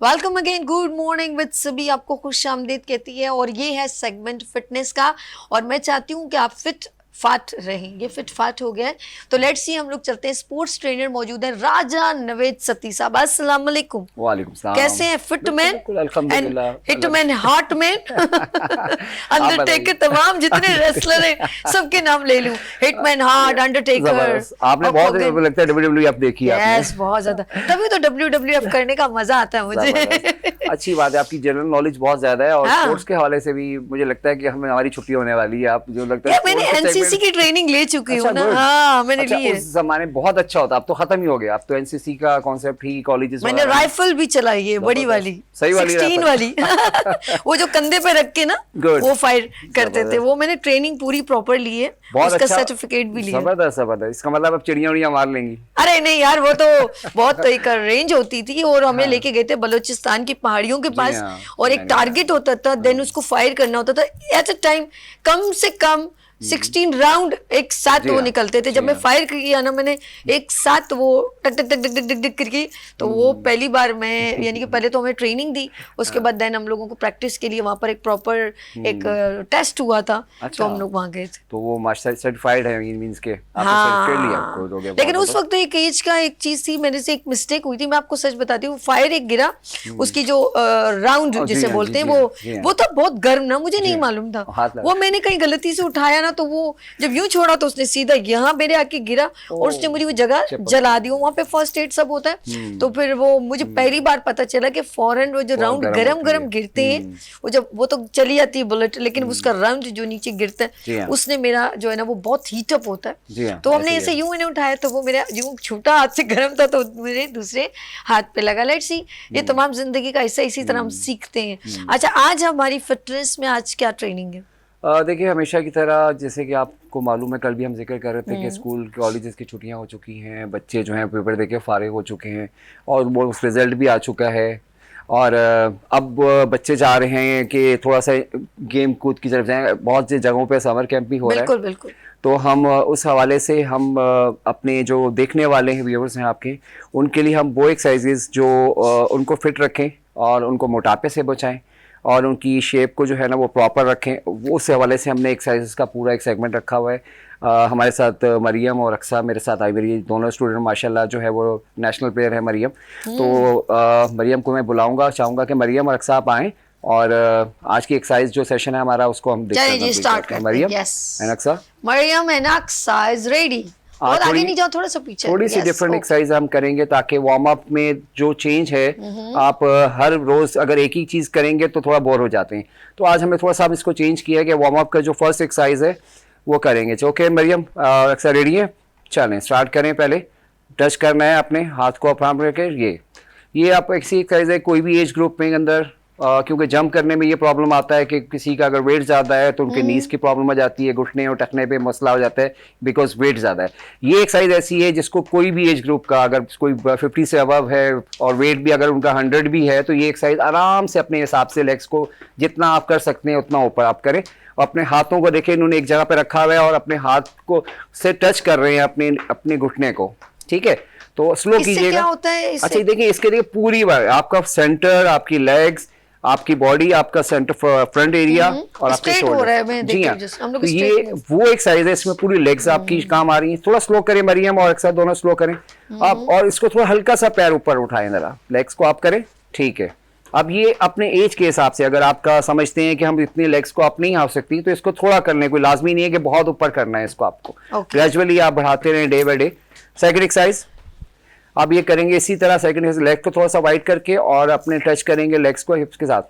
Welcome again, good morning with सभी आपको खुश आमदीद कहती है। और ये है सेगमेंट फिटनेस का, और मैं चाहती हूँ कि आप फिट फाट रहें। ये फिट फाट हो गया है, तो लेट्स सी हम लोग चलते हैं। स्पोर्ट्स ट्रेनर मौजूद है राजा नवेद सती साहब। अस्सलाम वालेकुम। वालेकुम सलाम। कैसे हैं? फिट मैन, अल्हम्दुलिल्लाह, हिटमैन, हार्ट मैन, अंडरटेकर, तमाम जितने रेसलर हैं सबके नाम ले लूं। Hitman, heart, Undertaker. आपने बहुत लगता है WWE आप देखी है यस, बहुत ज्यादा, तभी तो WWF करने का मजा आता है मुझे। अच्छी बात है, आपकी जनरल नॉलेज बहुत ज्यादा है और हाँ। स्पोर्ट्स के हवाले से भी मुझे लगता है कि हमारी छुट्टी होने वाली है। आप जो लगता है मैंने एनसीसी की ट्रेनिंग ले चुकी हूँ ना। हाँ, मैंने ली है। उस जमाने में बहुत अच्छा होता, अब तो खत्म ही हो गया। अब तो एनसीसी का कॉन्सेप्ट ही कॉलेजेस में। मैंने राइफल भी चलाई है, बड़ी वाली, सही वाली 16 वाली। वो जो कंधे पे रख के ना वो फायर करते थे, वो मैंने ट्रेनिंग पूरी प्रॉपर ली है, उसका सर्टिफिकेट भी लिया। जबरदस्त जबरदस्त। इसका मतलब अब चिड़िया उड़िया मार लेंगी? अरे नहीं यार, वो तो बहुत एक रेंज होती थी, और हमें लेके गए थे बलूचिस्तान की पहाड़ियों के पास, और एक टारगेट होता था, देन उसको फायर करना होता था एट अ टाइम। कम से कम 16 राउंड एक साथ वो निकलते थे। जब मैं फायर किया ना, मैंने एक साथ वो टक टक टक टक टक टक करके, तो वो पहली बार मैं, यानी कि पहले तो हमें ट्रेनिंग दी, उसके बाद देन हम लोगों को प्रैक्टिस के लिए वहाँ पर एक प्रॉपर एक टेस्ट हुआ था, तो हम लोग वहाँ गए थे। तो वो मास्टर सर्टिफाइड है, मींस के हाँ, लेकिन उस वक्त एक एज का एक चीज थी, मेरे से एक मिस्टेक हुई थी, मैं आपको सच बताती हूँ। फायर एक गिरा, उसकी जो राउंड जिसे बोलते हैं वो तो बहुत गर्म ना, मुझे नहीं मालूम था, वो मैंने कहीं गलती से उठाया ना, तो वो जब यूं छोड़ा तो उसने सीधा यहाँ मेरे आके गिरा, और उसने मुझे वो जगह जला दी। वहाँ पे फर्स्ट एड सब होता है, तो फिर वो मुझे पहली बार पता चला कि फौरन वो जो राउंड गरम गिरते हैं, वो जब वो तो चली जाती है बुलेट, लेकिन उसका राउंड जो नीचे गिरता है, उसने मेरा जो है ना वो बहुत हीटअप होता है। तो हमने ऐसे यूं इन्हें उठाया, तो वो मेरा यूं छोटा हाथ से गर्म था, तो मेरे दूसरे हाथ पे लगा। लेट्स सी, ये तमाम जिंदगी का हिस्सा, इसी तरह हम सीखते हैं। अच्छा, आज हमारी फिटनेस में आज क्या ट्रेनिंग है? देखिए, हमेशा की तरह, जैसे कि आपको मालूम है, कल भी हम जिक्र कर रहे थे कि स्कूल कॉलेजेस की छुट्टियां हो चुकी हैं, बच्चे जो हैं पेपर देके फारिग हो चुके हैं, और वो रिजल्ट भी आ चुका है, और अब बच्चे चाह रहे हैं कि थोड़ा सा गेम कूद की तरफ जाएं। बहुत सी जगहों पे समर कैंप भी हो रहा है। बिल्कुल बिल्कुल। तो हम उस हवाले से हम अपने जो देखने वाले हैं व्यूअर्स हैं आपके, उनके लिए हम वो एक्सरसाइजेज जो उनको फिट रखें और उनको मोटापे से बचाएं और उनकी शेप को जो है ना वो प्रॉपर रखें, वो उस हवाले से हमने एक्सरसाइजेस का पूरा एक सेगमेंट रखा हुआ है। हमारे साथ मरियम और अक्सा मेरे साथ आई, मेरी दोनों स्टूडेंट माशाल्लाह जो है वो नेशनल प्लेयर है मरियम। तो मरियम को मैं बुलाऊंगा, चाहूँगा कि मरियम और अक्सा आप आएँ, और आज की एक्सरसाइज जो सेशन है हमारा उसको हम देखते हैं। Mariam and Aqsa, Mariam and Aqsa is ready. और आगे नहीं जाओ, थोड़ा सा पीछे। थोड़ी सी डिफरेंट एक्सरसाइज हम करेंगे ताकि वार्म अप में जो चेंज है, आप हर रोज अगर एक ही चीज करेंगे तो थोड़ा बोर हो जाते हैं। तो आज हमें थोड़ा सा इसको चेंज किया है कि वार्म अप का जो फर्स्ट एक्सरसाइज है वो करेंगे। ओके मरियम, अक्सर रेडी है? चलें स्टार्ट करें। पहले टच करना है अपने हाथ को अपना करके, ये आप ऐसी एक्सरसाइज है कोई भी एज ग्रुप में अंदर, क्योंकि जंप करने में ये प्रॉब्लम आता है कि किसी का अगर वेट ज़्यादा है तो उनके नीज की प्रॉब्लम आ जाती है, घुटने और टखने पे मसला हो जाता है बिकॉज वेट ज़्यादा है। ये एक्सरसाइज ऐसी है जिसको कोई भी एज ग्रुप का, अगर कोई 50 से अबव है और वेट भी अगर उनका 100 भी है, तो ये एक्सरसाइज आराम से अपने हिसाब से लेग्स को जितना आप कर सकते हैं उतना ऊपर आप करें। और अपने हाथों को देखें, इन्होंने एक जगह पे रखा हुआ है और अपने हाथ को से टच कर रहे हैं अपने घुटने को, ठीक है? तो स्लो कीजिएगा। अच्छा देखिए, इसके लिए पूरी बार आपका सेंटर, आपकी लेग्स, आपकी बॉडी, आपका सेंटर फ्रंट एरिया और आपके शोल्डर। जी हाँ, तो ये वो एक्सरसाइज है, इसमें पूरी लेग्स आपकी काम आ रही हैं। थोड़ा स्लो करें मरियम और अक्सर, दोनों स्लो करें आप, और इसको थोड़ा हल्का सा पैर ऊपर उठाएं, जरा लेग्स को आप करें, ठीक है? अब ये अपने एज के हिसाब से, अगर आपका समझते हैं कि हम इतनी लेग्स को आप नहीं आ सकती, तो इसको थोड़ा करने, कोई लाजमी नहीं है कि बहुत ऊपर करना है इसको, आपको ग्रेजुअली आप बढ़ाते रहें day by day. Second exercise, अब ये करेंगे इसी तरह सेकंड लेग को थोड़ा सा वाइड करके और अपने टच करेंगे लेग्स को हिप्स के साथ,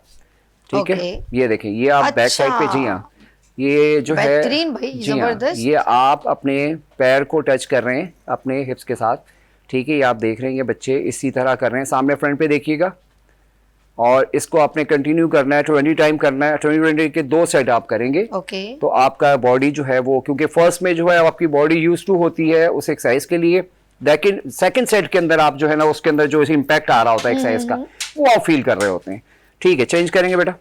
ठीक है। ये देखें, ये आप बैक साइड पे, जी हाँ, ये जो है बेहतरीन भाई, जी हाँ, जबरदस्त। ये आप अपने पैर को टच कर रहे हैं अपने हिप्स के साथ, ठीक है। ये आप देख रहे हैं ये बच्चे इसी तरह कर रहे हैं, सामने फ्रंट पे देखिएगा और इसको आपने कंटिन्यू करना है, 20 टाइम करना है। 20 के 2 सेट आप करेंगे, ओके। तो आपका बॉडी जो है वो, क्योंकि फर्स्ट में जो है आपकी बॉडी यूज टू होती है उस एक्सरसाइज के लिए, लेकिन सेकंड सेट के अंदर आप जो है ना उसके अंदर जो इम्पैक्ट आ रहा होता है एक्सरसाइज का वो आप फील कर रहे होते हैं, ठीक है। चेंज करेंगे बेटा,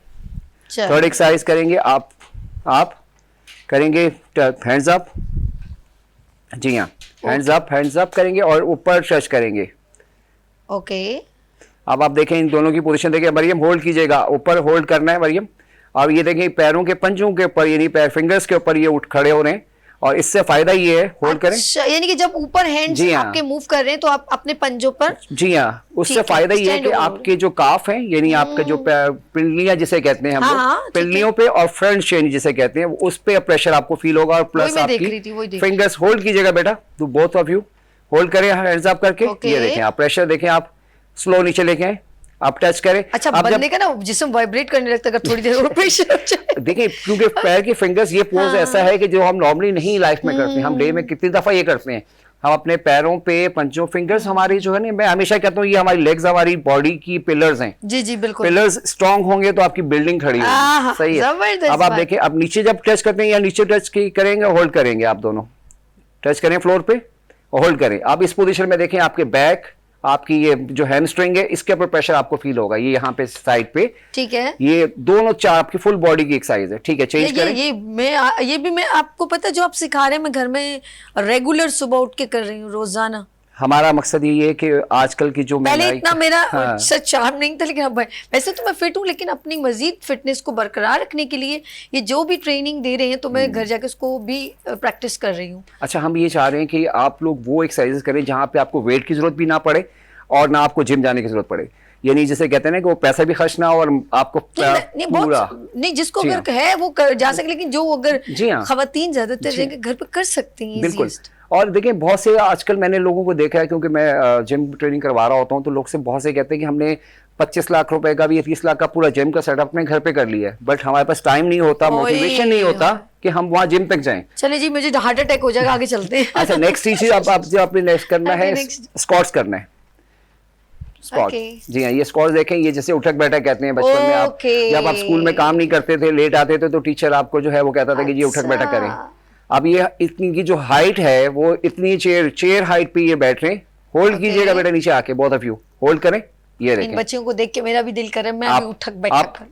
थर्ड एक्सरसाइज करेंगे आप करेंगे हैंड्स अप, जी हाँ, हैंड्स अप करेंगे और ऊपर टच करेंगे, ओके। अब आप देखें इन दोनों की पोजीशन देखें, मरियम होल्ड कीजिएगा, ऊपर होल्ड करना है मरियम। अब ये देखें पैरों के पंजों के ऊपर, यानी पैर फिंगर्स के ऊपर ये उठ खड़े हो रहे हैं और इससे फायदा ये है, होल्ड करें, अच्छा, यानी कि जब ऊपर हैंड्स जी हाँ। आपके मूव कर रहे हैं तो आप अपने पंजों पर, जी हाँ, उससे ठीक है, फायदा ये है stand कि over। आपके जो काफ हैं, यानी आपका जो पिंडलियां जिसे कहते हैं हम हाँ, हाँ, लोग, ठीक है। पिंडलियों पे और फ्रंट चेन जिसे कहते हैं उस पे प्रेशर आपको फील होगा, और प्लस मैं देख रही थी, वही आपकी देख रही फिंगर्स होल्ड कीजिएगा बेटा, तो बोथ ऑफ यू होल्ड करें हैंड्स अप करके, Okay। ये देखें आप प्रेशर देखें, आप स्लो नीचे लेके आए, आप टच करें। अच्छा, अब बंदे का ना जिस्म वाइब्रेट करने लगता है अगर थोड़ी देर और प्रेशर हो जाए। देखिए, क्योंकि पैर की फिंगर्स ये पोज ऐसा है कि जो हम नॉर्मली नहीं लाइफ में करते हैं, हम डे में कितनी दफा ये करते हैं, हम अपने पैरों पे पंचों फिंगर्स हमारी जो है ना, मैं हमेशा कहता हूँ ये हमारी लेग्स हमारी बॉडी की पिलर्स हैं। जी जी बिल्कुल। पिलर्स स्ट्रांग होंगे तो आपकी बिल्डिंग खड़ी होगी, सही है। जबरदस्त अब आप बात। देखिए, अब नीचे जब टच करते हैं या नीचे टच करेंगे, होल्ड करेंगे, आप दोनों टच करें फ्लोर पे और होल्ड करें। अब इस पोजीशन में देखें आपके बैक, आपकी ये जो हैमस्ट्रिंग है इसके ऊपर प्रेशर आपको फील होगा, ये यहाँ पे साइड पे, ठीक है। ये दोनों चार आपकी फुल बॉडी की एक्सरसाइज है, ठीक है। चेंज करें। ये भी मैं आपको पता है जो आप सिखा रहे हैं, मैं घर में रेगुलर सुबह उठ के कर रही हूँ रोजाना। हमारा मकसद ये है कि आजकल की जो पहले महंगाई, इतना मेरा हाँ। सच चार्म नहीं था, लेकिन अब वैसे तो मैं फिट हूँ, लेकिन अपनी मजीद फिटनेस को बरकरार रखने के लिए ये जो भी ट्रेनिंग दे रहे हैं तो मैं घर जाके उसको भी प्रैक्टिस कर रही हूँ। अच्छा, हम ये चाह रहे हैं कि आप लोग वो एक्सरसाइजेस करें जहाँ पे आपको वेट की जरूरत भी ना पड़े और ना आपको जिम जाने की जरूरत पड़े, यानी जिसे कहते हैं ना कि वो पैसा भी खर्च ना हो और आपको नहीं, पूरा नहीं, जिसको जी अगर है वो जा सके, लेकिन जो अगर जी हाँ। खवातीन ज्यादातर रहेंगे घर पे कर सकती हैं बिल्कुल। easiest। और देखिए, बहुत से आजकल मैंने लोगों को देखा है, क्योंकि मैं जिम ट्रेनिंग करवा रहा होता हूँ, तो लोग से बहुत से कहते हैं कि हमने 25 लाख रुपए का भी 30 लाख का पूरा जिम का सेटअप अपने घर पे कर लिया है, बट हमारे पास टाइम नहीं होता, मोटिवेशन नहीं होता कि हम वहाँ जिम तक जाएं। चले जी, मुझे हार्ट अटैक हो जाएगा, आगे चलते हैं। अच्छा, नेक्स्ट चीज आप जो आपने नेक्स्ट करना है, Okay, next। स्क्वाट्स करना है। Squat, Okay। जी हाँ, ये स्क्वाट्स देखें, ये जैसे उठक बैठक कहते हैं बचपन में, आप Okay। जब आप स्कूल में काम नहीं करते थे, लेट आते थे, तो टीचर आपको जो है वो कहता था कि ये उठक बैठक करें। अब ये इतनी की जो हाइट है वो इतनी चेयर हाइट पे ये बैठ रहे हैं, होल्ड कीजिएगा बेटा नीचे आके, बोथ ऑफ यू होल्ड करें, ये इन देखें। बच्चों को देख के मेरा भी दिल करे मैं आप- भी उठक बैठक आप- कर।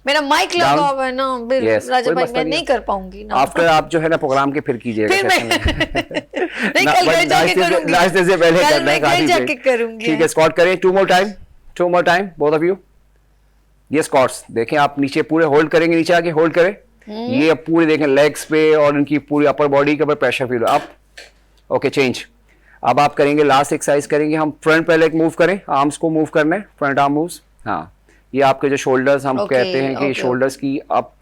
मेरा माइक लगा Down। हुआ है ना, Yes, राजा कोई भाई, मसला मैं नहीं नहीं है। कर पाऊंगी ना। आफ्टर आप जो है ना प्रोग्राम के फिर कीजिएगा फिर मैं session में। नहीं, ना, कल but घर जाके नाश्ते से- करूंगी। नाश्ते से पहले कल करना है, मैं घर काफी जाके देर। करूंगी। ठीक है, स्क्वाट करें, 2 more time both of you. ये स्क्वाट्स देखें, आप नीचे पूरे होल्ड करेंगे, नीचे आके होल्ड करें, ये पूरे देखें लेग्स पे और उनकी पूरी अपर बॉडी के ऊपर प्रेशर फील हो। आप ओके, चेंज। अब आप करेंगे लास्ट एक्सरसाइज करेंगे, हम फ्रंट पहले एक मूव करें, आर्म्स को मूव करना है, फ्रंट आर्म मूव्स। हाँ, ये आपके जो शोल्डर्स हम Okay, कहते हैं कि okay, शोल्डर्स की आप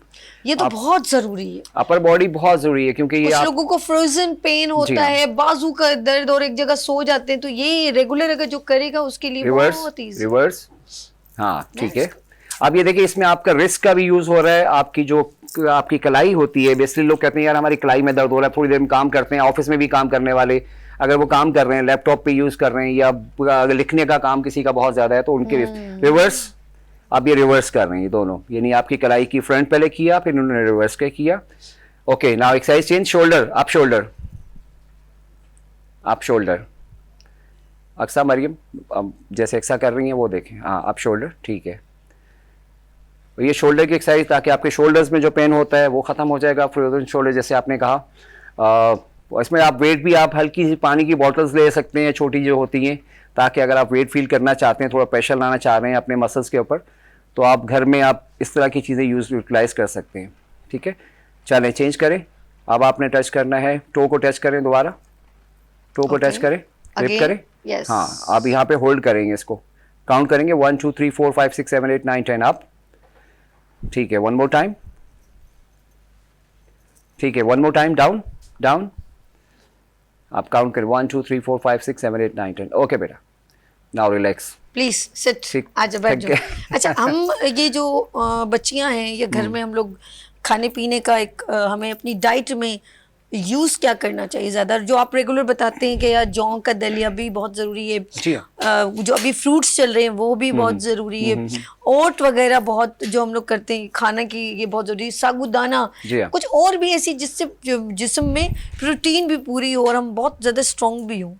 ये तो बहुत जरूरी है। अपर बॉडी बहुत जरूरी है, क्योंकि ये कुछ आप लोगों को फ्रोजन पेन जी होता हाँ। है, बाजू का दर्द, और एक जगह सो जाते हैं, तो ये रेगुलर अगर जो करेगा उसके लिए बहुत इजी। रिवर्स, हाँ ठीक है। अब ये देखिए, इसमें आपका रिस्क का भी यूज हो रहा है, आपकी जो आपकी कलाई होती है, बेसिकली लोग कहते हैं यार हमारी कलाई में दर्द हो रहा है, थोड़ी देर में काम करते हैं, ऑफिस में भी काम करने वाले अगर वो काम कर रहे हैं, लैपटॉप पे यूज कर रहे हैं, या अगर लिखने का काम किसी का बहुत ज्यादा है तो उनके रिवर्स, अब ये रिवर्स कर रहे हैं ये दोनों, यानी आपकी कलाई की फ्रंट पहले किया, फिर उन्होंने रिवर्स के किया। Okay, now exercise change, shoulder up, shoulder up, shoulder. Aqsa Mariam जैसे एक्सा कर रही हैं वो देखें, हाँ अप शोल्डर, ठीक है। ये शोल्डर की एक्सरसाइज, ताकि आपके शोल्डर्स में जो पेन होता है वो खत्म हो जाएगा। फ्रोजन शोल्डर जैसे आपने कहा, इसमें आप वेट भी आप हल्की सी पानी की बॉटल्स ले सकते हैं, छोटी जो होती हैं, ताकि अगर आप वेट फील करना चाहते हैं, थोड़ा प्रेशर लाना चाह रहे हैं अपने मसल्स के ऊपर, तो आप घर में आप इस तरह की चीज़ें यूटिलाइज कर सकते हैं। ठीक है, चलें चेंज करें। अब आपने टच करना है, टो को टच करें, दोबारा टो को टच करें, लिफ्ट करें। yes। हाँ, आप यहाँ पे होल्ड करेंगे, इसको काउंट करेंगे 1 2 3 4 5 6 7 8 9 10 अप। ठीक है, 1 मोर टाइम। ठीक है, 1 मोर टाइम, डाउन डाउन। आप काउंट करें 1 2 3 4 5 6 7 8 9 10। ओके बेटा, नाउ रिलैक्स। प्लीज सिट, ठीक, आज बैठ ठीक है। जाओ। अच्छा, हम ये जो बच्चियां हैं, ये घर में हम लोग खाने पीने का एक हमें अपनी डाइट में यूज क्या करना चाहिए ज्यादा, जो आप रेगुलर बताते हैं कि यार जौ का दलिया भी बहुत जरूरी है, जी हाँ। जो अभी फ्रूट्स चल रहे हैं वो भी बहुत जरूरी है, ओट वगैरह बहुत जो हम लोग करते हैं खाना की, ये बहुत जरूरी है, साबूदाना, जी हाँ। कुछ और भी ऐसी जिससे जिस्म में प्रोटीन भी पूरी हो और हम बहुत ज्यादा स्ट्रॉन्ग भी हों।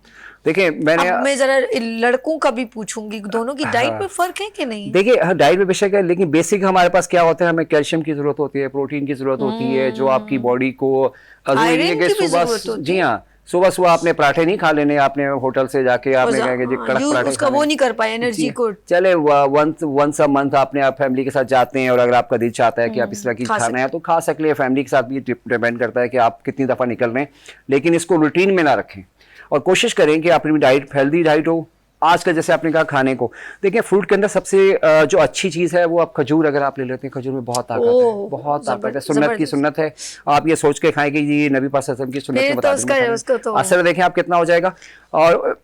देखिए मैंने अब मैं जरा लड़कों का भी पूछूंगी, दोनों की डाइट में फर्क है कि नहीं? देखिए हाँ, डाइट में बेशक है, लेकिन बेसिक हमारे पास क्या होता है, हमें कैल्शियम की जरूरत होती है, प्रोटीन की जरूरत होती है, जो आपकी बॉडी को जरूरी नहीं है आयरन कि की भी सुबह, जरूरत होती जी हाँ, सुबह सुबह आपने पराठे नहीं खा लेने, आपने होटल से जाके आपने कहा कि जी कड़क पराठे उसका वो नहीं कर पाए एनर्जी जी, को। चले वंस अ मंथ आपने आप फैमिली के साथ जाते हैं, और अगर आपका दिल चाहता है कि आप इस तरह की खा खाना है तो खा सकते हैं, फैमिली के साथ भी डिपेंड करता है कि आप कितनी दफा निकल रहे हैं, लेकिन इसको रूटीन में ना रखें और कोशिश करें कि अपनी डाइट हेल्दी डाइट हो। आज का जैसे आपने कहा खाने को, देखिए फ्रूट के अंदर सबसे जो अच्छी चीज़ है वो आप खजूर अगर आप ले लेते हैं, खजूर में बहुत ताकत है, बहुत ताकत है, सुन्नत की सुन्नत है। आप ये सोच के खाएं कि ये नबी पाक सल्लल्लाहु अलैहि वसल्लम की सुन्नत के मुताबिक असर देखें आप कितना हो जाएगा। और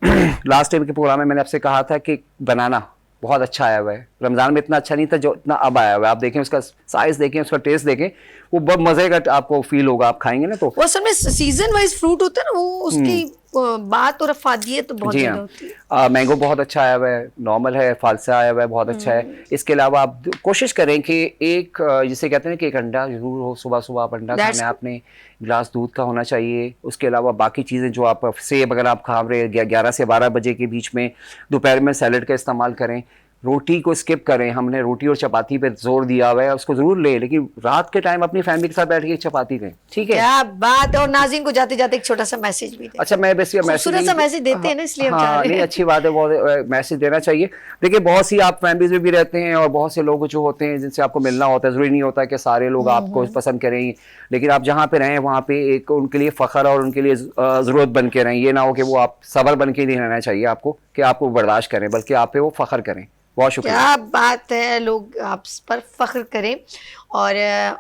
लास्ट टाइम के प्रोग्राम में मैंने आपसे कहा था कि बनाना बहुत अच्छा आया हुआ है, रमज़ान में इतना अच्छा नहीं था जो इतना अब आया हुआ है। आप देखें उसका साइज देखें, उसका टेस्ट देखें, वो बहुत मजे का आपको फील होगा, आप खाएंगे ना तो। वो असल में सीजन वाइज फ्रूट होता है ना, वो उसकी बात और अफादियत बहुत जी ज्यादा होती है। हाँ, मैंगो बहुत अच्छा आया हुआ है, नॉर्मल है, फालसा आया हुआ है, बहुत अच्छा है। इसके अलावा आप कोशिश करें कि एक जिसे कहते हैं कि एक अंडा जरूर हो, सुबह सुबह आप अंडा खाना है आपने, गिलास दूध का होना चाहिए। उसके अलावा बाकी चीज़ें जो आप सेब अगर आप खा रहे हैं 11 से 12 बजे के बीच में, दोपहर में सैलड का इस्तेमाल करें, रोटी को स्किप करें। हमने रोटी और चपाती पे जोर दिया हुआ है, उसको जरूर ले, लेकिन रात के टाइम अपनी फैमिली के साथ बैठ के एक चपाती लें, ठीक है? क्या बात है। और नाज़रीन को जाते जाते एक छोटा सा मैसेज भी दें। अच्छा, मैं बेसिक मैसेज देते हैं ना, इसलिए हम चाह हाँ, रहे नहीं हैं। अच्छी बात है, बहुत मैसेज देना चाहिए। देखिए बहुत सी आप फैमिलीज में भी रहते हैं और बहुत से लोग जो होते हैं जिनसे आपको मिलना होता है, जरूरी नहीं होता कि सारे लोग आपको पसंद करें, लेकिन आप जहाँ पे रहें वहाँ पे एक उनके लिए फख्र और उनके लिए जरूरत बन के रहें। ये ना हो कि वो आप सबर बन के नहीं रहना चाहिए आपको कि आपको बर्दाश्त करें, बल्कि आप पे वो फख्र करें। बहुत शुक्रिया। क्या बात है, लोग आप पर फख्र करें और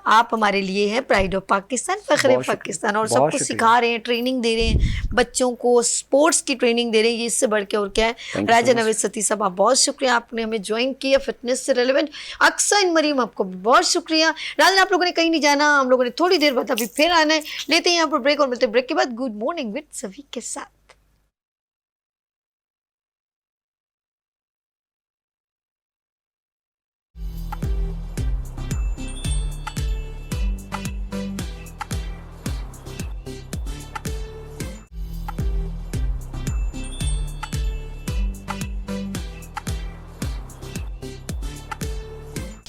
आप हमारे लिए हैं प्राइड ऑफ पाकिस्तान, फख्र पाकिस्तान, और सबको सिखा रहे हैं, ट्रेनिंग दे रहे हैं, बच्चों को स्पोर्ट्स की ट्रेनिंग दे रहे हैं, ये इससे बढ़ के और क्या है। राजा नवेद सती साहब, आप बहुत शुक्रिया, आपने हमें ज्वाइन किया फिटनेस से रिलेवेंट। अक्सर मरीम, आपको बहुत शुक्रिया। नाज़रीन, आप लोगों ने कहीं नहीं जाना, हम लोगों ने थोड़ी देर बाद अभी फिर आना है। लेते हैं यहाँ पर ब्रेक और मिलते हैं ब्रेक के बाद गुड मॉर्निंग विद सभी के साथ।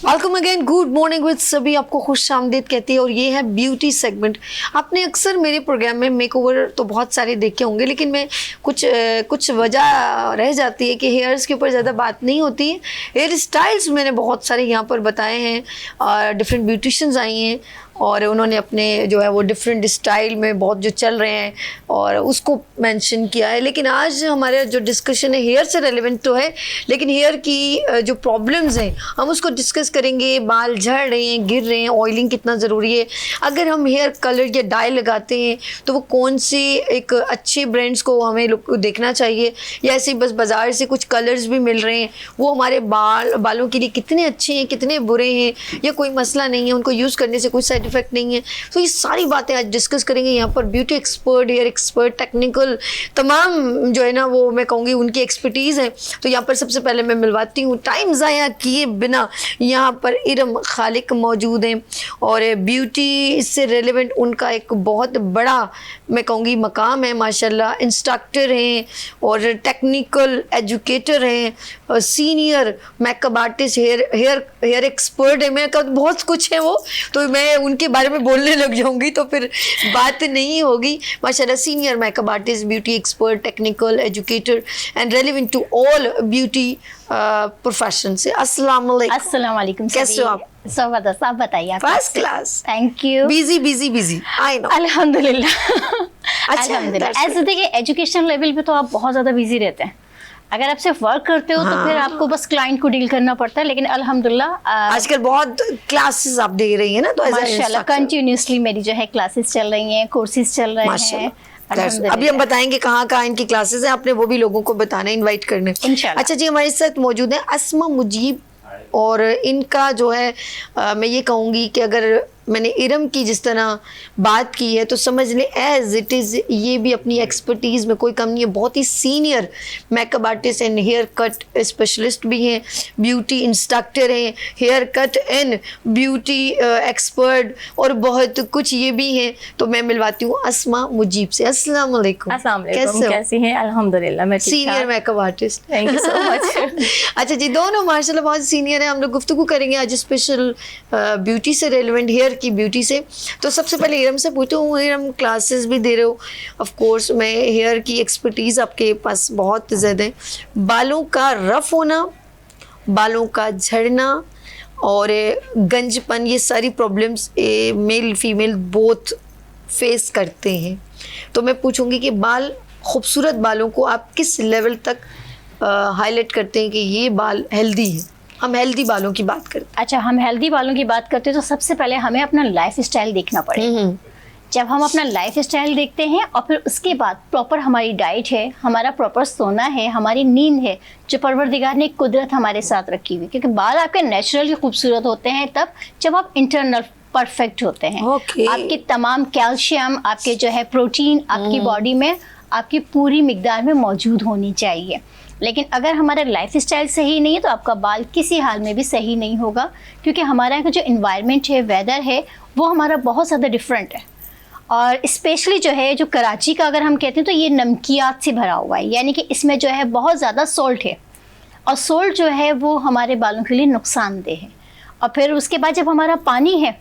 Welcome again, good morning with सभी, आपको खुश आमदीद कहती है। और ये है ब्यूटी सेगमेंट। आपने अक्सर मेरे प्रोग्राम में मेकओवर तो बहुत सारे देखे होंगे, लेकिन मैं कुछ वजह रह जाती है कि हेयर्स के ऊपर ज़्यादा बात नहीं होती है। हेयर स्टाइल्स मैंने बहुत सारे यहाँ पर बताए हैं और डिफरेंट ब्यूटिशियंस आई हैं और उन्होंने अपने जो है वो डिफरेंट स्टाइल में बहुत जो चल रहे हैं और उसको मेंशन किया है। लेकिन आज हमारा जो डिस्कशन है हेयर से रेलेवेंट तो है, लेकिन हेयर की जो प्रॉब्लम्स हैं हम उसको डिस्कस करेंगे। बाल झड़ रहे हैं, गिर रहे हैं, ऑयलिंग कितना ज़रूरी है, अगर हम हेयर कलर या डाई लगाते हैं तो वो कौन सी एक अच्छे ब्रांड्स को हमें देखना चाहिए, या ऐसे बस बाज़ार से कुछ कलर्स भी मिल रहे हैं वो हमारे बालों के लिए कितने अच्छे हैं कितने बुरे हैं, या कोई मसला नहीं है, उनको यूज़ करने से कोई साइड इफेक्ट नहीं है। तो ये सारी बातें आज डिस्कस करेंगे यहाँ पर। Beauty expert, hair expert, technical, तमाम जो है ना वो मैं कहूँगी उनकी एक्सपर्टीज़ है। तो यहाँ पर सबसे पहले मैं मिलवाती हूँ, टाइम ज़ाया किए बिना, यहाँ पर इरम खालिक मौजूद हैं और ब्यूटी से रिलेवेंट उनका एक बहुत बड़ा मैं कहूँगी मकाम है माशाल्लाह। इंस्ट्रक्टर हैं और टेक्निकल एजुकेटर हैं, senior makeup artist, hair expert है। मैं कहूँ बहुत कुछ है वो, तो मैं उनके बारे में बोलने लग जाऊंगी तो फिर बात नहीं होगी। माशाल्लाह senior makeup artist, beauty expert, technical educator and relevant to all beauty profession से। अस्सलाम वालेकुम, कैसे हो आप? जबरदस्त, आप बताइए। First class, thank you. Busy I know. अल्हम्दुलिल्लाह। अल्हम्दुलिल्लाह। ऐसे देखिए एजुकेशन लेवल पे तो आप बहुत ज़्यादा बिजी रहते हैं, अगर आप सिर्फ वर्क करते हो तो फिर आपको बस क्लाइंट को डील करना पड़ता है, लेकिन अल्हम्दुलिल्लाह आजकल बहुत क्लासेस आप दे रही हैं ना, तो माशाल्लाह कंटिन्यूसली मेरी जो है क्लासेस चल रही हैं, कोर्सेज चल रहे हैं। अभी हम बताएंगे कहाँ कहाँ इनकी क्लासेस हैं, आपने वो भी लोगों को बताना, इनवाइट करने। इंशाल्लाह। अच्छा जी, हमारे साथ मौजूद है अस्मा मुजीब, और इनका जो है मैं ये कहूँगी कि अगर मैंने इरम की जिस तरह बात की है तो समझ लें एज इट इज़ ये भी अपनी एक्सपर्टीज़ में कोई कम नहीं है। बहुत ही senior makeup artist and hair cut specialist भी हैं, ब्यूटी इंस्ट्रक्टर हैं, hair cut and beauty expert और बहुत कुछ ये भी हैं। तो मैं मिलवाती हूँ अस्मा मुजीब से। अस्सलाम वालेकुम। अस्सलाम वालेकुम, कैसी हैं? अल्हम्दुलिल्लाह मैं ठीक सीनियर ठाक। Makeup artist, thank you so much. अच्छा जी, दोनों माशाल्लाह बहुत सीनियर है। हम लोग गुफ्तगू करेंगे आज स्पेशल ब्यूटी से, रेलेवेंट हेयर की ब्यूटी से। तो सबसे पहले इरम से पूछता हूँ, इरम क्लासेस भी दे रहे हो, ऑफ कोर्स मैं हेयर की एक्सपर्टीज़ आपके पास बहुत ज़्यादा है। बालों का रफ होना, बालों का झड़ना और गंजपन, ये सारी problems male female both face करते हैं। तो मैं पूछूंगी कि बाल, खूबसूरत बालों को आप किस लेवल तक हाईलाइट करते हैं कि ये बाल हेल्दी है? हम हेल्दी बालों की बात करते अच्छा, हम हेल्दी बालों की बात करते हैं तो सबसे पहले हमें अपना लाइफ स्टाइल देखना पड़ेगा। हैं। जब हम अपना लाइफ स्टाइल देखते हैं और फिर उसके बाद प्रॉपर हमारी डाइट है, हमारा प्रॉपर सोना है, हमारी नींद है, जो परवरदिगार ने एक कुदरत हमारे साथ रखी हुई, क्योंकि बाल आपके नेचुरली खूबसूरत होते हैं तब जब आप इंटरनल परफेक्ट होते हैं। Okay. आपके तमाम कैल्शियम, आपके जो है प्रोटीन आपकी बॉडी में आपकी पूरी मिकदार में मौजूद होनी चाहिए। लेकिन अगर हमारा लाइफ स्टाइल सही नहीं है तो आपका बाल किसी हाल में भी सही नहीं होगा, क्योंकि हमारा जो इन्वायरमेंट है, वेदर है, वो हमारा बहुत ज़्यादा डिफरेंट है। और स्पेशली जो है जो कराची का अगर हम कहते हैं तो ये नमकियात से भरा हुआ है, यानी कि इसमें जो है बहुत ज़्यादा सोल्ट है, और सोल्ट जो है वो हमारे बालों के लिए नुकसानदेह है। और फिर उसके बाद जब हमारा पानी है,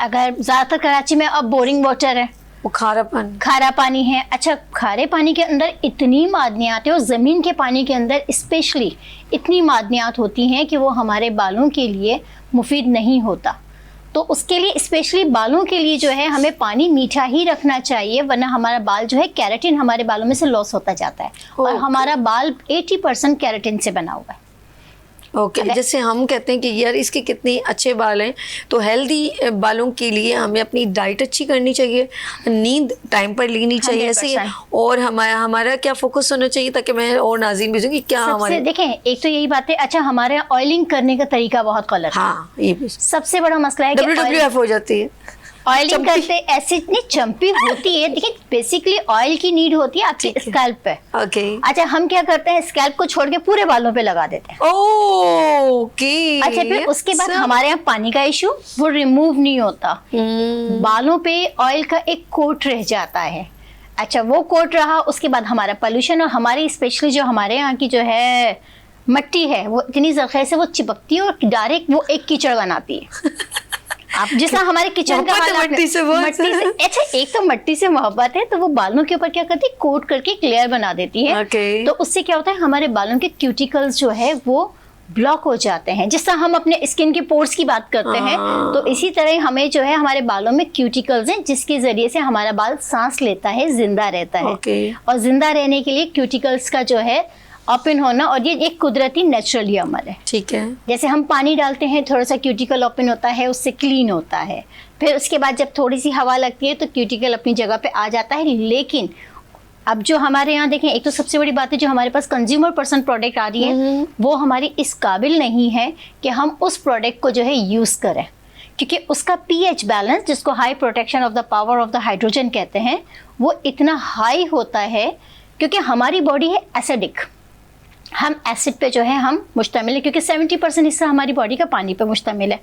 अगर ज़्यादातर कराची में अब बोरिंग वाटर है, वो खारा पानी है। अच्छा, खारे पानी के अंदर इतनी मादनियात है और ज़मीन के पानी के अंदर स्पेशली इतनी मादनियात होती हैं कि वो हमारे बालों के लिए मुफीद नहीं होता। तो उसके लिए स्पेशली बालों के लिए जो है हमें पानी मीठा ही रखना चाहिए, वरना हमारा बाल जो है केराटिन हमारे बालों में से लॉस होता जाता है। और हमारा बाल 80% केराटिन से बना हुआ है। ओके, जैसे हम कहते हैं कि यार इसके कितने अच्छे बाल हैं, तो हेल्दी बालों के लिए हमें अपनी डाइट अच्छी करनी चाहिए, नींद टाइम पर लेनी चाहिए ऐसे, और हमारा क्या फोकस होना चाहिए, ताकि मैं और नाज़रीन भी क्या हमारे देखें। एक तो यही बात है। अच्छा, हमारे ऑयलिंग करने का तरीका बहुत गलत है। हाँ, ये भी सबसे बड़ा मसला है कि WWF हो जाती है, ऑयलिंग करते ऐसे इतनी चंपी होती है। देखिए, बेसिकली ऑयल की नीड होती है आपके स्कैल्प पे। ओके। अच्छा, हम क्या करते हैं, स्कैल्प को छोड़ के पूरे बालों पे लगा देते हैं। ओके। अच्छा, फिर उसके बाद हमारे यहाँ पानी का इशू, वो रिमूव नहीं होता, बालों पे ऑयल का एक कोट रह जाता है। अच्छा, वो कोट रहा, उसके बाद हमारा पोल्यूशन, और हमारी स्पेशली जो हमारे यहाँ की जो है मट्टी है वो इतनी जरखे से वो चिपकती है और डायरेक्ट वो एक कीचड़ बनाती है। आप जिस तरह हमारे किचन का हाल मट्टी से अच्छा, एक तो मट्टी से मोहब्बत है, तो वो बालों के ऊपर क्या करती है, कोट करके क्लियर बना देती है। तो उससे क्या होता है, हमारे बालों के क्यूटिकल्स जो है वो ब्लॉक हो जाते हैं। जिस तरह हम अपने स्किन के पोर्स की बात करते हैं, तो इसी तरह हमें जो है हमारे बालों में क्यूटिकल्स हैं, जिसके जरिए से हमारा बाल सांस लेता है, जिंदा रहता है। और जिंदा रहने के लिए क्यूटिकल्स का जो है ओपन होना, और ये एक कुदरती नेचुरली अमल है। ठीक है। जैसे हम पानी डालते हैं, थोड़ा सा क्यूटिकल ओपन होता है, उससे क्लीन होता है। फिर उसके बाद जब थोड़ी सी हवा लगती है तो क्यूटिकल अपनी जगह पे आ जाता है। लेकिन अब जो हमारे यहाँ देखें, एक तो सबसे बड़ी बात है जो हमारे पास कंज्यूमर पर्सन प्रोडक्ट आ रही है, वो हमारी इस काबिल नहीं है कि हम उस प्रोडक्ट को जो है यूज़ करें, क्योंकि उसका pH बैलेंस, जिसको high protection of the power of the hydrogen कहते हैं, वो इतना हाई होता है क्योंकि हमारी बॉडी है एसिडिक। हम एसिड पे जो है हम मुश्तमिल है, क्योंकि 70% हिस्सा हमारी बॉडी का पानी पे मुश्तमिल है,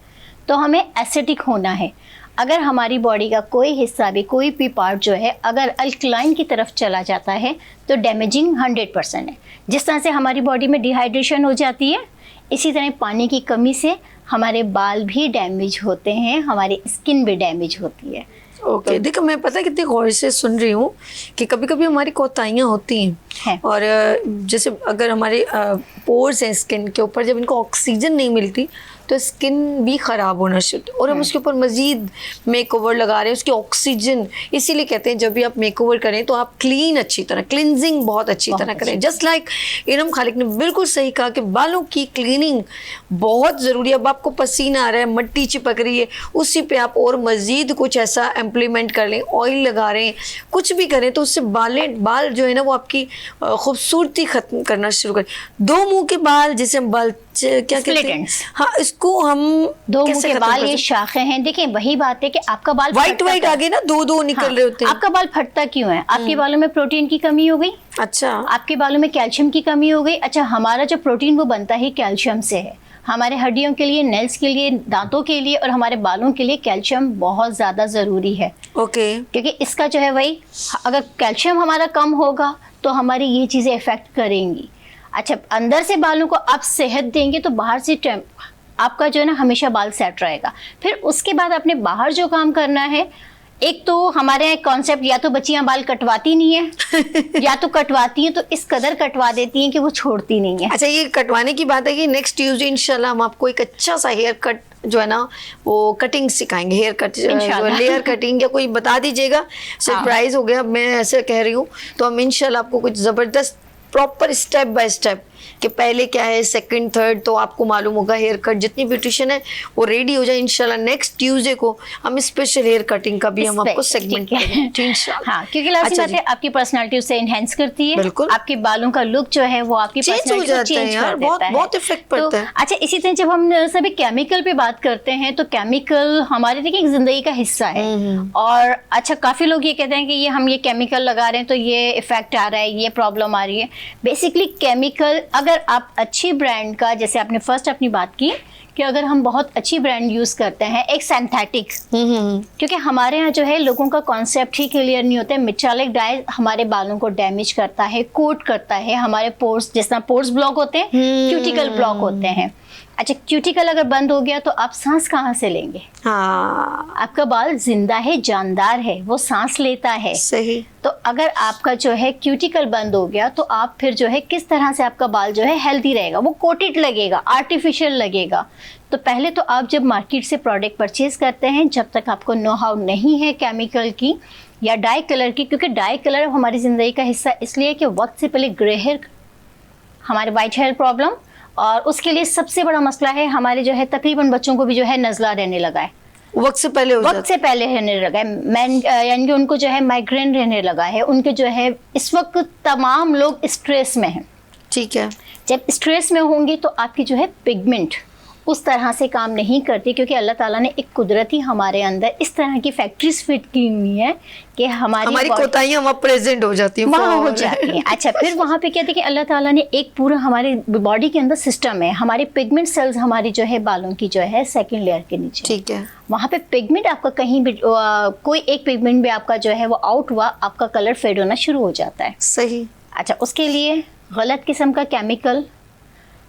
तो हमें एसिडिक होना है। अगर हमारी बॉडी का कोई हिस्सा भी, कोई भी पार्ट जो है अगर अल्कलाइन की तरफ चला जाता है तो डैमेजिंग 100% है। जिस तरह से हमारी बॉडी में डिहाइड्रेशन हो जाती है, इसी तरह पानी की कमी से हमारे बाल भी डैमेज होते हैं, हमारी स्किन भी डैमेज होती है। ओके, देखो मैं पता कितनी गौर से सुन रही हूँ कि कभी कभी हमारी कोताहियाँ होती हैं, है। और जैसे अगर हमारे पोर्स हैं स्किन के ऊपर, जब इनको ऑक्सीजन नहीं मिलती तो स्किन भी ख़राब होना शुरू, और हम उसके ऊपर मज़ीद मेकओवर लगा रहे हैं, उसकी ऑक्सीजन। इसीलिए कहते हैं जब भी आप मेकओवर करें तो आप क्लीन अच्छी तरह, क्लिनजिंग बहुत अच्छी तरह करें। जस्ट लाइक इरम खालिक ने बिल्कुल सही कहा कि बालों की क्लीनिंग बहुत ज़रूरी है। अब आपको पसीना आ रहा है, मट्टी चिपक रही है, उसी पे आप और मज़ीद कुछ ऐसा इम्प्लीमेंट कर लें, ऑयल लगा रहे हैं, कुछ भी करें तो उससे बाल जो है ना वो आपकी खूबसूरती ख़त्म करना शुरू करें। दो मुंह के बाल, जिसे हम बाल क्या कहते हैं, हाँ, इसको हम दो मुंह के बाल, ये शाखें हैं। देखिए वही बात है कि आपका बाल वाइट आगे ना दो निकल रहे होते हैं। आपका बाल फटता क्यों है? आपके बालों में प्रोटीन की कमी हो गई। अच्छा, आपके बालों में कैल्शियम की कमी हो गई। अच्छा, हमारा जो प्रोटीन वो बनता है कैल्शियम से है। हमारे हड्डियों के लिए, नेल्स के लिए, दांतों के लिए और हमारे बालों के लिए कैल्शियम बहुत ज़्यादा ज़रूरी है। ओके, क्योंकि इसका जो है वही, अगर कैल्शियम हमारा कम होगा तो हमारी ये चीज़ें इफ़ेक्ट करेंगी। अच्छा, अंदर से बालों को आप सेहत देंगे तो बाहर से आपका जो है ना हमेशा बाल सेट रहेगा। फिर उसके बाद आपने बाहर जो काम करना है, एक तो हमारे यहाँ कॉन्सेप्ट, या तो बच्चियां बाल कटवाती नहीं है या तो कटवाती हैं तो इस कदर कटवा देती हैं कि वो छोड़ती नहीं है। अच्छा, ये कटवाने की बात है कि नेक्स्ट ट्यूसडे इंशाल्लाह हम आपको एक अच्छा सा हेयर कट जो है ना वो कटिंग सिखाएंगे, हेयर कट, लेयर कटिंग या कोई बता दीजिएगा। सरप्राइज हो गया, मैं ऐसे कह रही हूँ। तो हम इंशाल्लाह आपको कुछ ज़बरदस्त प्रॉपर स्टेप बाय स्टेप कि पहले क्या है, सेकंड, थर्ड, तो आपको मालूम होगा हेयर कट। जितनी ब्यूटिशियन है वो रेडी हो जाए इंशाल्लाह। नेक्स्ट ट्यूसडे को हम स्पेशल हेयर कटिंग का भी हम आपको सेगमेंट करेंगे इंशाल्लाह। हाँ, क्योंकि लास्ट बात है, आपकी पर्सनालिटी उससे एनहेंस करती है। बिल्कुल, आपके बालों का लुक जो है वो आपकी पर्सनालिटी को चेंज कर देता है, बहुत इफेक्ट पड़ता है। अच्छा, इसी तरह जब हम सभी केमिकल पे बात करते हैं तो केमिकल हमारे देखिए एक जिंदगी का हिस्सा है। और अच्छा, काफी लोग ये कहते हैं कि ये हम ये केमिकल लगा रहे हैं तो ये इफेक्ट आ रहा है, ये प्रॉब्लम आ रही है। बेसिकली केमिकल, अगर आप अच्छी ब्रांड का, जैसे आपने फर्स्ट अपनी बात की कि अगर हम बहुत अच्छी ब्रांड यूज करते हैं, एक सिंथेटिक, क्योंकि हमारे यहाँ जो है लोगों का कॉन्सेप्ट ही क्लियर नहीं होता है। मेटालिक डाई हमारे बालों को डैमेज करता है, कोट करता है, हमारे पोर्स, जिस तरह पोर्स ब्लॉक होते हैं, क्यूटिकल ब्लॉक होते हैं। अच्छा, क्यूटिकल अगर बंद हो गया तो आप सांस कहाँ से लेंगे? हाँ, आपका बाल जिंदा है, जानदार है, वो सांस लेता है। सही। तो अगर आपका जो है क्यूटिकल बंद हो गया तो आप फिर जो है किस तरह से आपका बाल जो है हेल्दी रहेगा? वो कोटेड लगेगा, आर्टिफिशियल लगेगा। तो पहले तो आप जब मार्केट से प्रोडक्ट परचेज करते हैं, जब तक आपको नो हाउ नहीं है केमिकल की या डाई कलर की, क्योंकि डाई कलर हमारी ज़िंदगी का हिस्सा इसलिए कि वक्त से पहले ग्रे हेयर, हमारे वाइट हेयर प्रॉब्लम, और उसके लिए सबसे बड़ा मसला है हमारे जो है तकरीबन बच्चों को भी जो है नज़ला रहने लगा है, वक्त से पहले रहने लगा है। मैन यानी कि उनको जो है माइग्रेन रहने लगा है। उनके जो है इस वक्त तमाम लोग स्ट्रेस में हैं। ठीक है, जब स्ट्रेस में होंगे तो आपकी जो है पिगमेंट उस तरह से काम नहीं करती, क्योंकि अल्लाह ताला ने एक कुदरती हमारे अंदर इस तरह की फैक्ट्रीज फिट की हुई हैं कि हमारी कोताहियां वहाँ प्रेजेंट हो जाती हैं, वहाँ हो जाती हैं। अच्छा, फिर वहाँ पे क्या देखिए अल्लाह ताला ने एक पूरा हमारे बॉडी के अंदर सिस्टम है। हमारे पिगमेंट सेल्स हमारी जो है बालों की जो है सेकंड लेयर के नीचे, ठीक है, वहाँ पे पिगमेंट आपका कहीं भी कोई एक पिगमेंट भी आपका जो है वो आउट हुआ, आपका कलर फेड होना शुरू हो जाता है। सही। अच्छा, उसके लिए गलत किस्म का केमिकल,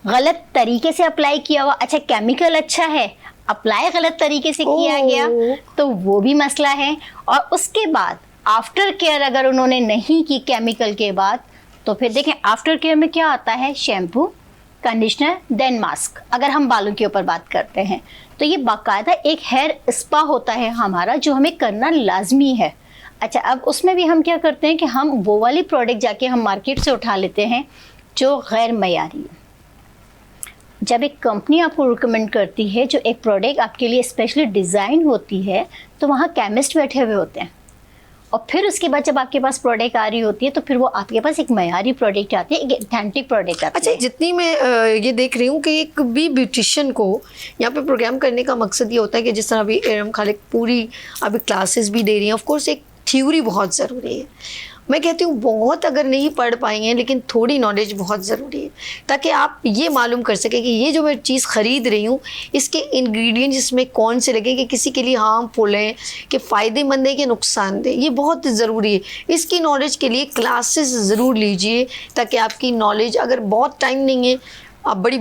गलत तरीके से अप्लाई किया हुआ। अच्छा, केमिकल अच्छा है, अप्लाई गलत तरीके से किया गया तो वो भी मसला है। और उसके बाद आफ्टर केयर अगर उन्होंने नहीं की केमिकल के बाद, तो फिर देखें आफ्टर केयर में क्या आता है, शैम्पू, कंडीशनर, देन मास्क। अगर हम बालों के ऊपर बात करते हैं तो ये बाकायदा एक हेयर स्पा होता है हमारा, जो हमें करना लाजमी है। अच्छा, अब उसमें भी हम क्या करते हैं कि हम वो वाली प्रोडक्ट जाके हम मार्केट से उठा लेते हैं जो गैर मयारी है। जब एक कंपनी आपको रिकमेंड करती है जो एक प्रोडक्ट आपके लिए स्पेशली डिज़ाइन होती है, तो वहाँ केमिस्ट बैठे हुए होते हैं, और फिर उसके बाद जब आपके पास प्रोडक्ट आ रही होती है तो फिर वो आपके पास एक मयारी प्रोडक्ट आती है, एक ऑथेंटिक प्रोडक्ट आती है। अच्छा, जितनी मैं ये देख रही हूँ कि एक भी ब्यूटिशियन को यहाँ पे प्रोग्राम करने का मकसद ये होता है कि जिस तरह अभी इरम खालिक पूरी अभी क्लासेस भी दे रही हैं, ऑफ कोर्स एक थ्योरी बहुत ज़रूरी है। मैं कहती हूँ बहुत अगर नहीं पढ़ पाई हैं लेकिन थोड़ी नॉलेज बहुत ज़रूरी है, ताकि आप ये मालूम कर सकें कि ये जो मैं चीज़ ख़रीद रही हूँ इसके इंग्रेडिएंट्स इसमें कौन से लगे कि किसी के लिए हार्मफुल हैं, कि फ़ायदेमंद है कि नुकसानदेह। ये बहुत ज़रूरी है। इसकी नॉलेज के लिए क्लासेस ज़रूर लीजिए, ताकि आपकी नॉलेज, अगर बहुत टाइम नहीं है, आप बड़ी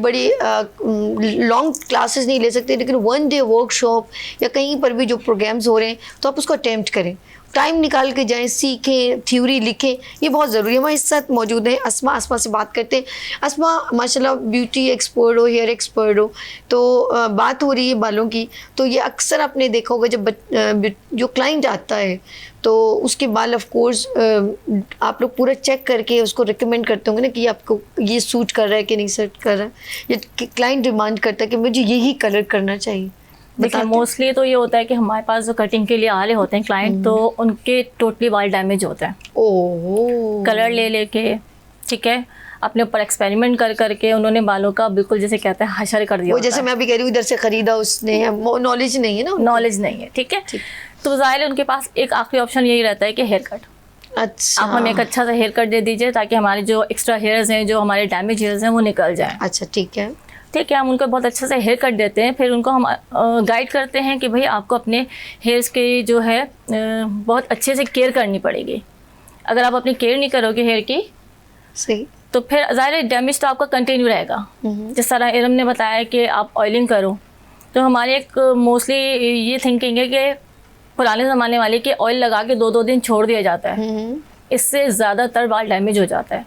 लॉन्ग क्लासेस नहीं ले सकते, लेकिन वन डे वर्कशॉप या कहीं पर भी जो प्रोग्राम्स हो रहे हैं तो आप उसको अटेम्प्ट करें। टाइम निकाल के जाएं, सीखें, थ्योरी लिखें, ये बहुत ज़रूरी है। हमारे साथ मौजूद है अस्मा से बात करते हैं। अस्मा माशाल्लाह ब्यूटी एक्सपर्ट हो, हेयर एक्सपर्ट हो, तो बात हो रही है बालों की, तो ये अक्सर आपने देखा होगा जब जो क्लाइंट आता है तो उसके बाल ऑफ कोर्स आप लोग पूरा चेक करके उसको रिकमेंड करते होंगे ना कि आपको ये सूट कर रहा है कि नहीं सूट कर रहा है, ये क्लाइंट डिमांड करता है कि मुझे यही कलर करना चाहिए। देखिए मोस्टली तो ये होता है कि हमारे पास जो कटिंग के लिए आ रहे होते हैं क्लाइंट, तो उनके टोटली बाल डैमेज होते हैं ओह, कलर ले लेके, ठीक है, अपने ऊपर एक्सपेरिमेंट कर करके उन्होंने बालों का बिल्कुल जैसे कहते हैं हशर कर दिया वो होता जैसे है। मैं अभी कह रही हूँ इधर से खरीदा उसने, नॉलेज नहीं है ना, नॉलेज नहीं है, ठीक है, तो ज़ाहिर है उनके पास एक आखिरी ऑप्शन यही रहता है कि हेयर कट। अच्छा, आप हमें एक अच्छा सा हेयर कट दे दीजिए ताकि हमारे जो एक्स्ट्रा हेयर्स हैं, जो हमारे डैमेज हेयर्स हैं, वो निकल जाएं। अच्छा ठीक है, ठीक है, हम उनको बहुत अच्छा सा हेयर कट देते हैं, फिर उनको हम गाइड करते हैं कि भाई आपको अपने हेयर्स के जो है बहुत अच्छे से केयर करनी पड़ेगी। अगर आप अपनी केयर नहीं करोगे हेयर की, सही, तो फिर ज़ाहिर है डैमेज तो आपका कंटिन्यू रहेगा। जिस तरह इरम ने बताया कि आप ऑयलिंग करो, तो हमारे एक मोस्टली ये थिंकिंग है कि पुराने ज़माने वाले कि ऑयल लगा के 2-2 दिन छोड़ दिया जाता है, इससे ज़्यादातर बाल डैमेज हो जाता है।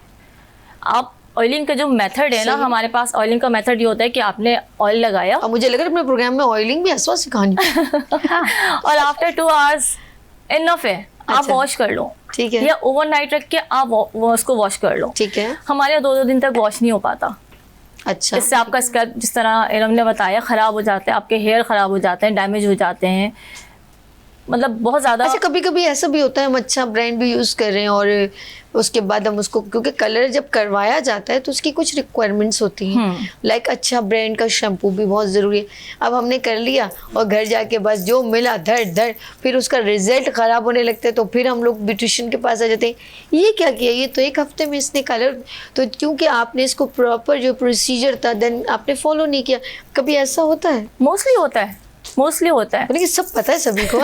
आप ऑयलिंग का जो मेथड है ना, हमारे पास ऑयलिंग का मेथड ये होता है कि आपने ऑयल लगाया अब मुझे लग रहा है अपने प्रोग्राम में ऑयलिंग भी अस्मा सिखानी और आफ्टर 2 आवर्स इनफ है, आप अच्छा। वॉश कर लो, ठीक है, या ओवरनाइट रख के आप उसको वॉश कर लो। ठीक है, हमारे यहाँ 2-2 दिन तक वॉश नहीं हो पाता, अच्छा, इससे आपका स्कैल्प जिस तरह इरम ने बताया ख़राब हो जाते हैं, आपके हेयर ख़राब हो जाते हैं, डैमेज हो जाते हैं, मतलब बहुत ज़्यादा। अच्छा कभी कभी ऐसा भी होता है हम अच्छा ब्रांड भी यूज़ कर रहे हैं और उसके बाद हम उसको, क्योंकि कलर जब करवाया जाता है तो उसकी कुछ रिक्वायरमेंट्स होती हैं, लाइक अच्छा ब्रांड का शैम्पू भी बहुत ज़रूरी है। अब हमने कर लिया और घर जाके बस जो मिला धड़ धड़, फिर उसका रिजल्ट ख़राब होने लगता है, तो फिर हम लोग ब्यूटिशियन के पास आ जाते हैं, ये क्या किया, ये तो 1 हफ्ते में इसने कलर, तो क्योंकि आपने इसको प्रॉपर जो प्रोसीजर था देन आपने फॉलो नहीं किया। कभी ऐसा होता है? मोस्टली होता है, मोस्टली होता है, लेकिन सब पता है सभी को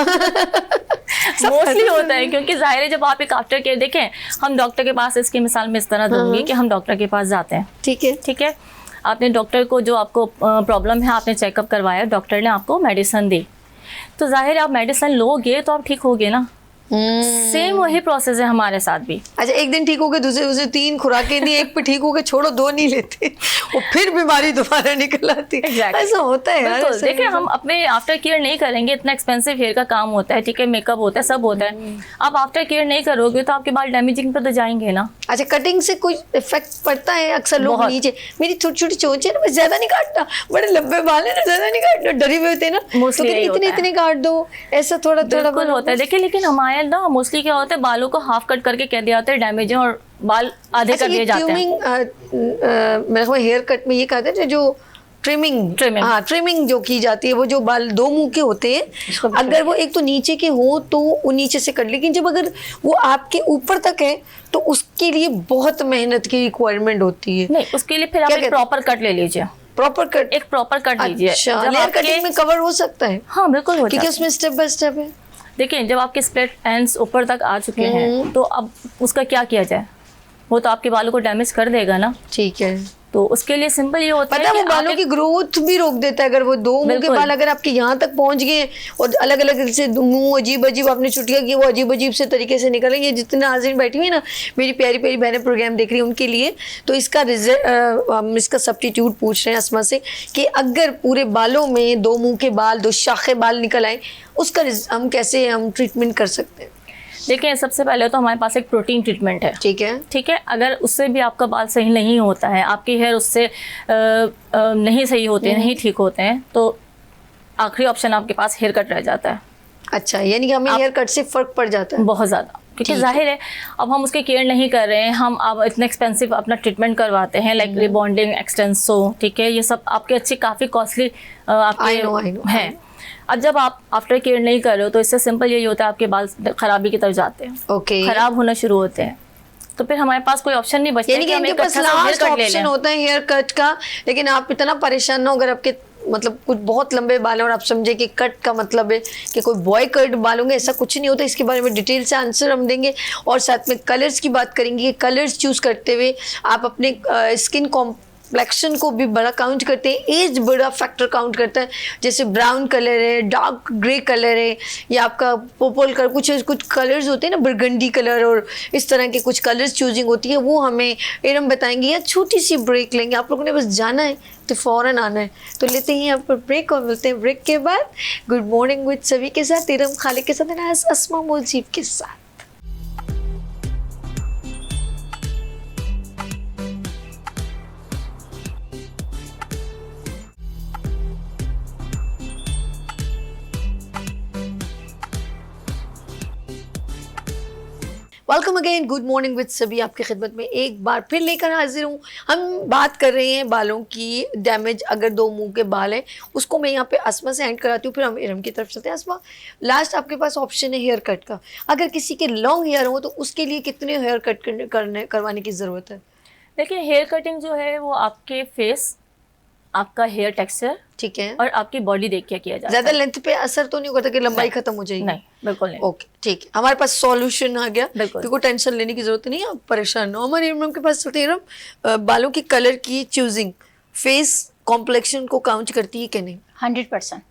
मोस्टली होता है, क्योंकि जाहिर है जब आप एक आफ्टर केयर देखें, हम डॉक्टर के पास, इसकी मिसाल में इस तरह दूंगी कि हम डॉक्टर के पास जाते हैं, ठीक है, ठीक है, आपने डॉक्टर को जो आपको प्रॉब्लम है आपने चेकअप करवाया, डॉक्टर ने आपको मेडिसिन दी, तो जाहिर है आप मेडिसिन लोगे तो आप ठीक होगे ना। सेम वही प्रोसेस है हमारे साथ भी। अच्छा एक दिन ठीक हो गए, दूसरे 3 खुराकें दी, एक पे ठीक हो गए, छोड़ो 2 नहीं लेते, वो फिर बीमारी दोबारा निकल आती है। Exactly. ऐसा होता है यार, बिल्कुल, देखिए हम अपने आफ्टर केयर नहीं करेंगे, इतना एक्सपेंसिव हेयर का काम होता है, ठीक है, मेकअप होता है, सब होता है, आप आफ्टर केयर नहीं करोगे तो आपके बाल डैमेजिंग पे तो जाएंगे ना। अच्छा कटिंग से कोई इफेक्ट पड़ता है? अक्सर लोग बहुत। नीचे, मेरी छोटी छोटी चोंच है ना, मैं ज्यादा नहीं काटना, बड़े लंबे बाल है ना, ज्यादा नहीं काटना, डरे हुए होते हैं ना, Mostly तो यही इतने होता है। इतने काट दो, ऐसा थोड़ा थोड़ा बिल्कुल होता है, देखिए, लेकिन हमारे ना मोस्टली क्या होता है, बालों को हाफ कट करके कह दिया जाता है डैमेज है और बाल आधे कर दिए जाते हैं। मेरे को हेयर कट में ये कहते हैं जो ट्रिमिंग, हाँ ट्रिमिंग जो की जाती है, वो जो बाल 2 मुंह के होते हैं, अगर वो एक तो नीचे के हो तो वो नीचे से कट, लेकिन जब अगर वो आपके ऊपर तक है तो उसके लिए बहुत मेहनत की रिक्वायरमेंट होती है। नहीं, उसके लिए फिर आप एक प्रॉपर कट ले लीजिए, प्रॉपर कट, एक प्रॉपर कट लीजिए। अच्छा, जब लेयर आपके- कटिंग में कवर हो सकता है? हाँ बिल्कुल हो क्योंकि जाता है। उसमें स्टेप बाय स्टेप है। देखिए जब आपके स्प्लिट एंड्स ऊपर तक आ चुके हैं तो अब उसका क्या किया जाए, वो तो आपके बालों को डैमेज कर देगा ना। ठीक है, तो उसके लिए सिंपल ये होता पता है है वो कि बालों आप की ग्रोथ भी रोक देता है। अगर वो 2 मुंह के बिल्कुल। बाल अगर आपके यहाँ तक पहुंच गए और अलग अलग से मुंह अजीब अजीब आपने चुटिया की, वो अजीब अजीब से तरीके से निकले, ये जितने हाजिर बैठी हुई है ना मेरी प्यारी प्यारी बहनें प्रोग्राम देख रही हैं उनके लिए, तो इसका रिजल्ट हम इसका सब्स्टिट्यूट पूछ रहे हैं अस्मा से कि अगर पूरे बालों में 2 मुंह के बाल, 2 शाखे बाल निकल आए, उसका हम कैसे हम ट्रीटमेंट कर सकते हैं? देखिए सबसे पहले तो हमारे पास एक प्रोटीन ट्रीटमेंट है, ठीक है, ठीक है, अगर उससे भी आपका बाल सही नहीं होता है, आपके हेयर उससे नहीं सही होते, नहीं ठीक होते हैं, तो आखिरी ऑप्शन आपके पास हेयर कट रह जाता है। अच्छा यानी कि हमें हेयर कट से फर्क पड़ जाता है बहुत ज़्यादा, क्योंकि जाहिर है अब हम उसकी केयर नहीं कर रहे हैं, हम अब इतना एक्सपेंसिव अपना ट्रीटमेंट करवाते हैं, लाइक रिबॉन्डिंग, एक्सटेंसो, ठीक है, ये सब आपके अच्छे काफ़ी कॉस्टली I know. आपके हैं। अब जब आप आफ्टर केयर नहीं कर रहे हो तो इससे सिंपल यही होता है आपके बाल खराबी की तरफ जाते हैं, ओके, खराब होना शुरू होते हैं, तो फिर हमारे पास कोई ऑप्शन नहीं बचता यानी कि हम इनके एक पास अच्छा सा हेयर लास्ट कट ले ऑप्शन लें। होता है हेयर कट का। लेकिन आप इतना परेशान ना हो अगर आपके मतलब कुछ बहुत लंबे बाल हैं और आप समझे कि कट का मतलब है कि कोई बॉय कट बाल होंगे, ऐसा कुछ नहीं होता। इसके बारे में डिटेल से आंसर हम देंगे और साथ में कलर्स की बात करेंगे कि कलर्स चूज करते हुए आप अपने स्किन कम्प्लेक्शन को भी बड़ा काउंट करते हैं, एज बड़ा फैक्टर काउंट करता है। जैसे ब्राउन कलर है, डार्क ग्रे कलर है, या आपका पर्पल कलर, कुछ कलर्स होते हैं ना, बरगंडी कलर, और इस तरह के कुछ कलर्स चूजिंग होती है, वो हमें इरम बताएंगे। या छोटी सी ब्रेक लेंगे, आप लोगों ने बस जाना है तो फ़ौरन आना है। तो लेते हैं यहाँ पर ब्रेक और मिलते हैं ब्रेक के बाद गुड मॉर्निंग विद सभी के साथ, इरम खालिक के साथ, अस्मा मुजीब के साथ। Welcome again, good morning with सभी आपकी खिदमत में एक बार फिर लेकर हाजिर हूँ। हम बात कर रहे हैं बालों की डैमेज, अगर 2 मुंह के बाल हैं उसको मैं यहाँ पे अस्मा से एंड कराती हूँ, फिर हम इरम की तरफ चलते हैं। अस्मा, लास्ट आपके पास ऑप्शन है हेयर कट का। अगर किसी के लॉन्ग हेयर हो तो उसके लिए कितने हेयर कट करवाने की ज़रूरत है? देखिए, हेयर कटिंग जो है वो आपके फेस, आपका हेयर टेक्सचर, ठीक है, और आपकी बॉडी देख के किया जाता है। ज़्यादा लेंथ पे असर तो नहीं करता कि लंबाई खत्म हो जाएगी? नहीं, बिल्कुल नहीं। ओके, ठीक है, हमारे पास सॉल्यूशन आ गया, बिल्कुल। क्योंकि टेंशन लेने की जरूरत नहीं है, आप परेशान हो। हमारे इरम के पास चलते हैं। बालों की कलर की चूजिंग फेस कॉम्प्लेक्शन को काउंट करती है कि नहीं? 100%।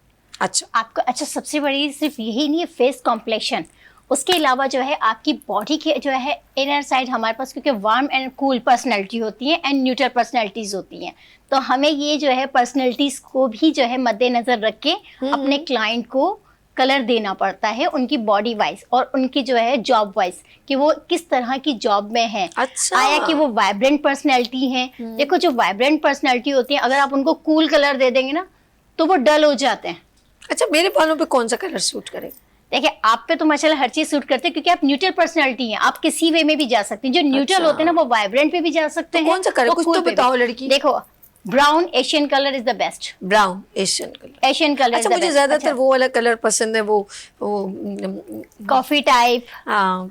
अच्छा, आपको अच्छा, सबसे बड़ी सिर्फ यही नहीं है फेस कॉम्प्लेक्शन, उसके अलावा जो है आपकी बॉडी के जो है इनर साइड हमारे पास, क्योंकि वार्म एंड कूल पर्सनैलिटी होती है एंड न्यूट्रल पर्सनैलिटीज होती हैं, तो हमें ये जो है पर्सनैलिटीज को भी जो है मद्देनजर रख के अपने क्लाइंट को कलर देना पड़ता है, उनकी बॉडी वाइज और उनकी जो है जॉब वाइज, कि वो किस तरह की जॉब में है। अच्छा, आया कि वो वाइब्रेंट पर्सनैलिटी है। देखो, जो वाइब्रेंट पर्सनैलिटी होती है, अगर आप उनको कूल कलर दे देंगे ना तो वो डल हो जाते हैं। अच्छा, मेरे बालों पे कौन सा कलर सूट करेगा? देखिए, आप पे तो माशाल्लाह हर चीज सूट करते हैं, क्योंकि आप न्यूट्रल पर्सनालिटी हैं, आप किसी वे में भी जा सकते हैं। जो न्यूट्रल अच्छा। होते हैं ना, वो वाइब्रेंट पे भी जा सकते तो हैं। कौन सा कलर? वो कुछ cool तो पे भी। बताओ लड़की। देखो, brown Asian colour is the best. Brown Asian colour, Asian colour. अच्छा, मुझे ज्यादातर वो वाला कलर पसंद है, वो कॉफी टाइप, हाँ,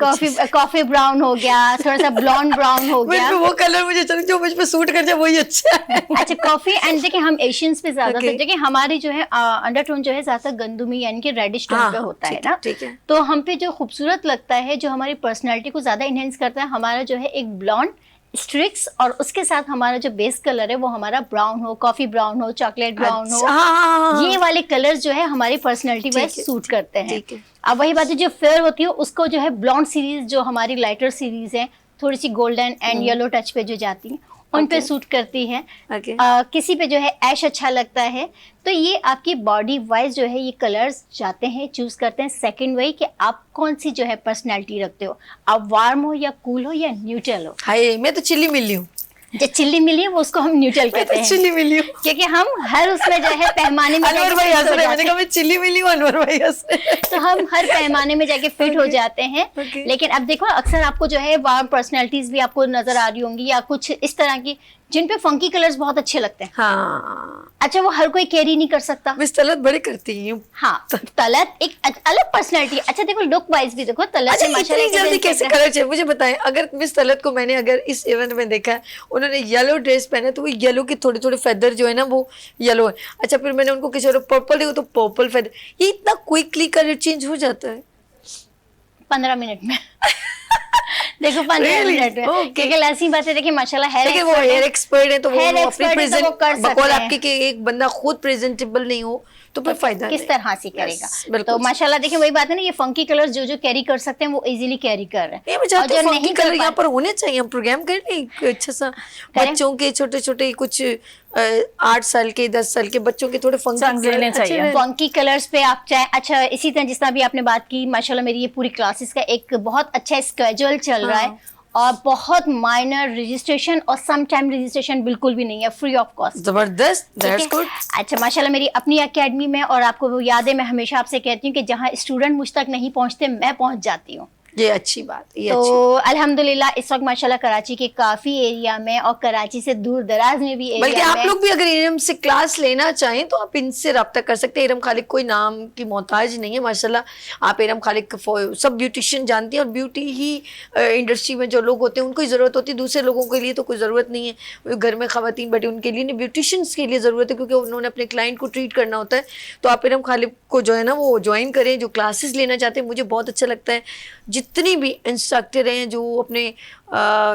कॉफी ब्राउन हो गया, थोड़ा सा ब्लॉन्ड ब्राउन हो गया। वो कलर मुझे जो मुझ पे सूट कर जाए वही अच्छा है। अच्छा, कॉफी एंड देखिए, हम एशियंस पे ज्यादा Okay. देखिए, हमारी जो है अंडरटोन जो है ज्यादा गंदुमी यानी कि रेडिश टोन हाँ, पे होता है ठीक ना, ठीक है। तो हम पे जो खूबसूरत लगता है, जो हमारी पर्सनालिटी को ज्यादा इनहेंस करता है, हमारा जो है एक ब्लॉन्ड स्ट्रिक्स, और उसके साथ हमारा जो बेस कलर है वो हमारा ब्राउन हो, कॉफी ब्राउन हो, चॉकलेट ब्राउन हो। अच्छा, हाँ, ये वाले कलर्स जो है हमारी पर्सनालिटी वाइज ठीक है, सूट करते हैं। ठीक है। अब वही बात है, जो फेयर होती है उसको जो है ब्लॉन्ड सीरीज, जो हमारी लाइटर सीरीज है, थोड़ी सी गोल्डन एंड येलो टच पे जो जाती है, उन पे सूट करती है। Okay. किसी पे जो है ऐश अच्छा लगता है। तो ये आपकी बॉडी वाइज जो है ये कलर्स जाते हैं, चूज करते हैं। सेकंड वही कि आप कौन सी जो है पर्सनालिटी रखते हो, आप वार्म हो या कूल हो या न्यूट्रल हो। हाय, मैं तो चिल्ली मिली हूँ। जो चिल्ली मिली है वो उसको हम न्यूट्रल कहते हैं, चिल्ली मिली हूँ, क्योंकि हम हर उसमें जो है पैमाने में अनवर भाई हंस रहे, मैंने कहा मैं चिल्ली मिली हूँ, अनवर भाई हंस रहे। तो हम हर पैमाने में जाके फिट हो जाते हैं। Okay. लेकिन अब देखो, अक्सर आपको जो है वार्म पर्सनालिटीज भी आपको नजर आ रही होंगी, या कुछ इस तरह की जिन पे फंकी कलर्स बहुत अच्छे लगते हैं। हाँ, अच्छा, वो हर कोई कैरी नहीं कर सकता। मिस तलत बड़े करती हूँ। हाँ, तलत एक अलग पर्सनालिटी। अच्छा देखो, लुक वाइज भी देखो, तलत अच्छा, से माशाल्लाह इतनी जल्दी कैसे कलर चाहिए मुझे बताएं। अगर मिस तलत को मैंने अगर इस इवेंट में देखा है, उन्होंने येलो ड्रेस पहने, तो वो येलो के थोड़े थोड़े फेदर जो है ना वो येलो है। अच्छा, फिर मैंने उनको किसी और पर्पल देखो तो पर्पल फेदर। ये इतना क्विकली कलर चेंज हो जाता है? 15 मिनट में। देखो 15 Really? मिनट में, Okay. क्योंकि ऐसी बात है, देखिए माशाल्लाह देखिए, वो हेयर एक्सपर्ट है, तो वो Hair अपनी expert है, तो प्रेजेंट वो कर सकते बकौल हैं। आपके कि एक बंदा खुद प्रेजेंटेबल नहीं हो तो फिर फायदा किस नहीं। तरह से करेगा। Yes, बिल्कुल। तो माशाल्लाह देखिए, वही बात है ना, ये फंकी कलर्स जो कैरी कर सकते हैं वो इजीली कैरी कर रहे हैं। ये मैं चाहती और हूँ जो फंकी नहीं कर कलर यहाँ पा- पर होने चाहिए। हम प्रोग्राम कर लें एक अच्छा सा, करें। बच्चों के छोटे छोटे कुछ 8 साल के 10 साल के बच्चों के थोड़े Songs फंकी लेने चाहिए। फंकी कलर्स पे आप चाहे, अच्छा इसी तरह जिस तरह भी आपने बात की, माशाल्लाह मेरी ये पूरी क्लासेस का एक बहुत अच्छा स्केड्यूल चल रहा है, और बहुत माइनर रजिस्ट्रेशन और सम टाइम रजिस्ट्रेशन बिल्कुल भी नहीं है, फ्री ऑफ कॉस्ट। जबरदस्त, दैट्स ठीक है? गुड। अच्छा, माशाल्लाह मेरी अपनी एकेडमी में, और आपको वो याद है, मैं हमेशा आपसे कहती हूँ कि जहाँ स्टूडेंट मुझ तक नहीं पहुँचते, मैं पहुँच जाती हूँ। ये अच्छी बात, ये तो अच्छी। अल्हम्दुलिल्लाह इस वक्त माशाल्लाह कराची के काफी एरिया में, और कराची से दूर दराज में भी बल्कि एरिया आप में, लोग भी अगर इरम से क्लास लेना चाहें तो आप इनसे रब्ता कर सकते हैं। इरम खालिक कोई नाम की मोहताज नहीं है माशाल्लाह। आप इरम खालिक सब ब्यूटिशियन जानती हैं, और ब्यूटी ही इंडस्ट्री में जो लोग होते हैं उनको ही ज़रूरत होती है, दूसरे लोगों के लिए तो कोई ज़रूरत नहीं है। घर में ख़वातीन बैठी उनके लिए नहीं, ब्यूटिशियंस के लिए ज़रूरत है, क्योंकि उन्होंने अपने क्लाइंट को ट्रीट करना होता है। तो आप इरम खालिक को जो है ना वो ज्वाइन करें, जो क्लासेस लेना चाहते हैं। मुझे बहुत अच्छा लगता है जितनी भी इंस्ट्रक्टर हैं जो अपने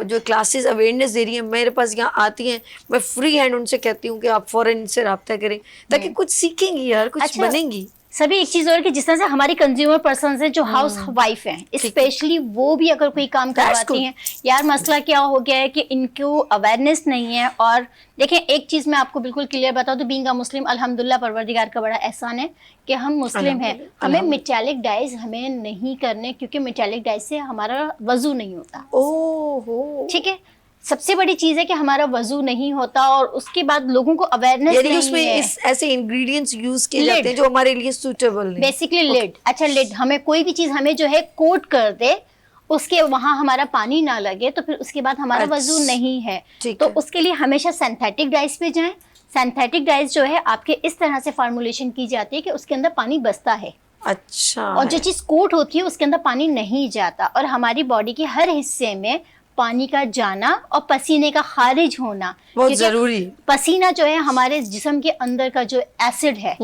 जो क्लासेस अवेयरनेस दे रही हैं, मेरे पास यहाँ आती हैं, मैं फ्री हैंड उनसे कहती हूँ कि आप फ़ौरन इनसे रब्ता करें ताकि कुछ सीखेंगी यार, कुछ अच्छा, बनेंगी। सभी एक चीज और कि जिस तरह से हमारी कंज्यूमर पर्सन है जो हाउस वाइफ हैं, स्पेशली वो भी अगर कोई काम करवाती हैं, यार मसला क्या हो गया है कि इनको अवेयरनेस नहीं है। और देखें एक चीज मैं आपको बिल्कुल क्लियर बताऊं तो बीइंग अ मुस्लिम अल्हम्दुलिल्लाह परवरदिगार का बड़ा एहसान है कि हम मुस्लिम हैं, हमें मेटालिक डाइज हमें नहीं करने, क्योंकि मेटालिक डाइज से हमारा वजू नहीं होता। ओहो, ठीक है, सबसे बड़ी चीज है कि हमारा वजू नहीं होता और उसके बाद लोगों को अवेयरनेस यानी नहीं उसमें है। ऐसे इंग्रेडिएंट्स यूज किए जाते हैं जो हमारे लिए सूटेबल नहीं। बेसिकली लिड, अच्छा लिड, हमें कोई भी चीज हमें जो है कोट कर दे, उसके वहां हमारा पानी ना लगे तो फिर उसके बाद हमारा वजू नहीं है। तो उसके लिए हमेशा सिंथेटिक डाइज पे जाएं। सिंथेटिक डाइज जो है आपके इस तरह से फार्मूलेशन की जाती है कि उसके अंदर पानी बसता है। अच्छा, और जो चीज कोट होती है उसके अंदर पानी नहीं जाता। और हमारी बॉडी के हर हिस्से में पानी का जाना और पसीने का खारिज होना बहुत जरूरी। पसीना जो है हमारे जिस्म के अंदर का जो एसिड है,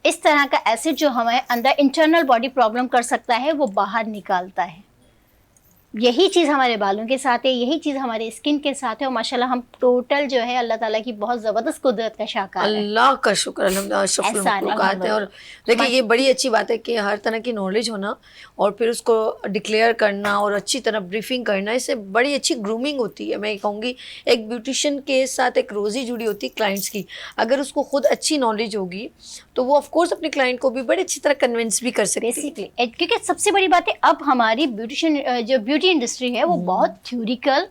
इस तरह का एसिड जो हमारे अंदर इंटरनल बॉडी प्रॉब्लम कर सकता है वो बाहर निकालता है। यही चीज़ हमारे बालों के साथ है, यही चीज़ हमारे स्किन के साथ है। और माशाल्लाह हम टोटल जो है अल्लाह ताला की बहुत ज़बरदस्त कुदरत का शाकार है। अल्लाह का शुक्र, अल्हम्दुलिल्लाह, अशरफुल मखलूकात है। और देखिए ये बड़ी अच्छी बात है कि हर तरह की नॉलेज होना और फिर उसको डिक्लेयर करना और अच्छी तरह ब्रीफिंग करना, इससे बड़ी अच्छी ग्रूमिंग होती है। मैं कहूँगी एक ब्यूटिशियन के साथ एक रोज़ी जुड़ी होती है क्लाइंट्स की। अगर उसको खुद अच्छी नॉलेज होगी तो वो ऑफकोर्स अपने क्लाइंट को भी बड़ी अच्छी तरह कन्विंस भी कर सकती है। बेसिकली क्योंकि सबसे बड़ी बात है अब हमारी ब्यूटिशियन जो ब्यूटी इंडस्ट्री है वो बहुत थ्योरिकल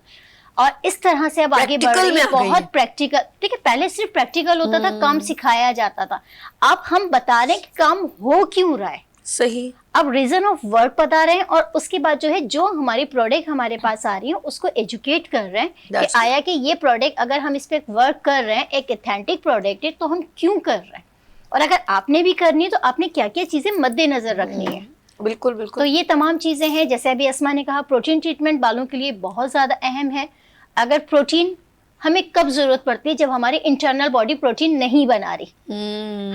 और इस तरह से अब आगे बढ़ रही है, बहुत प्रैक्टिकल। ठीक है, पहले सिर्फ प्रैक्टिकल होता था, काम सिखाया जाता था। अब हम बता रहे हैं कि काम हो क्यों रहा है, सही। अब रीजन ऑफ वर्क बता रहे हैं और उसके बाद जो है जो हमारी प्रोडक्ट हमारे पास आ रही है उसको एजुकेट कर रहे हैं कि आया कि ये प्रोडक्ट अगर हम इस पे वर्क कर रहे हैं, एक ऑथेंटिक प्रोडक्ट है, तो हम क्यों कर रहे हैं और अगर आपने भी करनी है तो आपने क्या क्या चीजें मद्देनजर रखनी है। बिल्कुल बिल्कुल। तो ये तमाम चीज़ें हैं। जैसे अभी अस्मा ने कहा प्रोटीन ट्रीटमेंट बालों के लिए बहुत ज़्यादा अहम है। अगर प्रोटीन हमें कब ज़रूरत पड़ती है, जब हमारी इंटरनल बॉडी प्रोटीन नहीं बना रही,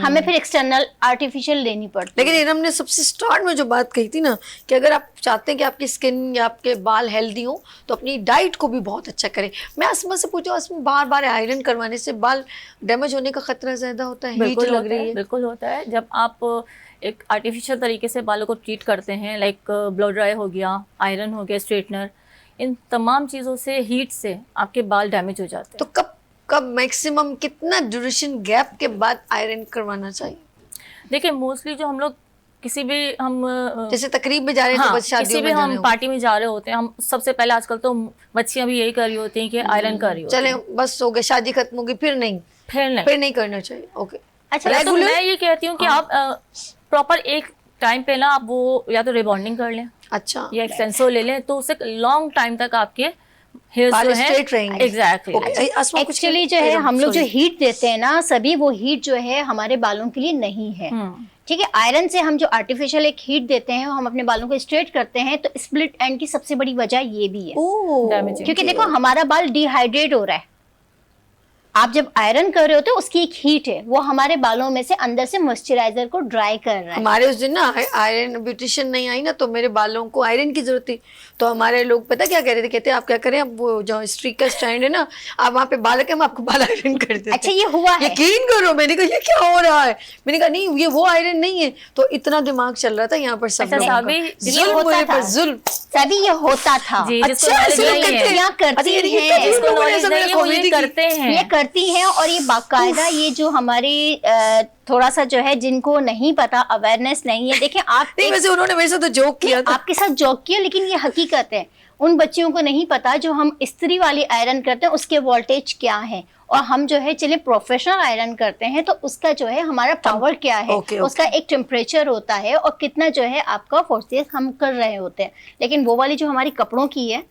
हमें फिर एक्सटर्नल आर्टिफिशियल लेनी पड़ती है। लेकिन हमने सबसे स्टार्ट में जो बात कही थी ना कि अगर आप चाहते हैं कि आपकी स्किन या आपके बाल हेल्दी हो तो अपनी डाइट को भी बहुत अच्छा करें। मैं अस्मा से पूछूं, अस्मा बार बार आयरन करवाने से बाल डैमेज होने का खतरा ज़्यादा होता है? बिल्कुल लग रही है। बिल्कुल होता है। जब आप एक आर्टिफिशियल तरीके से बालों को ट्रीट करते हैं, लाइक ब्लो ड्राई हो गया, आयरन हो गया, स्ट्रेटनर, इन तमाम चीज़ों से, हीट से आपके बाल डैमेज हो जाते हैं। तो कब कब मैक्सिमम कितना ड्यूरेशन गैप के बाद आयरन करवाना चाहिए? देखिए मोस्टली जो हम लोग किसी भी हम जैसे तकरीब में जा रहे हैं तो बस शादियों किसी भी में हम पार्टी में जा रहे होते हैं, हम सबसे पहले आजकल तो बच्चियां भी यही कर रही होती हैं कि आयरन कर रही होती हैं। चले बस हो गए, शादी खत्म होगी, फिर नहीं करना चाहिए। ओके, अच्छा, तो मैं ये कहती हूँ कि आप प्रॉपर एक टाइम पे ना आप वो या तो रिबॉन्डिंग कर लें, अच्छा, या एक्सटेंसो ले लें, तो उससे लॉन्ग टाइम तक आपके हेयर्स जो है स्ट्रेट रहेंगे। एग्जैक्टली। एक्चुअली जो है हम लोग जो हीट देते हैं ना सभी, वो हीट जो है हमारे बालों के लिए नहीं है। ठीक है, आयरन से हम जो आर्टिफिशियल एक हीट देते हैं, हम अपने बालों को स्ट्रेट करते हैं, तो स्प्लिट एंड की सबसे बड़ी वजह ये भी है, क्योंकि देखो हमारा बाल डिहाइड्रेट हो रहा है। आप जब आयरन कर रहे होते हो उसकी एक हीट है, वो हमारे बालों में से अंदर से मॉइस्चराइजर को ड्राई कर रहा है। हमारे उस दिन ना आयरन ब्यूटिशियन नहीं आई ना, तो मेरे बालों को आयरन की जरूरत थी, तो हमारे लोग पता क्या कह रहे थे, कहते आप क्या करें, अब वो जो स्ट्रीक का स्टैंड है ना, आप वहाँ पे बाल रखें, हम आपको बाल आयरन कर देते। अच्छा, ये हुआ है? यकीन करो। मैंने कहा ये क्या हो रहा है, मैंने कहा नहीं ये वो आयरन नहीं है। तो इतना दिमाग चल रहा था यहाँ पर सब लोगों का। जुल्म सभी ये होता था। ये करती हैं और ये बाकायदा ये जो हमारी थोड़ा सा जो है जिनको नहीं पता, अवेयरनेस नहीं है। देखें आप वैसे उन्होंने मेरे साथ तो जोक किया था, आपके साथ जोक किया, लेकिन ये हकीकत है। उन बच्चियों को नहीं पता जो हम इस्त्री वाली आयरन करते हैं उसके वोल्टेज क्या है, और हम जो है चलिए प्रोफेशनल आयरन करते हैं तो उसका जो है हमारा पावर क्या है, उसका एक टेम्परेचर होता है और कितना जो है आपका फोर्सेस हम कर रहे होते हैं। लेकिन वो वाली जो हमारी कपड़ों की है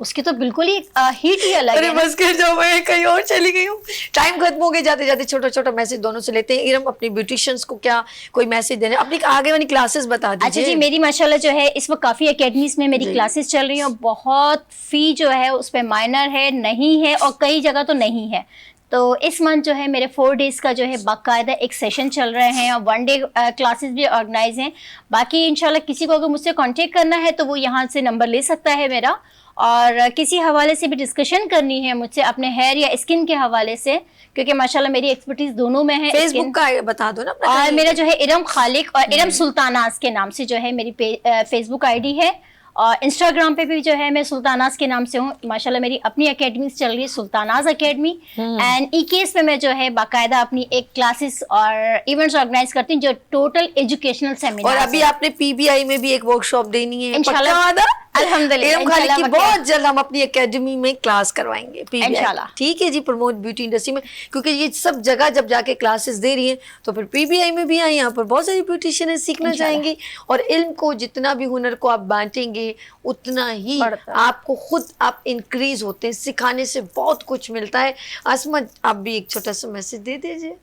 उसकी तो बिल्कुल ही हीट ही अलग है। बस कर जाओ, मैं कहीं और चली गई हूँ। टाइम खत्म हो गया, जाते जाते छोटा छोटा मैसेज दोनों से लेते हैं। इरम अपनी ब्यूटिशियंस को क्या कोई मैसेज देने, अपनी आगे वाली क्लासेस बता दीजिए। अच्छा जी, मेरी माशाल्लाह जो है इस वक्त काफ़ी एकेडमीज में मेरी क्लासेस चल रही हैं और बहुत फी जो है उस पर माइनर है, नहीं है और कई जगह तो नहीं है। तो इस मंथ जो है मेरे 4 डेज़ का जो है बाकायदा एक सेशन चल रहे हैं और 1 डे क्लासेस भी ऑर्गेनाइज हैं। बाकी इंशाल्लाह किसी को अगर मुझसे कांटेक्ट करना है तो वो यहाँ से नंबर ले सकता है मेरा, और किसी हवाले से भी डिस्कशन करनी है मुझसे अपने हेयर या स्किन के हवाले से, क्योंकि माशाल्लाह मेरी एक्सपर्टीज दोनों में है। फेसबुक का बता दो ना अपना। और मेरा जो है इरम खालिक और इरम सुल्तानाज के नाम से जो है मेरी फेसबुक आईडी है, और इंस्टाग्राम पे भी जो है मैं सुल्तानाज के नाम से हूँ। माशाल्लाह मेरी अपनी एकेडमी चल रही है, सुल्तानाज एकेडमी, एंड ईकेएस पे मैं जो है बाकायदा अपनी एक क्लासेस और इवेंट्स ऑर्गेनाइज करती हूँ जो टोटल एजुकेशनल सेमिनार। और अभी आपने पीबीआई में भी एक वर्कशॉप देनी है इंशाल्लाह, अल्हम्दुलिल्लाह, इरम खालिक की इंशाल्लाह बहुत जल्द हम अपनी एकेडमी में क्लास करवाएंगे PBI। इंशाल्लाह। ठीक है जी, प्रमोट ब्यूटी इंडस्ट्री में, क्योंकि ये सब जगह जब जाके क्लासेस दे रही हैं तो फिर PBI में भी आए, यहाँ पर बहुत सारी ब्यूटिशियन है सीखना चाहेंगी, और इल्म को जितना भी हुनर को आप बांटेंगे उतना ही आपको खुद आप इंक्रीज होते हैं, सिखाने से बहुत कुछ मिलता है। आसमा, आप भी एक छोटा सा मैसेज दे दीजिए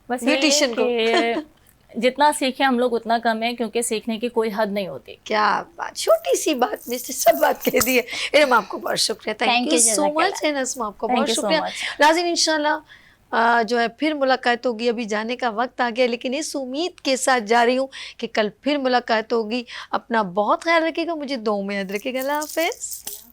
बस ये ब्यूटिशियन कि जितना सीखें हम लोग उतना कम है, क्योंकि सीखने की कोई हद नहीं होती। क्या बात, छोटी सी बात में से सब बात कह दी है। इरम आपको बहुत शुक्रिया, thank you so much. And Asma आपको बहुत शुक्रिया। नाज़रीन, इंशाल्लाह जो है फिर मुलाकात होगी। अभी जाने का वक्त आ गया, लेकिन इस उम्मीद के साथ जा रही हूँ कि कल फिर मुलाकात होगी। अपना बहुत ख्याल रखिएगा, मुझे दुआ में याद रखिएगा। अल्लाह हाफ़िज़।